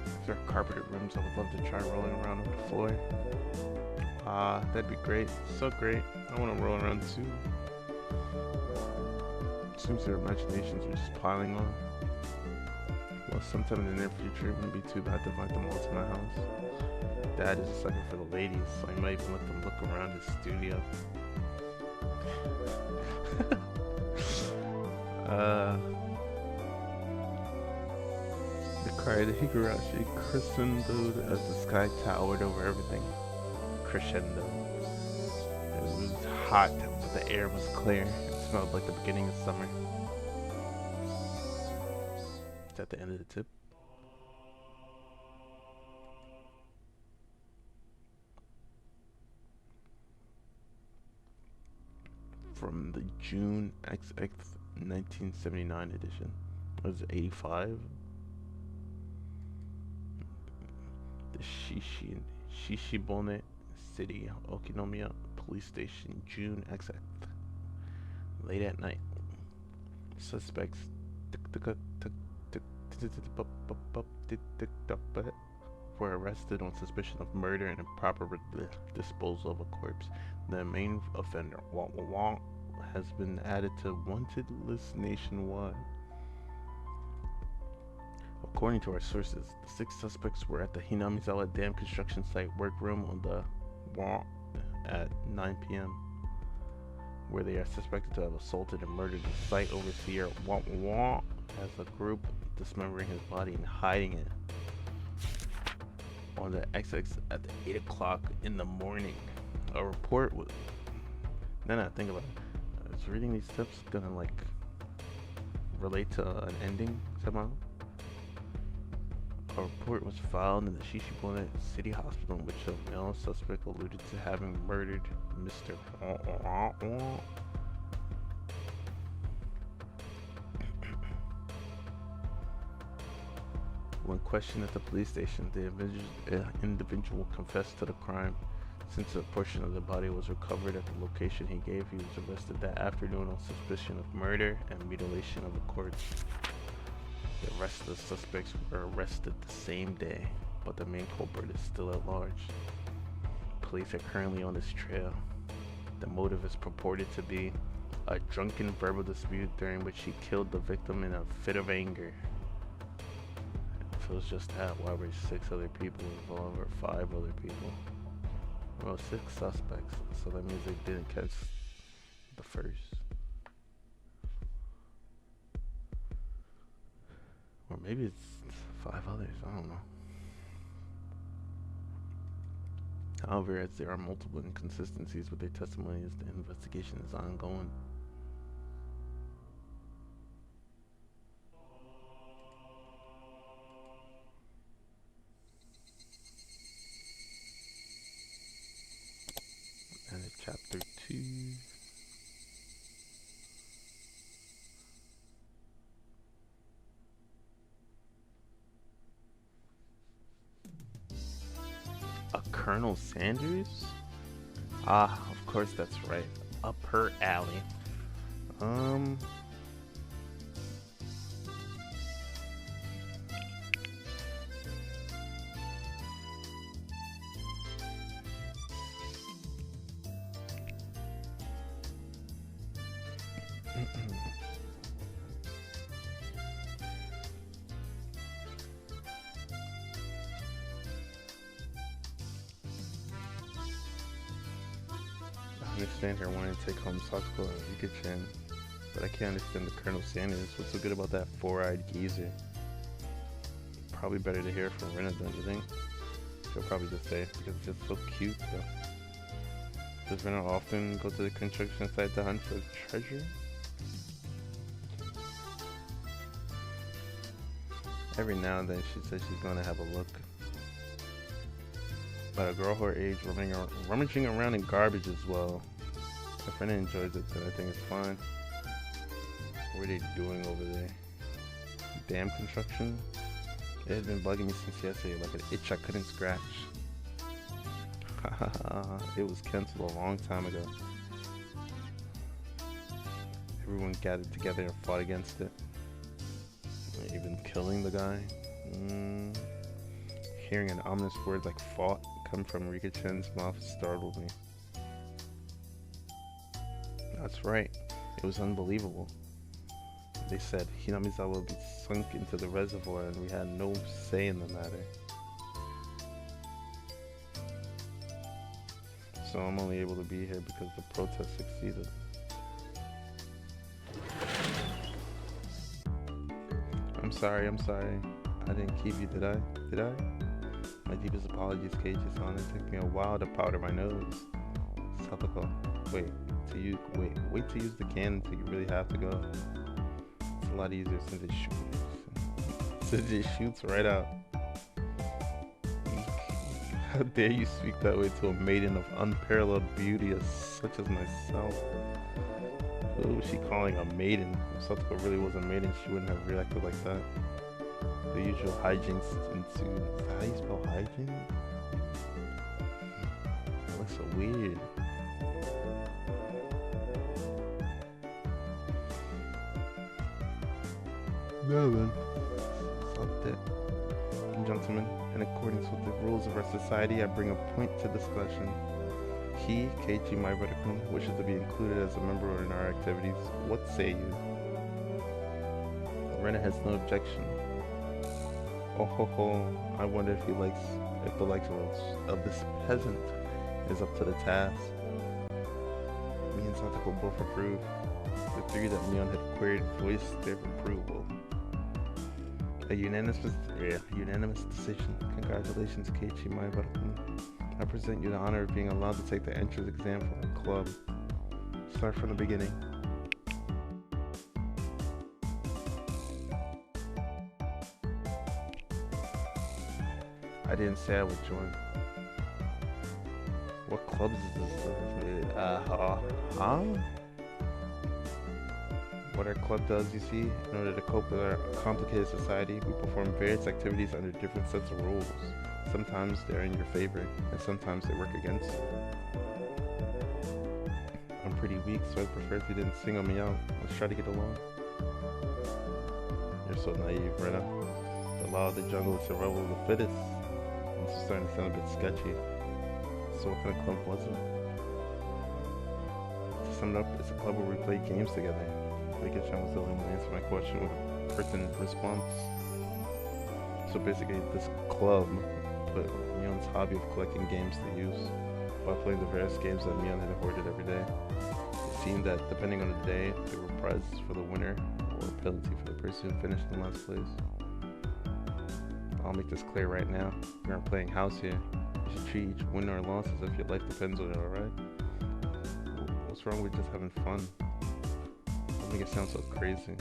If there are carpeted rooms, I would love to try rolling around on the floor. That'd be great. So great. I want to roll around too. Seems their imaginations are just piling on. Well, sometime in the near future, it wouldn't be too bad to invite them all to my house. Dad is a sucker for the ladies, so I might even let them look around his studio. The higurashi crescendoed as the sky towered over everything. Crescendo. It was hot, but the air was clear. It smelled like the beginning of summer. Is that the end of the tip? From the June XX 1979 edition. Was it 85? The Shishibone City, Okinomiya Police Station, June XX. Late at night. Suspects were arrested on suspicion of murder and improper disposal of a corpse. The main offender, has been added to wanted list nationwide. According to our sources, the 6 suspects were at the Hinamizawa Dam construction site workroom on the at 9 p.m., where they are suspected to have assaulted and murdered the site overseer as a group, dismembering his body and hiding it on the XX at 8 o'clock in the morning. A report was... Then I think about it. I was reading these tips gonna like relate to an ending somehow. A report was filed in the Shishibone City Hospital in which a male suspect alluded to having murdered Mr. When questioned at the police station, the individual confessed to the crime. Since a portion of the body was recovered at the location he gave, he was arrested that afternoon on suspicion of murder and mutilation of a corpse. The rest of the suspects were arrested the same day, but the main culprit is still at large. Police are currently on his trail. The motive is purported to be a drunken verbal dispute during which he killed the victim in a fit of anger. If it was just that, why were 6 other people involved, or 5 other people? Well, 6 suspects, so that means they didn't catch the first. Or maybe it's 5 others, I don't know. However, as there are multiple inconsistencies with their testimonies, the investigation is ongoing. And chapter 2. A Colonel Sanders? Ah, of course that's right. Up her alley. I understand her wanting to take home Satsuko and Rika-chan, but I can't understand the Colonel Sanders. What's so good about that 4-eyed geezer? Probably better to hear from Rina, don't you think? She'll probably just say, because it's just so cute, though. Does Rina often go to the construction site to hunt for treasure? Every now and then she says she's going to have a look. But a girl her age rummaging around in garbage as well. If Rina enjoys it, then I think it's fine. What are they doing over there? Dam construction? It had been bugging me since yesterday, like an itch I couldn't scratch. It was canceled a long time ago. Everyone gathered together and fought against it. Even killing the guy. Hearing an ominous word like fought come from Rika-chan's mouth startled me. That's right. It was unbelievable. They said Hinamizawa would be sunk into the reservoir and we had no say in the matter. So I'm only able to be here because the protest succeeded. I'm sorry. I didn't keep you, did I? My deepest apologies, Keiichi. It took me a while to powder my nose. Satoko. Wait to use the cannon until you really have to go. It's a lot easier since it shoots right out. How dare you speak that way to a maiden of unparalleled beauty such as myself? Who was she calling a maiden? If Satoko really was a maiden, she wouldn't have reacted like that. The usual hijinks ensue. Is that how you spell hijinks? That looks so weird. No, man. Stop that. Gentlemen, in accordance with the rules of our society, I bring a point to discussion. He, Keiichi Maibara-kun, wishes to be included as a member in our activities. What say you? Rena has no objection. Oh ho ho, I wonder if the likes of this peasant is up to the task. Me and Satoko both approve. The three that Mion had queried voiced their approval. A unanimous decision. Congratulations, Keiichi Maibara-kun. I present you the honor of being allowed to take the entrance exam for our club. Start from the beginning. I didn't say I would join. What clubs is this? What our club does, you see, in order to cope with our complicated society, we perform various activities under different sets of rules. Sometimes they're in your favor, and sometimes they work against you. I'm pretty weak, so I'd prefer if you didn't single me out. Let's try to get along. You're so naive, Rena. The law of the jungle is survival of the fittest. This is starting to sound a bit sketchy. So what kind of club was it? To sum it up, it's a club where we play games together. Rika-chan was the only one to answer my question with a pertinent response. So basically, this club put Mion's hobby of collecting games to use by playing the various games that Mion had hoarded every day. It seemed that depending on the day, there were prizes for the winner or a penalty for the person who finished in last place. I'll make this clear right now. We aren't playing house here. You should treat each win or loss as if your life depends on it, alright? What's wrong with just having fun? Don't make it sound so crazy.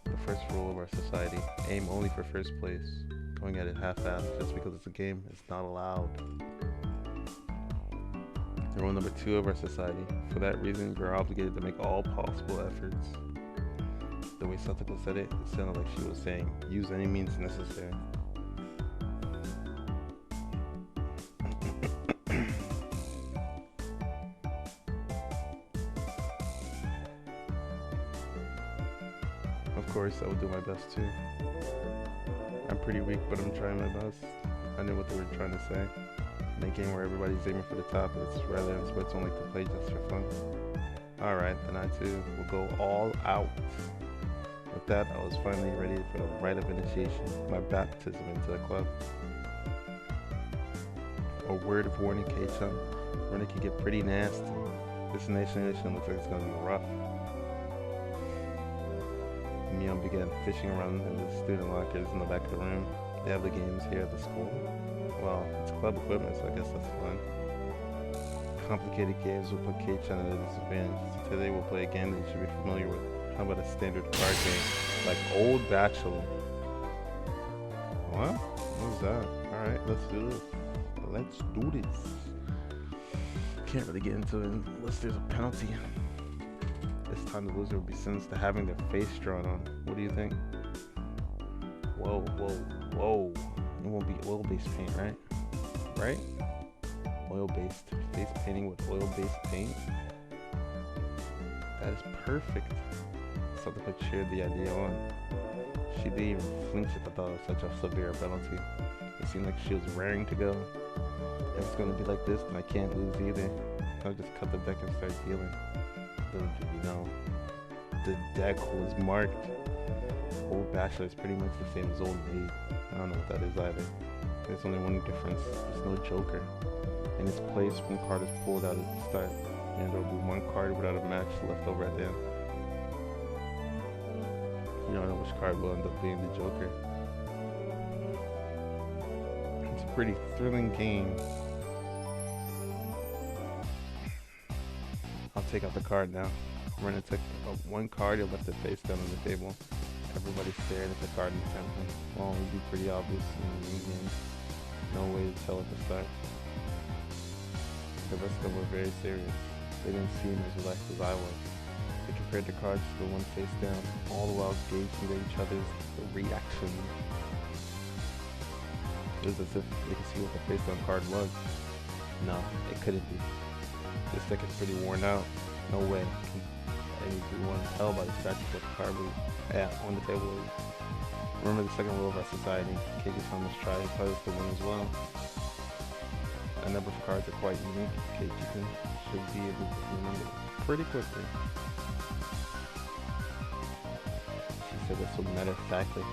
The first rule of our society, aim only for first place. Going at it half-assed just because it's a game is not allowed. Rule number 2 of our society, for that reason, you're obligated to make all possible efforts. The way Satoko said it, it sounded like she was saying, use any means necessary. Of course, I would do my best too. I'm pretty weak, but I'm trying my best. I knew what they were trying to say. In a game where everybody's aiming for the top, it's rather than sports don't like to play just for fun. Alright, then I too will go all out. With that, I was finally ready for the rite of initiation, my baptism into the club. A word of warning, Kei-chan, when it can get pretty nasty. This initiation looks like it's gonna be rough. Mion began fishing around in the student lockers in the back of the room. They have the games here at the school. Well, it's club equipment, so I guess that's fine. Complicated games will put Kei-chan at a disadvantage. So today we'll play a game that you should be familiar with. How about a standard card game, like Old Bachelor? What? What was that? Alright, let's do this. Let's do this. Can't really get into it unless there's a penalty. This time the loser will be sentenced to having their face drawn on. What do you think? Whoa, whoa, whoa. It won't be oil-based paint, right? Right? Oil-based. Face painting with oil-based paint. That is perfect. Something could cheer the idea on. She didn't even flinch at the thought of such a severe penalty. It seemed like she was raring to go. If it's gonna be like this, then I can't lose either. I'll just cut the deck and start dealing. Little did you know, the deck was marked. Old Bachelor is pretty much the same as Old Maid. I don't know what that is either. There's only one difference. There's no Joker. In its place, one card is pulled out at the start, and there will be one card without a match left over at the end. You don't know which card will end up being the Joker. It's a pretty thrilling game. I'll take out the card now. We're gonna take one card, you left it face down on the table. Everybody's staring at the card intently. Well, it would be pretty obvious in the main game. No way to tell at the start. The rest of them were very serious. They didn't seem as relaxed as I was. They compared the cards to the one face down, all the while gauging at each other's reaction. It was as if they could see what the face down card was. No, it couldn't be. This deck is pretty worn out. No way. And you want to tell by the scratches what the card was on the table. Remember the second rule of our society. Keiichi-san must try his hardest to win as well. A number of cards are quite unique. Keiichi-san should be able to remember pretty quickly. She said this so matter-of-factly.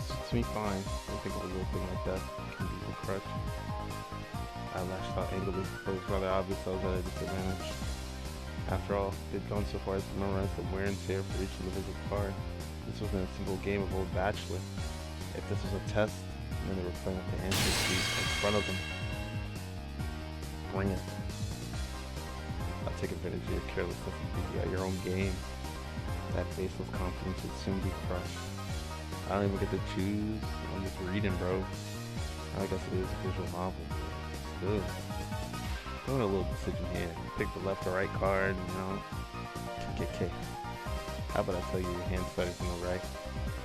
Suits me fine. I don't think of a little thing like that can be a crutch. I lashed out angrily, but it was rather obvious I was at a disadvantage. After all, they'd gone so far as to memorize the wear and tear for each individual card. This wasn't a simple game of Old Bachelor. If this was a test, then they were playing with the answer sheet in front of them. Bring it. I'll take advantage of your carelessness and beat you at your own game. That baseless confidence would soon be crushed. I don't even get to choose. I'm just reading, bro. I guess it is a visual novel, but still. Doing a little decision here. Pick the left or right card, you know. Get kicked. How about I tell you your hand started from the right?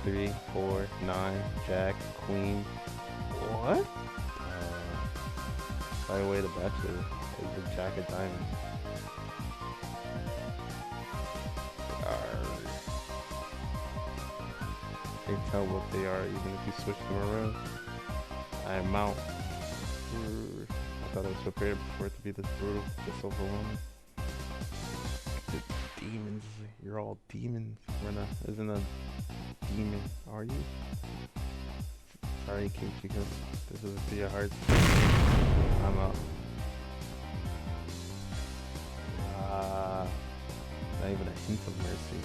3, 4, 9, Jack, Queen. What? By the way, the Bachelor is the Jack of Diamonds. You can tell what they are even if you switch them around. I am out. I thought I was prepared for it to be this brutal, this overwhelming. The demons, you're all demons. Rena isn't a demon, are you? Sorry, Keiichi-kun. This is for your heart. I'm out. Not even a hint of mercy.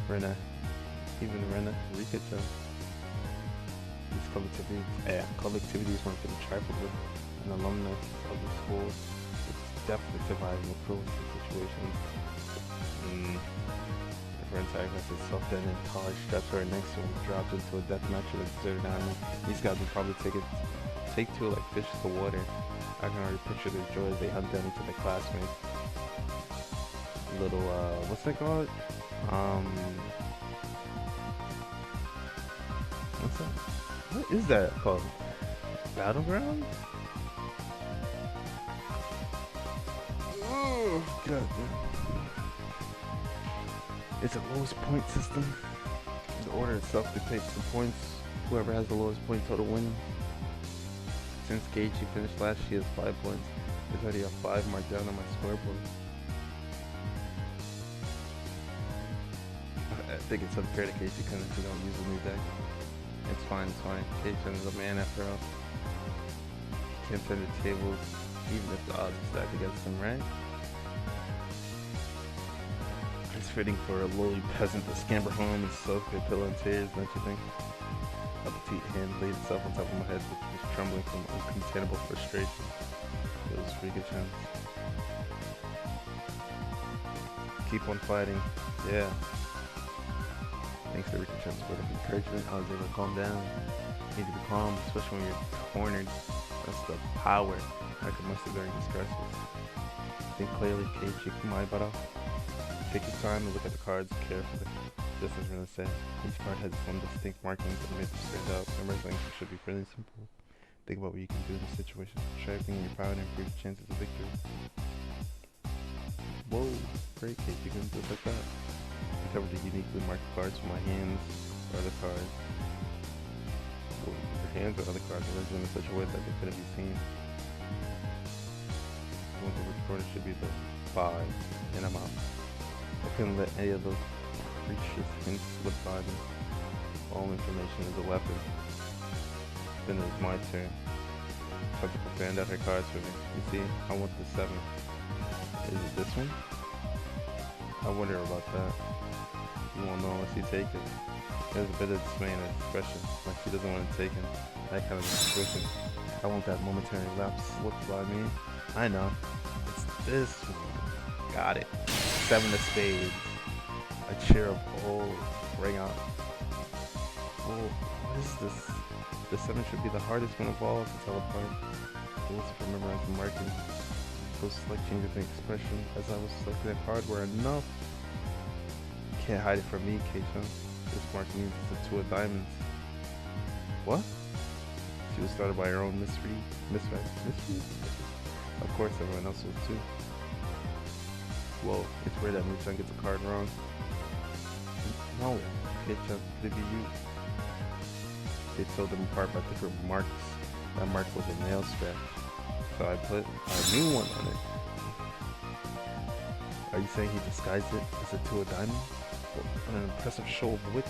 Rena, even Rena, Rika-chan. These collectivities weren't to be trifled with. An alumnus of the school, it's definitely surviving the cruelty situation. If her antagonist is self-detonate college strapped to her next to him, dropped into a death match with a deserted island. These guys would probably take to it like fish to water. I can already picture their joy as they hunt down each of their classmates. Little, what's that called? What's that? What is that called? Battleground? Oh, God. It's a lowest point system. The order itself dictates the points. Whoever has the lowest point total wins. Since Keiichi finished last, she has 5 points. There's already a 5 marked down on my scoreboard. I think it's unfair to Keiichi-kun if you don't use a new deck. It's fine, it's fine. Keiichi-kun is a man after all. Can't turn the tables, even if the odds are stacked against him, right? It's fitting for a lowly peasant to scamper home and soak their pillow in tears, don't you think? A petite hand laid itself on top of my head, which was trembling from uncontainable frustration. It was Rika-chan. Keep on fighting, yeah. Thanks to Rika-chan's word of encouragement, I was able to calm down. You need to be calm, especially when you're cornered. That's the power I could muster during this crisis. Think clearly, Keiichi Kumaibara. Take your time and look at the cards carefully. Just as Rina said, each card has its own distinct markings that make it stand out. Memorizing should be pretty simple. Think about what you can do in the situation. Try everything in your power and improve your chances of victory. Whoa, great, Keiichi, just like that. I covered the uniquely marked cards from my hands or other cards. Well, your hands or other cards arranged in such a way that they couldn't be seen. The one that recorded should be the 5, and I'm out. I couldn't let any of those precious hints slip by me. All information is a weapon. Then it was my turn. Tactical fanned out her cards for me. You see, I want the 7. Is it this one? I wonder about that. You won't know unless you take it. There's a bit of dismay in her expression, like she doesn't want to take it. That kind of intuition. I want that momentary lapse slip by me. I know. It's this one. Got it. 7 of spades. A cheer of oh, ring out. Oh, what is this? The 7 should be the hardest one of all to tell apart. Rules for memorizing marking. Those slight changes in expression as I was selecting that card were enough. You can't hide it from me, Keisha. This mark means it's a 2 of diamonds. What? She was started by her own misread? Of course, everyone else was too. Whoa, it's weird that Michan gets a card wrong. No, Keisha, could it be you? They told them apart by different marks. That mark was a nail scratch. So I put a new one on it. Are you saying he disguised it as a 2 of diamonds? What an impressive show of wit.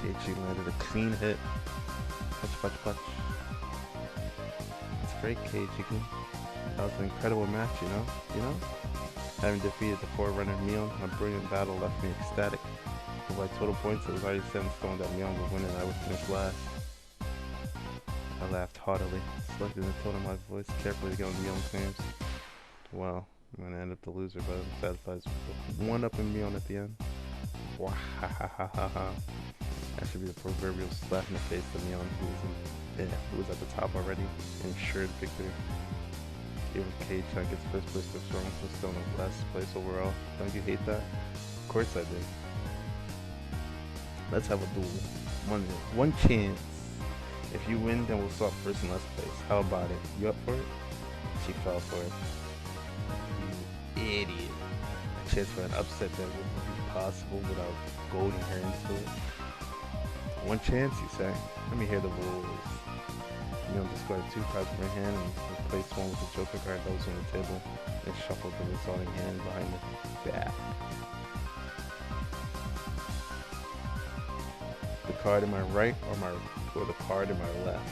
Keiichi landed a clean hit. Punch. It's great, Keiichi. That was an incredible match, you know? Having defeated the forerunner Mion, a brilliant battle left me ecstatic. But by total points, it was already set in stone that Mion would win and I would finish last. I laughed heartily, selecting the tone of my voice carefully to get on Mion's names. Well, I'm gonna end up the loser, but I'm satisfied with 1 up in Mion at the end. Wahahahaha. That should be the proverbial slap in the face to Mion, who was at the top already and ensured victory. Even Keiichi gets first place to strong, was still in last place overall. Don't you hate that? Of course I do. Let's have a duel. One chance. If you win, then we'll swap first and last place. How about it? You up for it? She fell for it. You idiot. A chance for an upset that wouldn't be possible without goading her into it. One chance, you say? Let me hear the rules. You know, discard 2 cards from your hand and replace one with a joker card that was on the table, and shuffle the resulting hand behind the back. The card in my right or the card in my left.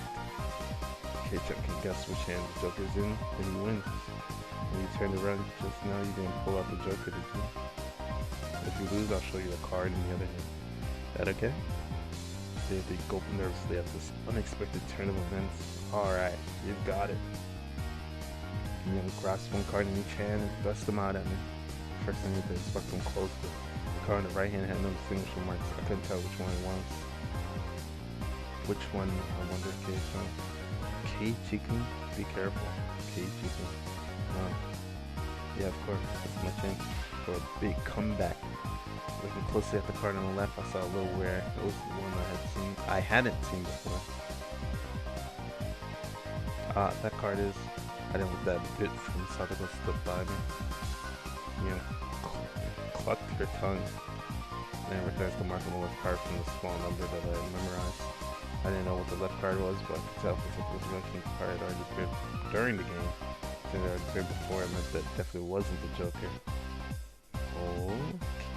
Keiichi can guess which hand the joker's in, then he wins. When you turned around just now, you didn't pull out the joker, did you? If you lose, I'll show you the card in the other hand. That okay? They gulp nervously at this unexpected turn of events. Alright, you got it. You grasp 1 card in each hand and dust them out at me. First I need to inspect them closely. The card in the right hand had no distinguishing marks. I couldn't tell which one it was. Which one, I wonder, Keiichi-kun? Be careful. Keiichi-kun. Yeah, of course. That's my chance for a big comeback. Looking closely at the card on the left, I saw a little rare. It was the one I hadn't seen before. That card is. I didn't let that bit from Sadako slip by me. You know, clucked her tongue. I didn't recognize the mark on the left card from the small number that I had memorized. I didn't know what the left card was, but I could tell because it was mentioned the card had already appeared during the game. Since it had appeared before, it meant that it definitely wasn't the Joker. Oh,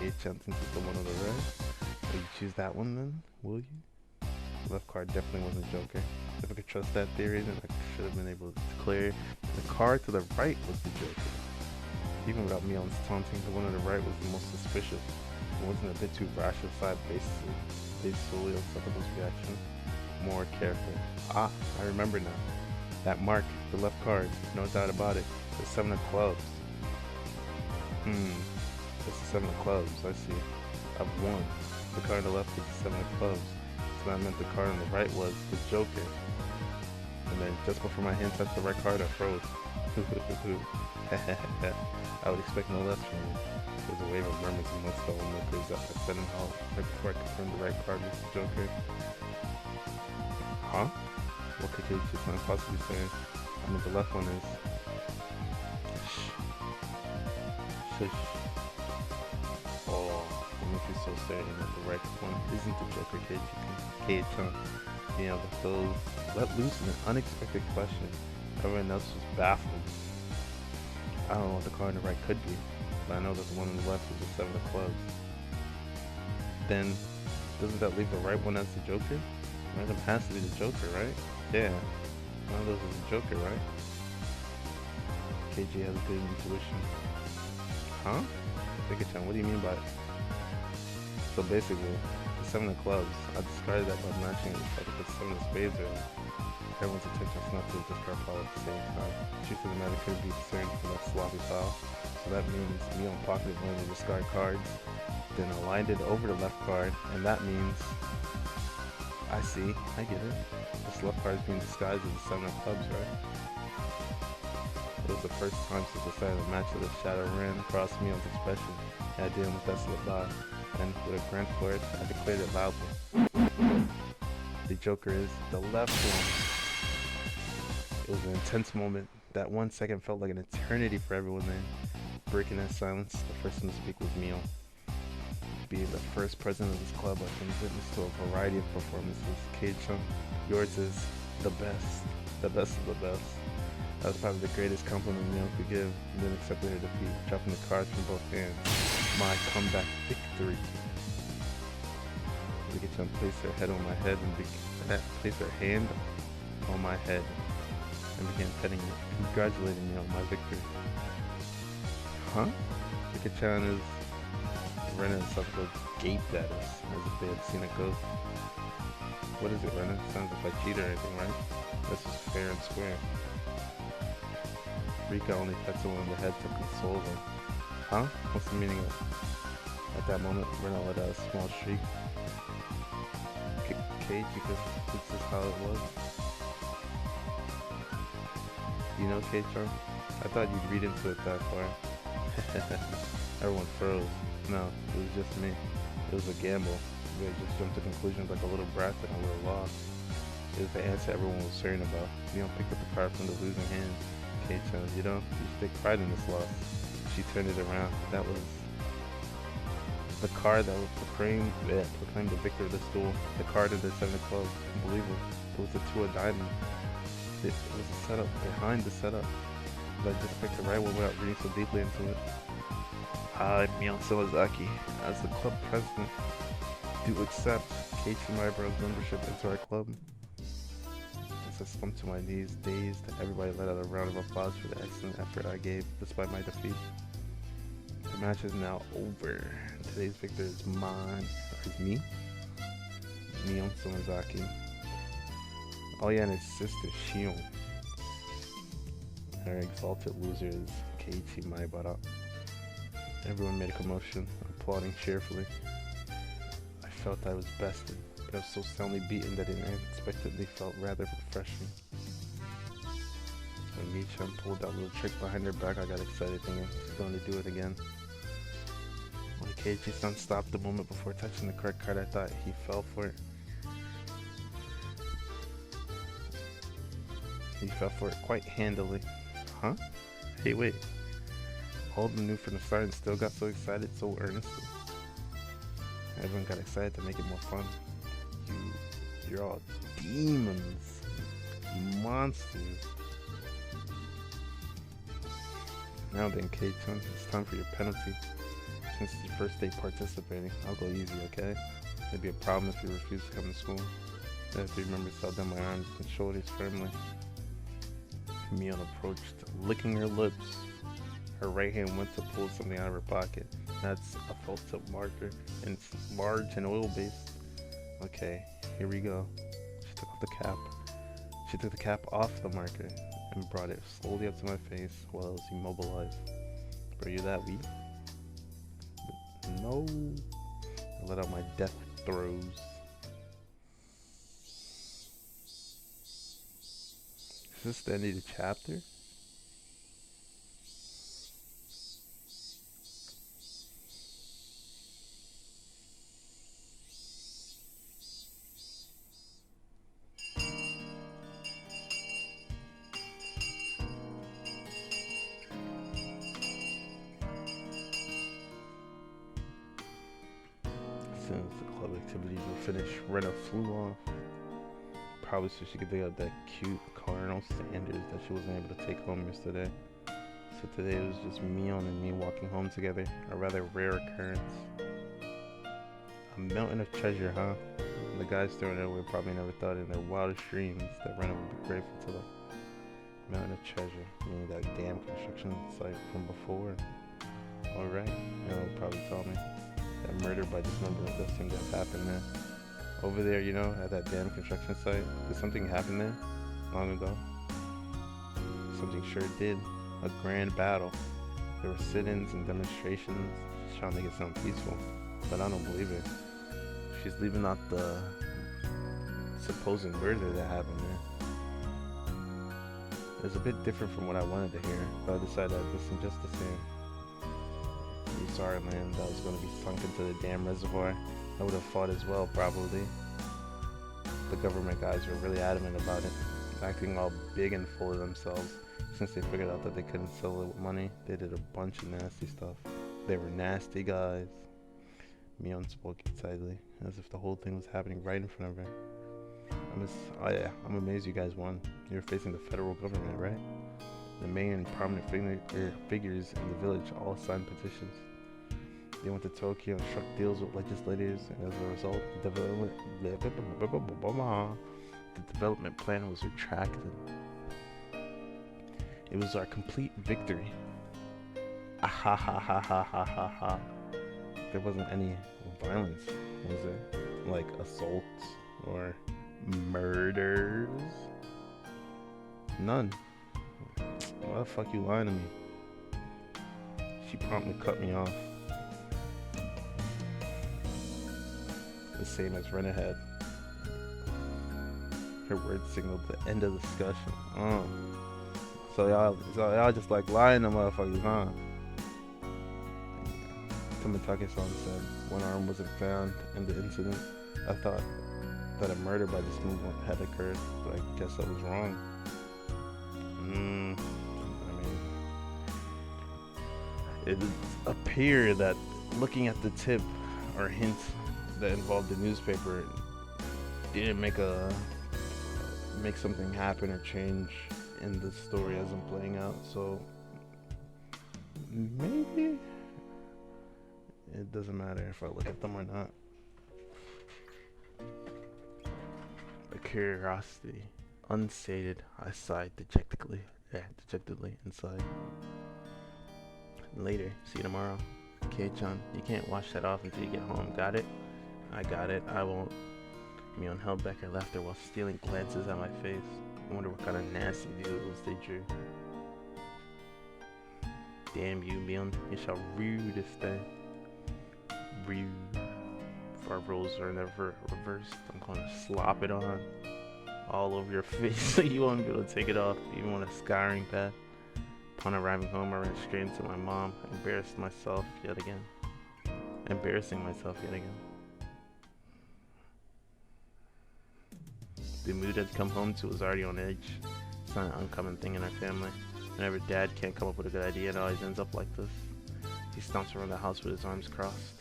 Keiichi thinks it's the one on the right. Will you choose that one then? Will you? The left card definitely wasn't Joker. If I could trust that theory, then I should have been able to declare the card to the right was the Joker. Even without Mion's taunting, the one on the right was the most suspicious. It wasn't a bit too brash aside based solely on Sato's reaction. More careful. I remember now. That mark, the left card, no doubt about it. The 7 of clubs. It's the 7 of clubs, I see. I've won. The card on the left was the 7 of clubs. So that meant the card on the right was the Joker. And then just before my hand touched the right card, I froze. I would expect no less from you. There's a wave of murmurs amongst the onlookers that I sudden halt right before I confirmed the right card was the Joker. Huh? What could Keiichi-san possibly say? I mean, the left one is... Shh. Shush. Oh, what makes you so certain that the right one isn't the Joker, Keiichi-chan? You know, but those let loose in an unexpected question. Everyone else was baffled. I don't know what the card on the right could be, but I know that the one on the left is the seven of clubs. Then, doesn't that leave the right one as the Joker? One of them has to be the Joker, right? Yeah, one of those is the Joker, right? KG has good intuition. Huh? Pikachu, what do you mean by it? So basically, the seven of clubs, I described that by matching it with the seven of spades earlier. Everyone's attention is not to discard pile at the same time. Truth of the matter could be discerned from that sloppy pile. So that means Neon pocketed one of the discard cards, then aligned it over the left card, and that means... I see, I get it. This left card is being disguised as the seven of clubs, right? It was the first time since the start of the match that a shadow ran across Neon's expression, and I didn't let that slip by. And with a grand flourish, I declared it loudly. The Joker is the left one. It was an intense moment. That 1 second felt like an eternity for everyone there. Breaking that silence, the first one to speak was Mio. Being the first president of this club, I've been witness to a variety of performances. Keiichi, yours is the best of the best. That was probably the greatest compliment Mio could give, and then accepted her defeat, dropping the cards from both hands. My comeback victory. Keiichi placed her head on my head and placed her hand on my head and began petting me, congratulating me on my victory. Huh? Keiichi is... Ren and Sasuke gaped at us as if they had seen a ghost. What is it, Ren? Sounds like I cheat or anything, right? This is fair and square. Rika only pets someone on the head to console them. Huh? What's the meaning of it? At that moment, Ren let out a small shriek. Cage, because this is how it was. You know, Keiichi? I thought you'd read into it that far. Everyone froze. No, it was just me. It was a gamble. We had just jumped to conclusions like a little brat and we were lost. It was the answer everyone was certain about. Neon picked up the card from the losing hand. Keiichi, you take pride in this loss. She turned it around. That was the card that would proclaim the victor of this duel. The card of the seven of clubs. Unbelievable. It was the two of diamonds. It was a setup behind the setup. But I just picked the right one without reading so deeply into it. I, Mion Silazaki, as the club president, do accept Keiichi Maibaro's membership into our club. As I slumped to my knees, dazed, everybody let out a round of applause for the excellent effort I gave despite my defeat. The match is now over. Today's victor is me, Mion Silazaki. Oh yeah, and his sister, Shion. Her exalted loser is Keiichi Maibara. Everyone made a commotion, applauding cheerfully. I felt I was bested, but I was so soundly beaten that it unexpectedly felt rather refreshing. When Michan pulled that little trick behind her back, I got excited thinking he's going to do it again. When Keiichi-san stopped a moment before touching the correct card, I thought he fell for it. He fell for it quite handily. Huh? Hey, wait. All of them knew from the start and still got so excited so earnestly. Everyone got excited to make it more fun. You're all demons. Monsters. Now then, Keiichi, it's time for your penalty. Since it's your first day participating, I'll go easy, okay? It'd be a problem if you refuse to come to school. I have to remember to held down my arms and shoulders firmly. Mion approached, licking her lips. Her right hand went to pull something out of her pocket. That's a felt tip marker, and it's large and oil-based. Okay, here we go. She took off the cap. She took the cap off the marker and brought it slowly up to my face while I was immobilized. Were you that weak? No. I let out my death throes. Is this the end of the chapter? soon as the club activities were finished, Rena flew off. Probably so she could dig up that cute Cardinal Sanders that she wasn't able to take home yesterday. So today it was just Mion and me walking home together, a rather rare occurrence. A mountain of treasure, huh? The guys throwing it away probably never thought in their wildest dreams that Rena would be grateful to them. Mountain of treasure, meaning that damn construction site from before. Alright, probably told me that murder by dismemberment does seem to have happened there. Over there, at that damn construction site, did something happen there long ago? Something sure did. A grand battle. There were sit-ins and demonstrations trying to make it sound peaceful, but I don't believe it. She's leaving out the supposed murder that happened there. It was a bit different from what I wanted to hear, but I decided I'd listen just the same. I'm sorry, man, that was going to be sunk into the damn reservoir. I would have fought as well, probably. The government guys were really adamant about it, acting all big and full of themselves. Since they figured out that they couldn't sell it with money, they did a bunch of nasty stuff. They were nasty guys. Mion spoke excitedly, as if the whole thing was happening right in front of her. I'm amazed you guys won. You're facing the federal government, right? The mayor and prominent figures in the village all signed petitions. They went to Tokyo and struck deals with legislators, and as a result, the development plan was retracted. It was our complete victory. Ha ha ha ha ha ha ha. There wasn't any violence, was there? Like assaults or murders? None. Why the fuck you lying to me? She promptly cut me off. The same as Rena had. Her words signaled the end of the discussion. So y'all just like lying to motherfuckers, huh? Tomitake-san said one arm wasn't found in the incident. I thought that a murder by this movement had occurred, but I guess I was wrong. It appeared that looking at the tip or hint that involved the newspaper didn't make something happen or change in the story as I'm playing out, so maybe it doesn't matter if I look at them or not. A curiosity, unsated, I sighed dejectedly inside. Later, see you tomorrow. Kei-chan, you can't wash that off until you get home, got it? I got it, I won't. Mion held back her laughter while stealing glances at my face. I wonder what kind of nasty doodles they drew. Damn you, Mion, you shall rue this day. Rue. If our roles are never reversed, I'm gonna slop it on all over your face so you won't be able to take it off, even on a scouring pad. Upon arriving home, I ran straight into my mom, embarrassing myself yet again. The mood I'd come home to was already on edge. It's not an uncommon thing in our family. Whenever Dad can't come up with a good idea, it always ends up like this. He stomps around the house with his arms crossed.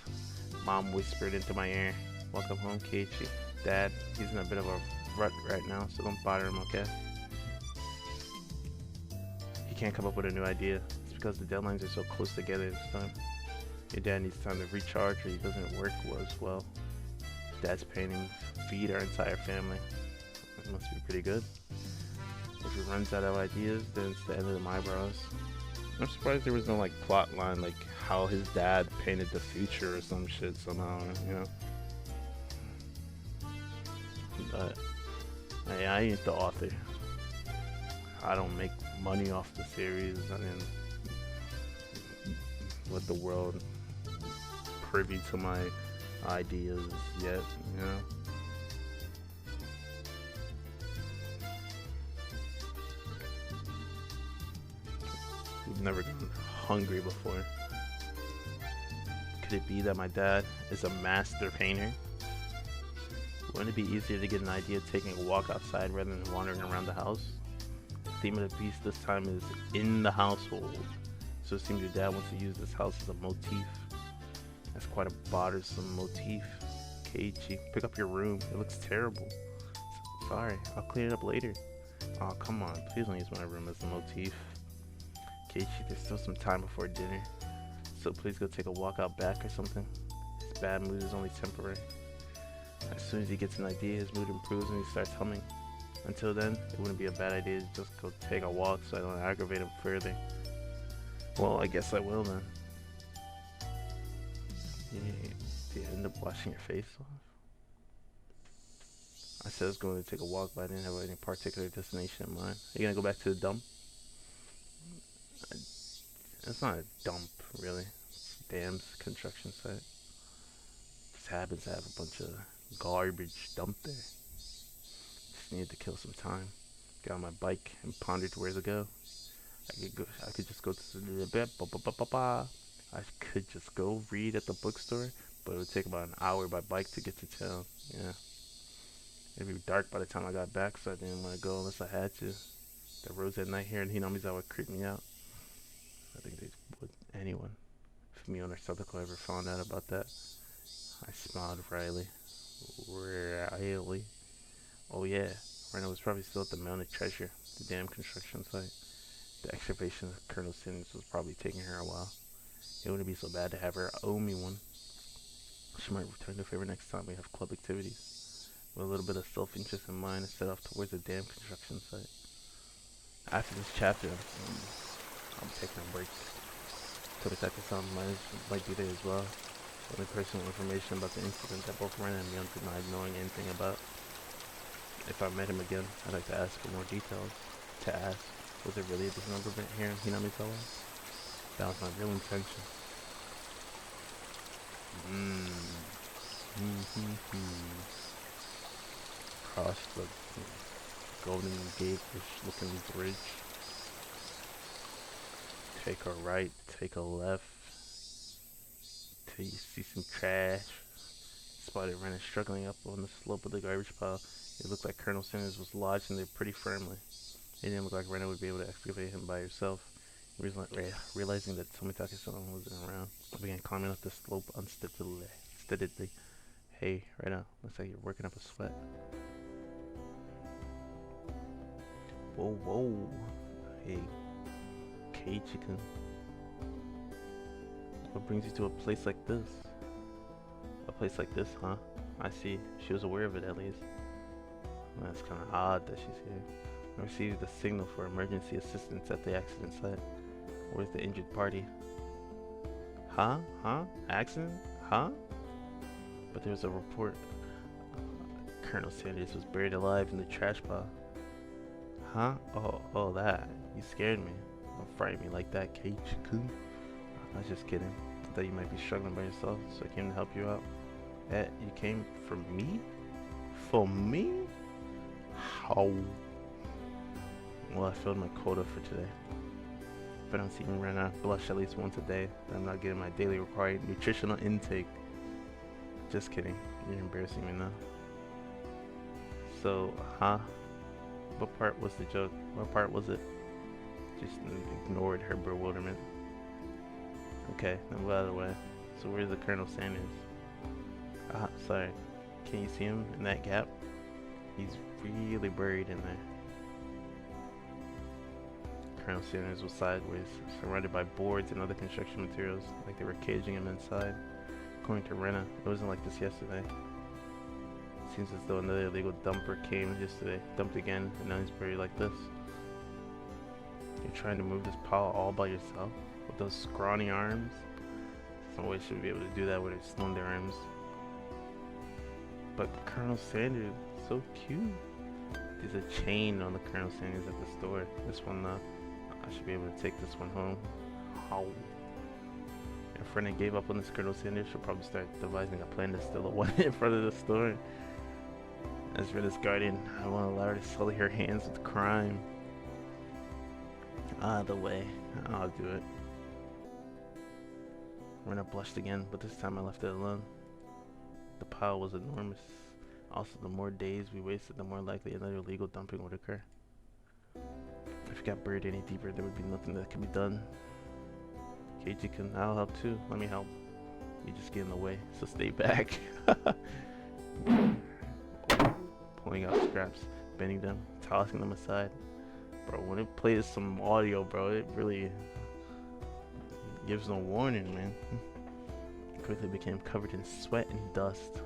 Mom whispered into my ear, "Welcome home, Keiichi. Dad, he's in a bit of a rut right now, so don't bother him, okay?" He can't come up with a new idea. It's because the deadlines are so close together this time. Your dad needs time to recharge or he doesn't work as well. Dad's paintings feed our entire family. It must be pretty good. If he runs out of ideas, then it's the end of the eyebrows. I'm surprised there was no plot line like how his dad painted the future or some shit somehow, But I ain't the author. I don't make money off the series. With the world privy to my ideas yet, We've never gone hungry before. Could it be that my dad is a master painter? Wouldn't it be easier to get an idea taking a walk outside rather than wandering around the house? The theme of the piece this time is in the household. So it seems your dad wants to use this house as a motif. That's quite a bothersome motif. Keiichi, pick up your room. It looks terrible. Sorry, I'll clean it up later. Oh, come on. Please don't use my room as a motif. Keiichi, there's still some time before dinner. So please go take a walk out back or something. His bad mood is only temporary. As soon as he gets an idea, his mood improves and he starts humming. Until then, it wouldn't be a bad idea to just go take a walk so I don't aggravate him further. Well, I guess I will then. Yeah, do you end up washing your face off? I said I was going to take a walk, but I didn't have any particular destination in mind. Are you gonna go back to the dump? It's not a dump, really. It's a dam's construction site. Just happens to have a bunch of garbage dumped there. Just needed to kill some time. Got on my bike and pondered where to go. I could just go to the I could just go read at the bookstore, but it would take about an hour by bike to get to town. Yeah. It'd be dark by the time I got back, so I didn't want to go unless I had to. The roads at night here in Hinamizawa would creep me out. I think they would. Anyone. If Mio or Sadako ever found out about that. I smiled wryly. Wryly. Oh yeah, Rena was probably still at the Mounted Treasure, the dam construction site. The excavation of Colonel Simmons was probably taking her a while. It wouldn't be so bad to have her owe me one. She might return the favor next time we have club activities. With a little bit of self-interest in mind, I set off towards the dam construction site. After this chapter, I'm taking a break. Tobitaka-san might be there as well. The only personal information about the incident that both Ren and Mion denied knowing anything about. If I met him again, I'd like to ask for more details. To ask, was it really a dismemberment here in Hinamizawa? That was my real intention. Cross the Golden Gate-ish looking bridge. Take a right, take a left. Till you see some trash. Spotted Renner struggling up on the slope of the garbage pile. It looked like Colonel Sanders was lodged in there pretty firmly. It didn't look like Renner would be able to excavate him by herself. Realizing that Tomitake-san wasn't around, I began climbing up the slope unsteadily. Hey, right now, looks like you're working up a sweat. Whoa. Hey, Keiichi-kun. What brings you to a place like this? A place like this, huh? I see. She was aware of it, at least. Well, that's kind of odd that she's here. I received a signal for emergency assistance at the accident site. Where's the injured party? Huh? Accident? Huh? But there was a report. Colonel Sanders was buried alive in the trash pile. Huh? Oh, that. You scared me. Don't frighten me like that, Keiichi-kun. I was just kidding. I thought you might be struggling by yourself, so I came to help you out. You came for me? For me? How? Well, I filled my quota for today. If I don't see Rena blush at least once a day, then I'm not getting my daily required nutritional intake. Just kidding. You're embarrassing me now. So, huh? What part was the joke? What part was it? Just ignored her bewilderment. Okay, now move out of the way. So where's the Colonel Sanders? Sorry. Can you see him in that gap? He's really buried in there. Colonel Sanders was sideways, surrounded by boards and other construction materials, like they were caging him inside. According to Rena, it wasn't like this yesterday. It seems as though another illegal dumper came yesterday, dumped again, and now he's buried like this. You're trying to move this pile all by yourself? With those scrawny arms? There's no way she would be able to do that with her slender arms. But Colonel Sanders, so cute. There's a chain on the Colonel Sanders at the store. This one, I should be able to take this one home. How? If Renee gave up on this Colonel Sanders, she'll probably start devising a plan to steal a one in front of the store. As for this guardian, I won't allow her to sully her hands with crime. The way. I'll do it. Rena blushed again, but this time I left it alone. The pile was enormous. Also, the more days we wasted, the more likely another illegal dumping would occur. If it got buried any deeper, there would be nothing that could be done. Keiichi-kun, I'll help too. Let me help. You just get in the way, so stay back. Pulling out scraps, bending them, tossing them aside. Bro, when it plays some audio, bro, it really gives no warning, man. Quickly became covered in sweat and dust.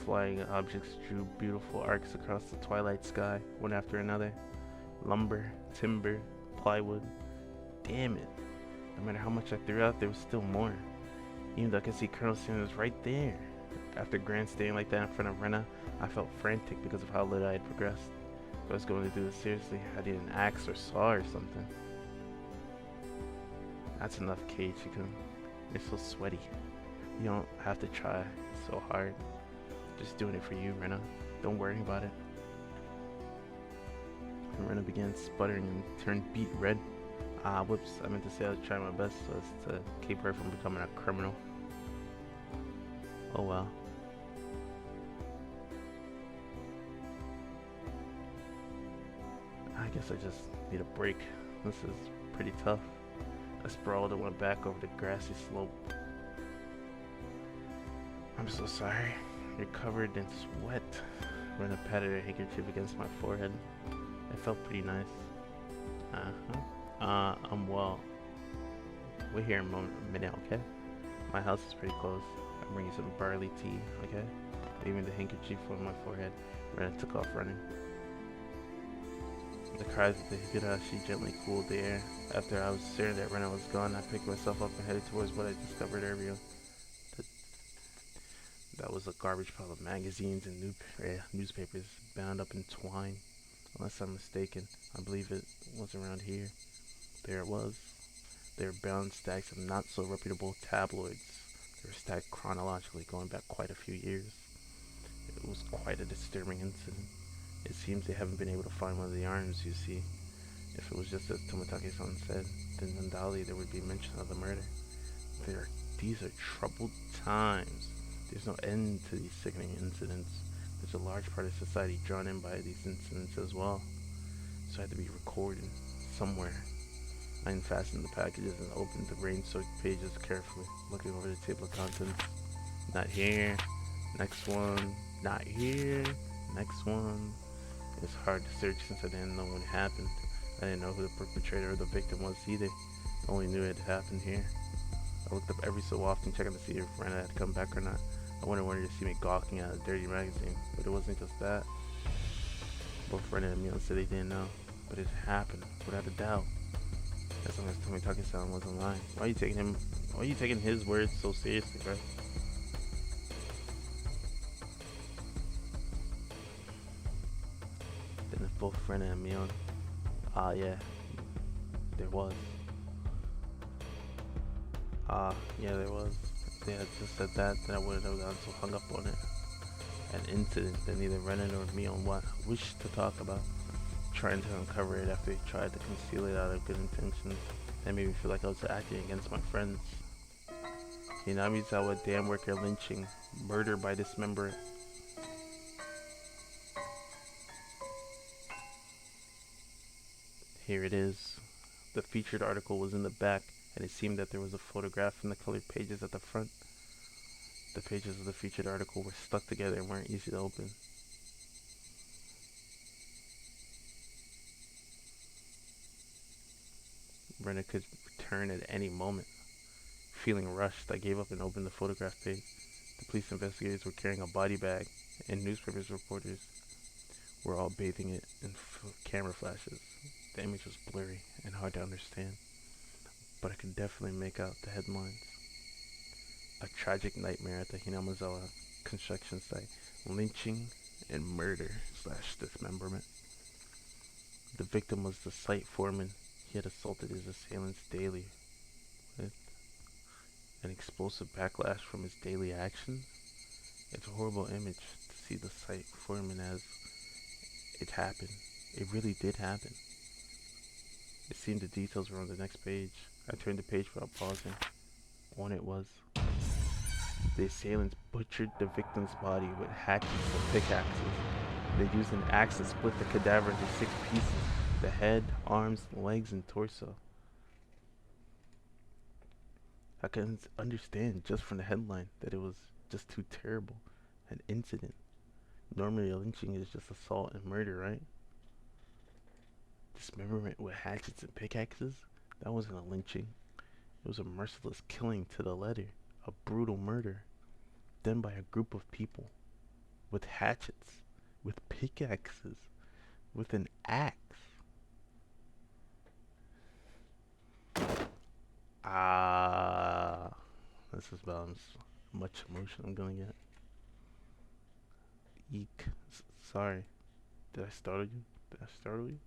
Flying objects drew beautiful arcs across the twilight sky, one after another. Lumber, timber, plywood. Damn it. No matter how much I threw out, there was still more. Even though I could see Colonel Sanders right there. After grandstanding like that in front of Rena, I felt frantic because of how little I had progressed. If I was going to do this seriously, I needed an axe or saw or something. That's enough, Kate. You're so sweaty. You don't have to try so hard. Just doing it for you, Rena. Don't worry about it. And Rena began sputtering and turned beet red. Whoops, I meant to say I was trying my best so as to keep her from becoming a criminal. Oh well. I guess I just need a break. This is pretty tough. I sprawled and went back over the grassy slope. I'm so sorry. You're covered in sweat. Rena patted her handkerchief against my forehead. It felt pretty nice. Well, wait here a minute, okay? My house is pretty close. I'll bring you some barley tea, okay? Leaving the handkerchief on my forehead, Rena took off running. The cries of the higurashi gently cooled the air. After I was certain that Rena was gone, I picked myself up and headed towards what I discovered earlier. That was a garbage pile of magazines and newspapers bound up in twine. Unless I'm mistaken, I believe it was around here. There it was. They were bound stacks of not so reputable tabloids. They were stacked chronologically, going back quite a few years. It was quite a disturbing incident. It seems they haven't been able to find one of the arms, you see. If it was just as Tomitake-san said, then undoubtedly there would be mention of the murder. These are troubled times. There's no end to these sickening incidents. There's a large part of society drawn in by these incidents as well. So it had to be recorded somewhere. I unfastened the packages and opened the rain-soaked pages carefully, looking over the table of contents. Not here. Next one. Not here. Next one. It was hard to search since I didn't know when it happened. I didn't know who the perpetrator or the victim was either. I only knew it had happened here. I looked up every so often, checking to see if Rena had come back or not. I wouldn't want her to see me gawking at a dirty magazine, but it wasn't just that. Both Rena and Mion said they didn't know, but it happened, without a doubt. As long as Tomitake-san wasn't lying. Why are you taking his words so seriously, bro? Then if both Rena and Mion, yeah, there was. Yeah, there was. If they had just said that, then I wouldn't have gotten so hung up on it. An incident that neither Renan nor Mion wished to talk about. Trying to uncover it after he tried to conceal it out of good intentions. That made me feel like I was acting against my friends. Hinamizawa dam worker lynching. Murder by dismemberment. Here it is. The featured article was in the back, and it seemed that there was a photograph in the colored pages at the front. The pages of the featured article were stuck together and weren't easy to open. Brenda could return at any moment. Feeling rushed, I gave up and opened the photograph page. The police investigators were carrying a body bag, and newspapers reporters were all bathing it in camera flashes. The image was blurry and hard to understand, but I could definitely make out the headlines. A tragic nightmare at the Hinamizawa construction site. Lynching and murder / dismemberment. The victim was the site foreman. He had assaulted his assailants daily with an explosive backlash from his daily actions. It's a horrible image to see the site foreman as it happened. It really did happen. It seemed the details were on the next page. I turned the page without pausing. On it was: the assailants butchered the victim's body with hatchets and pickaxes. They used an axe to split the cadaver into 6 pieces: the head, arms, legs, and torso. I can understand just from the headline that it was just too terrible. An incident. Normally, a lynching is just assault and murder, right? Dismemberment with hatchets and pickaxes? That wasn't a lynching. It was a merciless killing to the letter. A brutal murder. Done by a group of people. With hatchets. With pickaxes. With an axe. Ah. This is about as much emotion I'm gonna get. Eek. Sorry. Did I startle you? Did I startle you?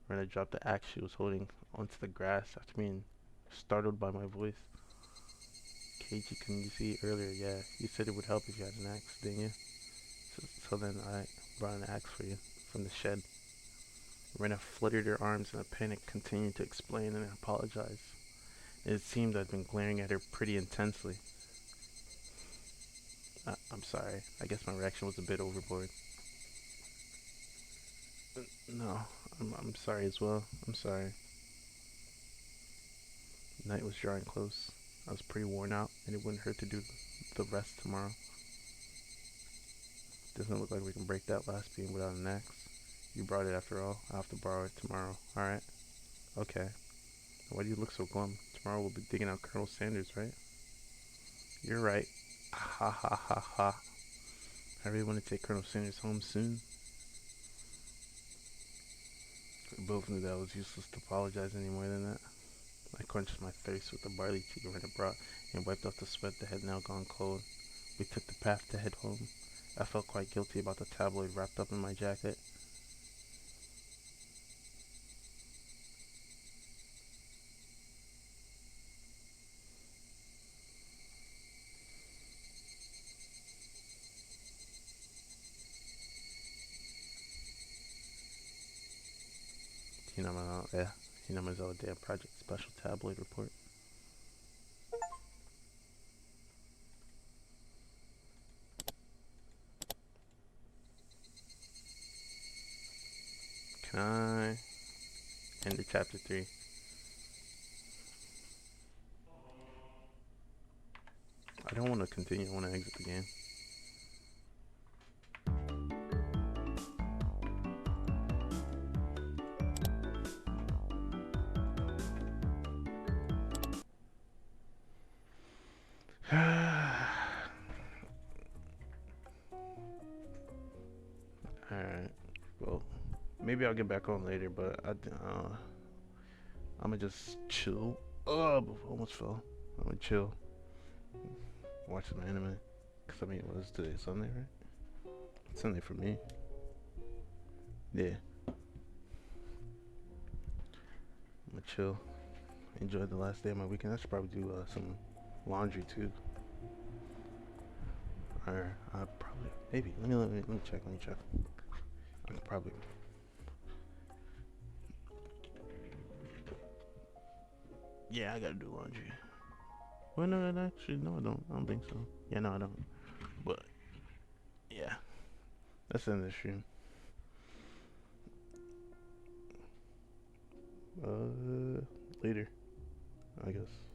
When I dropped the axe she was holding onto the grass after being startled by my voice. Keiji, couldn't you see earlier? Yeah, you said it would help if you had an axe, didn't you? So then I brought an axe for you from the shed. Rena fluttered her arms in a panic, continued to explain and apologize. It seemed I'd been glaring at her pretty intensely. I'm sorry. I guess my reaction was a bit overboard. No, I'm sorry as well. I'm sorry. Night was drawing close. I was pretty worn out, and it wouldn't hurt to do the rest tomorrow. Doesn't look like we can break that last beam without an axe. You brought it after all. I'll have to borrow it tomorrow. Alright? Okay. Why do you look so glum? Tomorrow we'll be digging out Colonel Sanders, right? You're right. Ha ha ha ha. I really want to take Colonel Sanders home soon. We both knew that it was useless to apologize any more than that. I quenched my thirst with the barley tea Rena brought and wiped off the sweat that had now gone cold. We took the path to head home. I felt quite guilty about the tabloid wrapped up in my jacket. Yeah, Hinama's damn project special tabloid report. Can I enter chapter 3? I don't want to continue, I want to exit the game. Alright, well, maybe I'll get back on later, but I'm gonna just chill. Oh, almost fell. I'm gonna chill, watch some anime. Cause I mean, what is today? Sunday, right? It's Sunday for me. Yeah. I'm gonna chill. Enjoy the last day of my weekend. I should probably do some laundry too. Or probably maybe. Let me check. Let me check. I could probably. Yeah, I gotta do laundry. Well, no, actually, no, I don't. I don't think so. Yeah, no, I don't. But yeah, that's the end of the stream. Later, I guess.